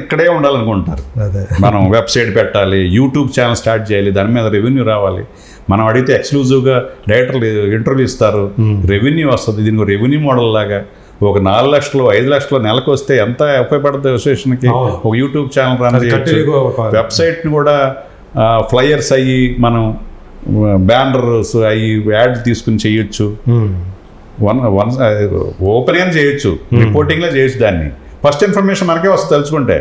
ఇక్కడే ఉండాలనుకుంటారు. మనం వెబ్సైట్ పెట్టాలి, యూట్యూబ్ ఛానల్ స్టార్ట్ చేయాలి, దాని మీద రెవెన్యూ రావాలి, మనం అడిగితే ఎక్స్క్లూజివ్గా డైరెక్టర్లు ఇంటర్వ్యూ ఇస్తారు, రెవెన్యూ వస్తుంది. దీనికి రెవెన్యూ మోడల్ లాగా ఒక 4 లక్షలు 5 లక్షలు నెలకు వస్తే ఎంత ఉపయోగపడుతుంది అసోసియేషన్కి. ఒక యూట్యూబ్ ఛానల్ రన్ చేయొచ్చు, వెబ్సైట్ని కూడా ఫ్లయర్స్ అయ్యి మనం బ్యానర్స్ అయ్యి యాడ్ తీసుకుని చేయొచ్చు, ఓపెన్ చేయొచ్చు, రిపోర్టింగ్లో చేయొచ్చు. దాన్ని ఫస్ట్ ఇన్ఫర్మేషన్ మనకే వస్తుంది తెలుసుకుంటే,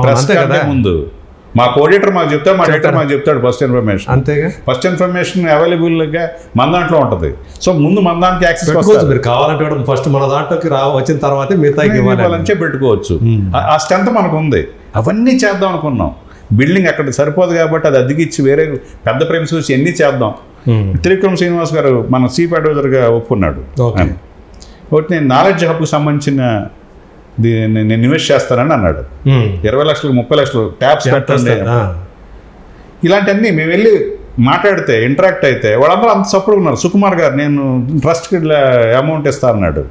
ప్రెస్ కంటే ముందు మా కోఆర్డినేటర్ మాకు చెప్తాడు, మా డైరెక్టర్ మాకు చెప్తాడు ఫస్ట్ ఇన్ఫర్మేషన్. అంతేగా, ఫస్ట్ ఇన్ఫర్మేషన్ అవైలబుల్గా మన దాంట్లో ఉంటుంది. సో ముందు మన దానికి యాక్సెస్ మీరు కావాలంటే ఫస్ట్ మన దాంట్లోకి వచ్చిన తర్వాత మిగతా ఇవ్వాలంటే పెట్టుకోవచ్చు. ఆ స్ట్రెంత్ మనకు ఉంది. అవన్నీ చేద్దాం అనుకున్నాం, బిల్డింగ్ అక్కడ సరిపోదు కాబట్టి అది అద్దెకిచ్చి వేరే పెద్ద ప్రేమ్స్ వచ్చి ఎన్ని చేద్దాం. త్రివిక్రమ్ శ్రీనివాస్ గారు మన చీఫ్ అడ్వైజర్గా ఒప్పుకున్నాడు. ఒకటి నేను నాలెడ్జ్ హబ్కు సంబంధించిన నేను ఇన్వెస్ట్ చేస్తానని అన్నాడు. 20 లక్షలు 30 లక్షలు ట్యాప్స్ పెట్టండి, ఇలాంటివన్నీ మేము వెళ్ళి మాట్లాడితే ఇంటరాక్ట్ అయితే వాళ్ళందరూ అంత సపోర్ట్ ఉన్నారు. సుకుమార్ గారు నేను ట్రస్ట్కి అమౌంట్ ఇస్తా అన్నాడు,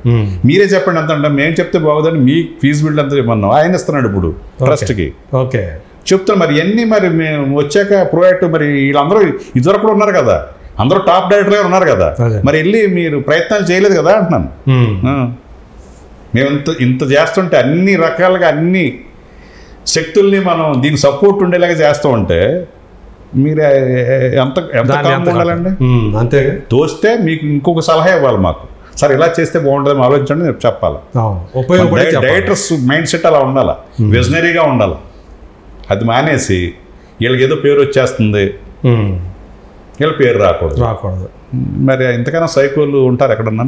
మీరే చెప్పండి ఎంత అంటే మేము చెప్తే బాగుందని మీ ఫీజు బిల్డ్ అంతా చెప్పన్నాం, ఆయన ఇస్తున్నాడు ఇప్పుడు ట్రస్ట్కి. ఓకే చెప్తాను మరి ఎన్ని మరి మేము వచ్చాక ప్రోయాక్టివ్ మరి వీళ్ళందరూ ఇదివరకు కూడా ఉన్నారు కదా, అందరూ టాప్ డైరెక్టర్గా ఉన్నారు కదా, మరి వెళ్ళి మీరు ప్రయత్నాలు చేయలేదు కదా అంటున్నాను. మేము ఇంత చేస్తుంటే అన్ని రకాలుగా అన్ని శక్తుల్ని మనం దీనికి సపోర్ట్ ఉండేలాగా చేస్తూ ఉంటే మీరు ఎంత కాలంగా ఉండాలండి. అంతేగా, తోస్తే మీకు ఇంకొక సలహా ఇవ్వాలి మాకు, సార్ ఇలా చేస్తే బాగుంటుంది ఆలోచించండి నేను చెప్పాలి. డైరెక్టర్స్ మైండ్ సెట్ అలా ఉండాలి, విజనరీగా ఉండాలి. అది మానేసి వీళ్ళకి ఏదో పేరు వచ్చేస్తుంది, వీళ్ళ పేరు రాకూడదు. మరి ఇంతకన్నా సైకోలు ఉంటారు ఎక్కడన్నా.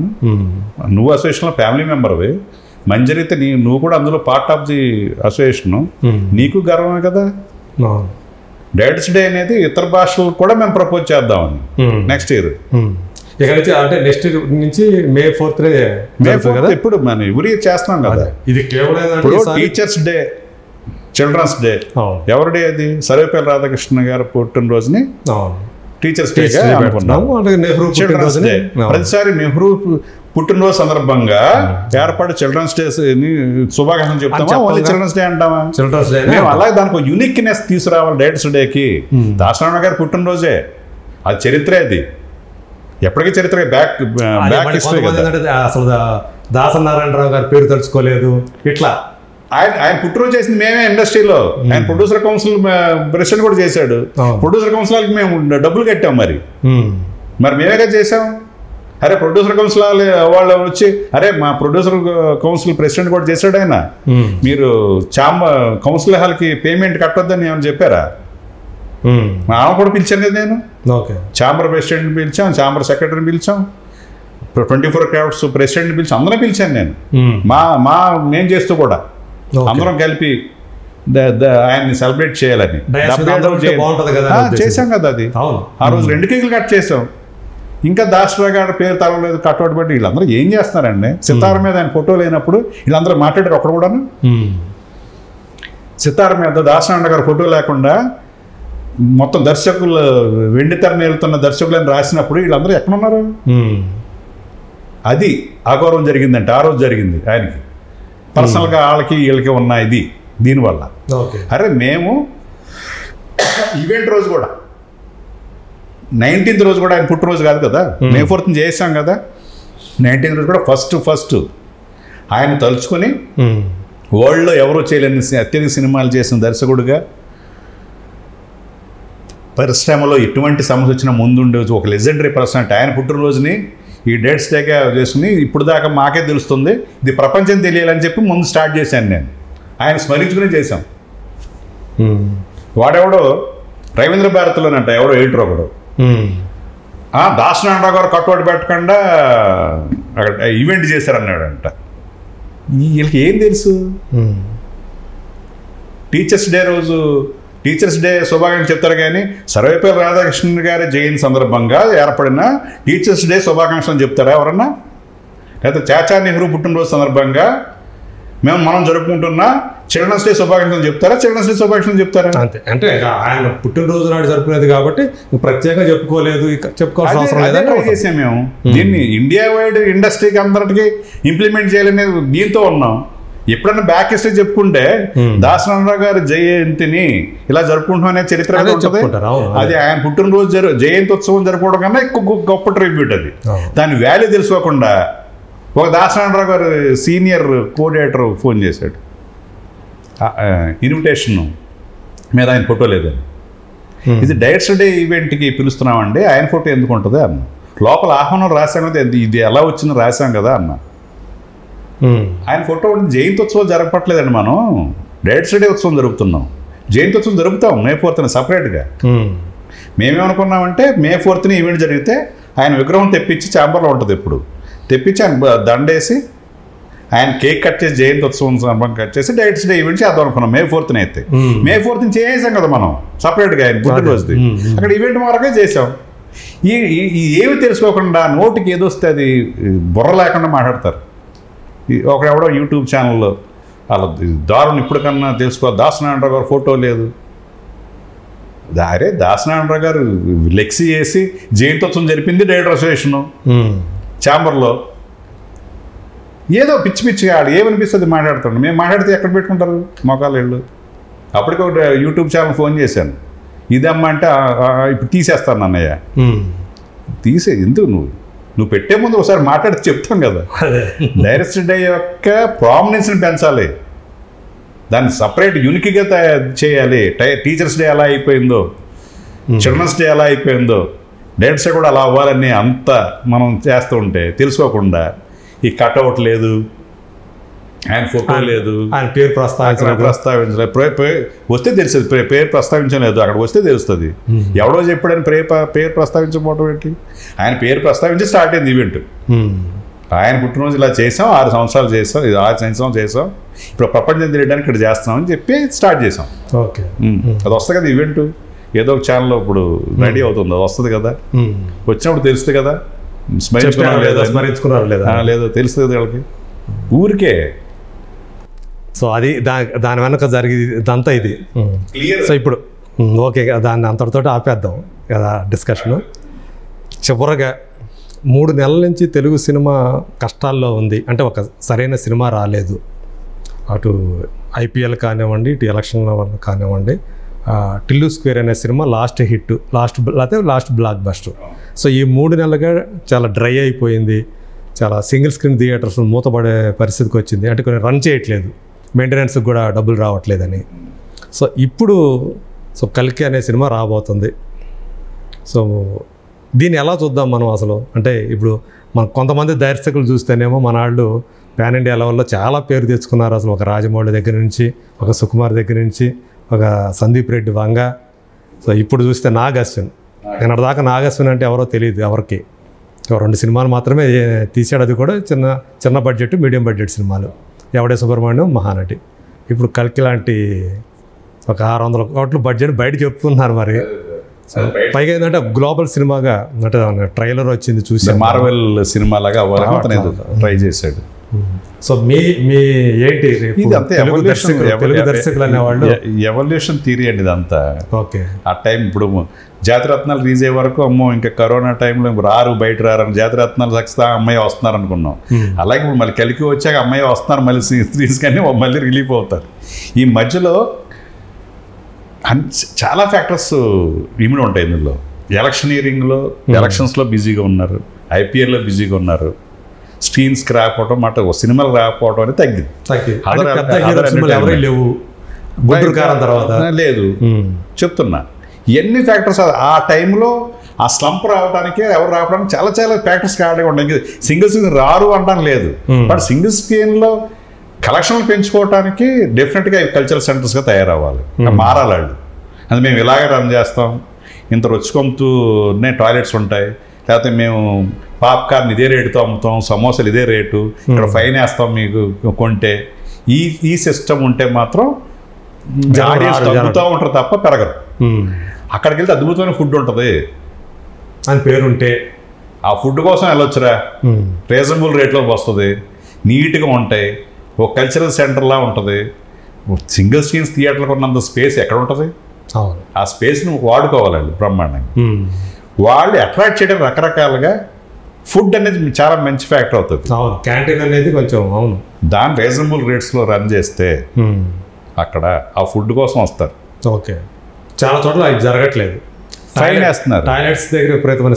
నువ్వు అసోసియేషన్లో ఫ్యామిలీ మెంబర్వి, మంజరైతే నువ్వు కూడా అందులో పార్ట్ ఆఫ్ ది అసోసియేషన్, నీకు గర్వమే కదా. డైరెక్టర్స్ డే అనేది ఇతర భాషలు కూడా మేము ప్రపోజ్ చేద్దామని నెక్స్ట్ ఇయర్. ఇక్కడ నుంచి అంటే నెక్స్ట్ నుంచి May 4th ఇప్పుడు మనం ఎవరి చేస్తున్నాం కదా. ఇది కేవలం ఇప్పుడు టీచర్స్ డే, చిల్డ్రన్స్ డే, ఎవరి డే అది? సర్వేపల్లి రాధాకృష్ణ గారు పుట్టినరోజుని టీచర్స్ డే అనుకున్నాం. చిల్డ్రన్స్ డే ప్రతిసారి నెహ్రూ పుట్టినరోజు సందర్భంగా ఏర్పాటు చిల్డ్రన్స్ డే శుభాకాంక్షలు చెప్తామా, ఓన్లీ చిల్డ్రన్స్ డే అంటామా? చిల్డ్రన్స్ డే మేము అలాగే దానికి యూనిక్నెస్ తీసుకురావాలి. డైరెక్టర్స్ డేకి దాసనారాయణ గారు పుట్టినరోజే, అది చరిత్రే, అది ఎప్పటికీ చరిత్ర, బ్యాక్ హిస్టరీ కదా. అసలు దాసనారాయణరావు గారి పేరు తెలుసుకోలేదు ఇట్లా. ఆయన పుట్టినరోజు చేసింది మేమే ఇండస్ట్రీలో. ఆయన ప్రొడ్యూసర్ కౌన్సిల్ ప్రెసిడెంట్ కూడా చేశాడు. ప్రొడ్యూసర్ కౌన్సిల్ మేము డబ్బులు కట్టాం, మరి మేమేగా చేసాం. అరే ప్రొడ్యూసర్ కౌన్సిల్ వాళ్ళు వచ్చి అరే మా ప్రొడ్యూసర్ కౌన్సిల్ ప్రెసిడెంట్ కూడా చేశాడు ఆయన, మీరు కౌన్సిల్ హాల్కి పేమెంట్ కట్టొద్దని ఏమైనా చెప్పారా? ఆమె కూడా పిలిచాను కదా నేను. ఛాంబర్ ప్రెసిడెంట్ పిలిచాం, ఛాంబర్ సెక్రటరీని పిలిచాం, 24 Crafts ప్రెసిడెంట్ పిలిచాం, అందరం పిలిచాను నేను. నేను చేస్తూ కూడా అందరం కలిపి ఆయన్ని సెలబ్రేట్ చేయాలని చేశాం కదా. అది ఆ రోజు 2 కేకులు కట్ చేసాం. ఇంకా దాసరావు గారి పేరు తలవలేదు, కట్అవుట్ పెట్టి వీళ్ళందరూ ఏం చేస్తున్నారండి? సితార మీద ఆయన ఫోటో లేనప్పుడు వీళ్ళందరూ మాట్లాడారు ఒకడు కూడాను. సితార మీద దాసనారాయణ గారి ఫోటో లేకుండా మొత్తం దర్శకులు వెండి తెరని వెళ్తున్న దర్శకులని రాసినప్పుడు వీళ్ళందరూ ఎక్కడున్నారు? అది అగౌరవం జరిగిందంటే ఆ రోజు జరిగింది ఆయనకి పర్సనల్గా, వాళ్ళకి వీళ్ళకి ఉన్న ఇది దీనివల్ల. అరే మేము ఈవెంట్ రోజు కూడా 19th రోజు కూడా ఆయన పుట్టినరోజు కాదు కదా, May 4th చేసాం కదా. 19th రోజు కూడా ఫస్ట్ ఆయన తలుచుకొని వరల్డ్లో ఎవరో చేయలేని అత్యధిక సినిమాలు చేసిన దర్శకుడుగా, పరిశ్రమలో ఎటువంటి సమస్య వచ్చినా ముందుండే ఒక లెజెండరీ పర్సనాలిటీ ఆయన పుట్టినరోజుని ఈ డేట్స్ డేగా చేసుకుని ఇప్పుడు దాకా మాకే తెలుస్తుంది, ఇది ప్రపంచం తెలియాలని చెప్పి ముందు స్టార్ట్ చేశాను నేను. ఆయన స్మరించుకుని చేశాం. వాడెవడో రవీంద్ర భారతిలోనంట ఎవరో ఎడిటర్ ఒకడు దాసనారాయణరావు గారు కట్అవుట్ పెట్టకుండా అక్కడ ఈవెంట్ చేశారన్నాడంట. వీళ్ళకి ఏం తెలుసు? టీచర్స్ డే రోజు టీచర్స్ డే శుభాకాంక్షలు చెప్తారు కానీ సర్వేపల్లి రాధాకృష్ణ గారి జయంతి సందర్భంగా ఏర్పడిన టీచర్స్ డే శుభాకాంక్షలు చెప్తారా ఎవరన్నా? లేకపోతే చాచా నెహ్రూ పుట్టినరోజు సందర్భంగా మనం జరుపుకుంటున్న చిల్డ్రన్స్ డే శుభాకాంక్షలు చెప్తారా? చిల్డ్రన్స్ డే శుభాకాంక్షలు చెప్తారా? అంతే. అంటే ఆయన పుట్టినరోజు నాడు జరుపుకునేది కాబట్టి ప్రత్యేకంగా చెప్పుకోలేదు, చెప్పుకోవాల్సిన అవసరం లేదని చేసాం మేము. దీన్ని ఇండియా వైడ్ ఇండస్ట్రీకి అందరికీ ఇంప్లిమెంట్ చేయాలనే దీంతో ఉన్నాం. ఎప్పుడన్నా బ్యాక్ హిస్టరీ చెప్పుకుంటే దాసనారాయణరావు గారి జయంతిని ఇలా జరుపుకుంటామనే చరిత్ర ఉంటుంది. అది ఆయన పుట్టినరోజు జయంతి ఉత్సవం జరుపుకోవడం కన్నా ఎక్కువ గొప్ప ట్రిబ్యూట్ అది. దాని వాల్యూ తెలుసుకోకుండా ఒక దాసనారాయణరావు గారు సీనియర్ కోఆర్డినేటర్ ఫోన్ చేశాడు, ఇన్విటేషన్ మీద ఆయన ఫోటో లేదని. ఇది డైరెక్టర్స్ డే ఈవెంట్కి పిలుస్తున్నామండి, ఆయన ఫోటో ఎందుకు ఉంటుంది అన్న. లోపల ఆహ్వానం రాశాం కదా, ఇది ఎలా వచ్చిందో రాశాం కదా అన్న. ఆయన ఫోటో ఉంటుంది. జయంతి ఉత్సవం జరగట్లేదండి, మనం డైరెక్టర్స్ డే ఉత్సవం జరుపుతున్నాం. జయంతి ఉత్సవం జరుపుతాం May 4th సపరేట్గా. మేమేమనుకున్నామంటే May 4th ఈవెంట్ జరిగితే ఆయన విగ్రహం తెప్పించి ఛాంబర్లో ఉంటుంది, ఎప్పుడు తెప్పించి ఆయన దండేసి ఆయన కేక్ కట్ చేసి జయంతి ఉత్సవం సందర్భంగా కట్ చేసి డైరెక్టర్స్ డే ఈవెంట్ చేద్దాం అనుకున్నాం May 4th అయితే. May 4th చేసాం కదా మనం సపరేట్గా ఆయన పుట్టినరోజుది. అక్కడ ఈవెంట్ మార్కే చేసాం. ఏమి తెలుసుకోకుండా నోటికి ఏదొస్తే అది బుర్ర లేకుండా మాట్లాడతారు. ఒకడెవడో యూట్యూబ్ ఛానల్లో వాళ్ళ దారుణం ఇప్పటికన్నా తెలుసుకో, దాసనారాయణరావు గారు ఫోటో లేదు. అరే దాసనారాయణరావు గారు లెక్సీ చేసి జయంతోత్సవం జరిపింది డైరెక్టర్ అసోసియేషను ఛాంబర్లో. ఏదో పిచ్చి పిచ్చిగా ఏమనిపిస్తుంది మాట్లాడుతాడు. మేము మాట్లాడితే ఎక్కడ పెట్టుకుంటారు మొఖాలు వెళ్ళు. అప్పటికి ఒక యూట్యూబ్ ఛానల్ ఫోన్ చేశాను, ఇదమ్మా అంటే ఇప్పుడు తీసేస్తాను అన్నయ్య. ఎందుకు నువ్వు పెట్టే ముందు ఒకసారి మాట్లాడి చెప్తాం కదా. డైరెక్టర్స్ డే యొక్క ప్రామినెన్స్ని పెంచాలి, దాన్ని సపరేట్ యూనిక్గా చేయాలి. టీచర్స్ డే ఎలా అయిపోయిందో, చిల్డ్రన్స్ డే ఎలా అయిపోయిందో, డైరెక్టర్స్ డే కూడా అలా అవ్వాలని అంత మనం చేస్తూ ఉంటే తెలుసుకోకుండా ఈ కట్అవుట్ లేదు, ఆయన ఫోటో లేదు, ఆయన పేరు ప్రస్తావించలేదు. వస్తే తెలుస్తుంది, పేరు ప్రస్తావించలేదు, అక్కడ వస్తే తెలుస్తుంది. ఎవడో చెప్పాడని పేరు ప్రస్తావించకపోవడం ఏంటి? ఆయన పేరు ప్రస్తావించి స్టార్ట్ అయింది ఈవెంట్. ఆయన పుట్టినరోజు ఇలా చేసాం, 6 సంవత్సరాలు చేసాం, 6 సంవత్సరాలు చేసాం, ఇప్పుడు ప్రపంచం తెలియడానికి ఇక్కడ చేస్తున్నాం అని చెప్పి స్టార్ట్ చేసాం. ఓకే, అది వస్తుంది కదా ఈవెంట్. ఏదో ఒక ఛానల్లో ఇప్పుడు రెడీ అవుతుంది, అది వస్తుంది కదా, వచ్చినప్పుడు తెలుస్తుంది కదా, స్మరించుకున్నారు లేదో తెలుస్తుంది కదా వాళ్ళకి ఊరికే. సో అది దాని వెనక జరిగేది ఇదంతా ఇది. సో ఇప్పుడు ఓకే, దాన్ని అంతటితో ఆపేద్దాం కదా డిస్కషను. చివరగా 3 నెలల నుంచి తెలుగు సినిమా కష్టాల్లో ఉంది, అంటే ఒక సరైన సినిమా రాలేదు. అటు IPL కానివ్వండి, ఇటు ఎలక్షన్ కానివ్వండి. టిల్లు స్క్వేర్ అనే cinema last hit, last block buster. So ఈ 3 నెలలుగా చాలా డ్రై అయిపోయింది, చాలా సింగిల్ స్క్రీన్ థియేటర్స్ మూతపడే పరిస్థితికి వచ్చింది. అంటే కొన్ని రన్ చేయట్లేదు, మెయింటెనెన్స్కి కూడా డబ్బులు రావట్లేదని. సో ఇప్పుడు కల్కి అనే సినిమా రాబోతుంది. సో దీన్ని ఎలా చూద్దాం మనం అసలు? అంటే ఇప్పుడు మన కొంతమంది దర్శకులు చూస్తేనేమో మన వాళ్ళు పాన్ ఇండియా లెవెల్లో చాలా పేరు తెచ్చుకున్నారు. అసలు ఒక రాజమౌళి దగ్గర నుంచి, ఒక సుకుమార్ దగ్గర నుంచి, ఒక సందీప్ రెడ్డి వంగ. సో ఇప్పుడు చూస్తే నాగ్ అశ్విన్, దాకా నాగ్ అశ్విన్ అంటే ఎవరో తెలియదు ఎవరికి. 2 సినిమాలు మాత్రమే తీసాడు, అది కూడా చిన్న బడ్జెట్, మీడియం బడ్జెట్ సినిమాలు. ఎవడే సుబ్రహ్మణ్యం, మహానటి. ఇప్పుడు కల్కి లాంటి ఒక 600 కోట్ల బడ్జెట్ బయట చెప్పుకున్నారు. మరి పైగా ఏంటంటే గ్లోబల్ సినిమాగా అంటే ట్రైలర్ వచ్చింది చూసి మార్వెల్ సినిమా లాగా ట్రై చేశాడు. సో మీ ఏంటి తెలుగు దర్శకులు అనేవాళ్ళు ఎవల్యూషన్ థియరీ అండి ఇదంతా. ఓకే, ఆ టైం ఇప్పుడు జాతిరత్నాలు రిలీజ్ అయ్యే వరకు అమ్మో ఇంకా కరోనా టైంలో బయట రారని జాతిరత్నాలు సక్సెస్ అమ్మాయి వస్తున్నారు అనుకున్నాం. అలాగే ఇప్పుడు మళ్ళీ కలికి వచ్చాక అమ్మాయి వస్తున్నారు, మళ్ళీ సిరీస్ కానీ మళ్ళీ రిలీఫ్ అవుతారు. ఈ మధ్యలో చాలా ఫ్యాక్టర్స్ ఇమిడి ఉంటాయి ఇందులో. ఎలక్షనీరింగ్లో ఎలక్షన్స్లో బిజీగా ఉన్నారు, IPLలో బిజీగా ఉన్నారు, స్క్రీన్స్కి రాకపోవడం మాట సినిమాలు రాకపోవడం అనేది తగ్గింది. లేదు చెప్తున్నా, ఎన్ని ఫ్యాక్టర్స్ ఆ టైంలో ఆ స్లంప్ రావడానికి ఎవరు రావడానికి చాలా ఫ్యాక్టర్స్ కాడే ఉంటాయి. సింగిల్ స్క్రీన్ రారు అంటాం లేదు, బట్ సింగిల్ స్క్రీన్లో కలెక్షన్లు పెంచుకోవడానికి డెఫినెట్గా కల్చరల్ సెంటర్స్గా తయారవ్వాలి, మారాలి వాళ్ళు. అది మేము ఇలాగే రన్ చేస్తాం, ఇంత రుచికొంతూనే టాయిలెట్స్ ఉంటాయి, లేకపోతే మేము పాప్కార్న్ ఇదే రేటుతో అమ్ముతాం, సమోసాలు ఇదే రేటు, ఇక్కడ ఫైన్ వేస్తాం మీకు కొంటే. ఈ సిస్టమ్ ఉంటే మాత్రం ఆడియన్స్ తగ్గుతూ ఉంటారు తప్ప పెరగరు. అక్కడికి వెళ్తే అద్భుతమైన ఫుడ్ ఉంటుంది అని పేరుంటే ఆ ఫుడ్ కోసం వెళ్ళొచ్చురా, రీజనబుల్ రేట్లో వస్తుంది, నీట్గా ఉంటాయి, ఒక కల్చరల్ సెంటర్లా ఉంటుంది. సింగిల్ స్క్రీన్స్ థియేటర్లకు ఉన్నంత స్పేస్ ఎక్కడ ఉంటుంది? ఆ స్పేస్ను వాడుకోవాలండి బ్రహ్మాండంగా. వాళ్ళు అట్రాక్ట్ చేయడం రకరకాలుగా ఫుడ్ అనేది చాలా మంచి ఫ్యాక్టర్ అవుతుంది. క్యాంటీన్ అనేది కొంచెం అవును, దాన్ని రీజనబుల్ రేట్స్లో రన్ చేస్తే అక్కడ ఆ ఫుడ్ కోసం వస్తారు. ఓకే, చాలా చోట్ల అది జరగట్లేదు, ఫైన్ వేస్తున్నారు. టాయిలెట్స్ దగ్గర విపరీతమైన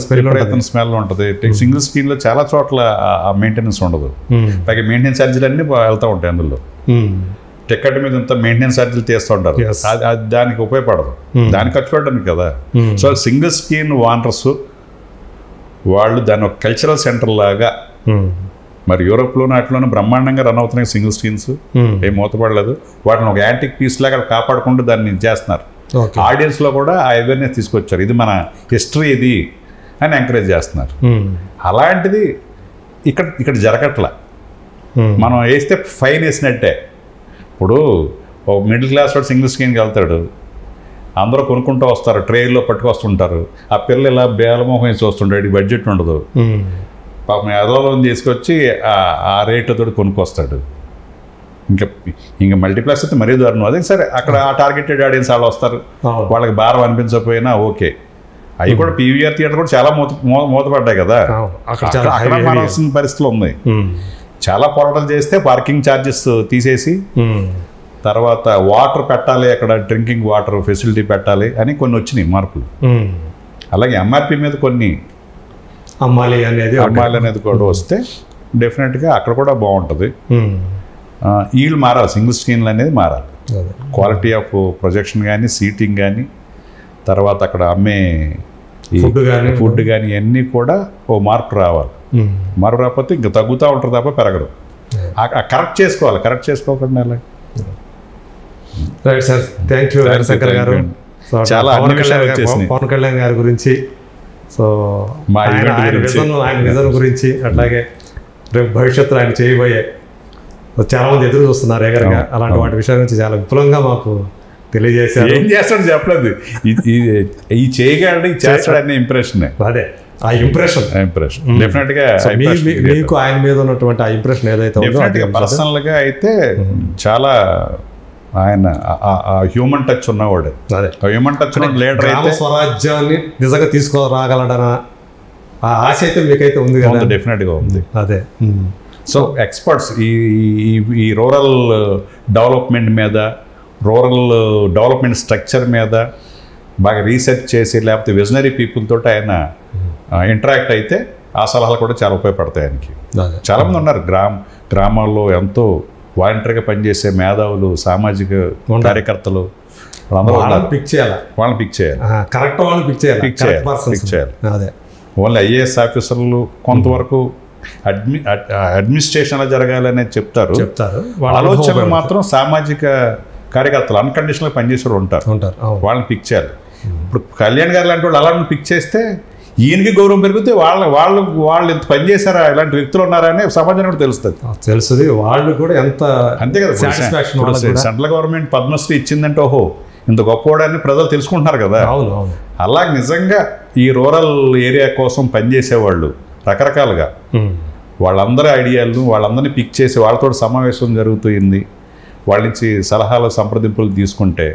స్మెల్ ఉంటుంది. సింగిల్ స్క్రీన్లో చాలా చోట్ల ఆ మెయింటెనెన్స్ ఉండదు. పైగా మెయింటెనెన్స్ ఛార్జీలు అన్నీ వెళ్తూ ఉంటాయి అందులో. టికెట్ మీద ఇంత మెయింటెనెన్స్ ఛార్జీలు తీస్తుంటారు, అది దానికి ఉపయోగపడదు, దానికి ఖర్చు పెట్టడానికి కదా. సో సింగిల్ స్క్రీన్ ఓనర్స్ వాళ్ళు దాన్ని ఒక కల్చరల్ సెంటర్ లాగా, మరి యూరోప్లోనూ అట్లోనూ బ్రహ్మాండంగా రన్ అవుతున్నాయి సింగిల్ స్క్రీన్స్, ఏం మూతపడలేదు. వాటిని ఒక యాంటిక్ పీస్ లాగా కాపాడుకుంటూ దాన్ని చేస్తున్నారు. ఆడియన్స్లో కూడా ఆ అవేర్నెస్ తీసుకొచ్చారు, ఇది మన హిస్టరీ ఇది అని ఎంకరేజ్ చేస్తున్నారు. అలాంటిది ఇక్కడ జరగట్లా. మనం వేస్తే ఫైన్ వేసినట్టే. ఇప్పుడు ఒక మిడిల్ క్లాస్ వాడు సింగిల్ స్క్రీన్కి వెళ్తాడు, అందరూ కొనుక్కుంటూ వస్తారు, ట్రైన్లో పట్టుకొస్తుంటారు. ఆ పిల్లలు ఇలా బేలమోహం వేసి వస్తుంటాడు, ఈ బడ్జెట్ ఉండదు, పాపం ఏదోలో తీసుకొచ్చి ఆ రేటుతో కొనుక్కొస్తాడు. ఇంకా మల్టీప్లెక్స్ అయితే మరీ దారుణం. అదే సరే, అక్కడ ఆ టార్గెటెడ్ ఆడియన్స్ వాళ్ళు వస్తారు, వాళ్ళకి భారం అనిపించకపోయినా ఓకే. అవి కూడా PVR థియేటర్ కూడా చాలా మూతపడ్డాయి కదా, అక్కడ మారాల్సిన పరిస్థితులు ఉన్నాయి. చాలా పోరాటాలు చేస్తే పార్కింగ్ ఛార్జెస్ తీసేసి తర్వాత వాటర్ పెట్టాలి, అక్కడ డ్రింకింగ్ వాటర్ ఫెసిలిటీ పెట్టాలి అని కొన్ని వచ్చినాయి మార్పులు. అలాగే MRP మీద కొన్ని అమ్మాలి అనేది కూడా వస్తే డెఫినెట్గా అక్కడ కూడా బాగుంటుంది. వీళ్ళు మారాలి, సింగిల్ స్క్రీన్లు అనేది మారాలి. క్వాలిటీ ఆఫ్ ప్రొజెక్షన్ కానీ, సీటింగ్ కానీ, తర్వాత అక్కడ అమ్మే ఫుడ్ కానీ ఇవన్నీ కూడా ఓ మార్పు రావాలి. మార్పు రాకపోతే ఇంకా తగ్గుతూ ఉంటారు తప్ప పెరగదు. కరెక్ట్ చేసుకోవాలి, కరెక్ట్ చేసుకోకుండా ఎలా. Right sir, thank you Harishankar గారు. చాలా అన్ని విషయాలు వచ్చేసినాయి. పవన్ కళ్యాణ్ గారి గురించి, సో ఆయన విజన్ గురించి, అట్లాగే రేపు భవిష్యత్తులో ఆయన చేయబోయే చాలామంది ఎదురు చూస్తున్నారు ఏగరగా, అలాంటి వాటి విషయాల గురించి చాలా విపులంగా మాకు తెలియజేశారు. ఏం చేస్తాడు చెప్పలేదు, ఈ చేయగలడు ఈ చేస్తాడు అనే ఇంప్రెషన్. అదే ఆ ఇంప్రెషన్ డెఫినెట్ గా మీకు ఆయన మీద ఉన్నటువంటి ఆ ఇంప్రెషన్ ఏదైతే ఉందో పర్సనల్ గా అయితే చాలా ఆయన హ్యూమన్ టచ్ ఉన్నవాడు. అదే హ్యూమన్ టచ్ లీడర్ అయితే స్వరాజ్యాన్ని నిజంగా తీసుకురాగలడన ఆ ఆశ అయితే మీకైతే ఉంది కదా. డెఫినెట్ గా ఉంది. అదే సో ఎక్స్పర్ట్స్ ఈ రూరల్ డెవలప్మెంట్ మీద, రూరల్ డెవలప్మెంట్ స్ట్రక్చర్ మీద బాగా రీసెర్చ్ చేసి లేకపోతే విజనరీ పీపుల్ తోటి ఆయన ఇంటరాక్ట్ అయితే ఆ సలహాలు కూడా చాలా ఉపయోగపడతాయి ఆయనకి. చాలామంది ఉన్నారు గ్రామాల్లో ఎంతో వాలంటరీగా పనిచేసే మేధావులు, సామాజిక కార్యకర్తలు, వాళ్ళని పిక్ చేయాలి. కరెక్ట్ వాళ్ళని పిక్ చేయాలి. అదే ఓన్లీ ఐఏఎస్ ఆఫీసర్లు కొంతవరకు అడ్మినిస్ట్రేషన్ జరగాలనేది చెప్తారు. ఆలోచనలు మాత్రం సామాజిక కార్యకర్తలు అన్కండిషనల్గా పనిచేసే ఉంటారు. వాళ్ళని పిక్ చేయాలి. ఇప్పుడు కళ్యాణ్ గారు లాంటి వాళ్ళు అలా పిక్ చేస్తే ఈయనకి గౌరవం పెరిగితే వాళ్ళు ఎంత పనిచేశారా, ఇలాంటి వ్యక్తులు ఉన్నారా అని సమాజానికి కూడా తెలుస్తుంది. వాళ్ళు కూడా ఎంత అంతే కదా. సెంట్రల్ గవర్నమెంట్ పద్మశ్రీ ఇచ్చిందంటే ఓహో ఇంత గొప్పవాడని ప్రజలు తెలుసుకుంటున్నారు కదా. అలా నిజంగా ఈ రూరల్ ఏరియా కోసం పనిచేసేవాళ్ళు రకరకాలుగా వాళ్ళందరి ఐడియాలను వాళ్ళందరినీ పిక్ చేసి వాళ్ళతో సమావేశం జరుగుతుంది, వాళ్ళ నుంచి సలహాలు సంప్రదింపులు తీసుకుంటే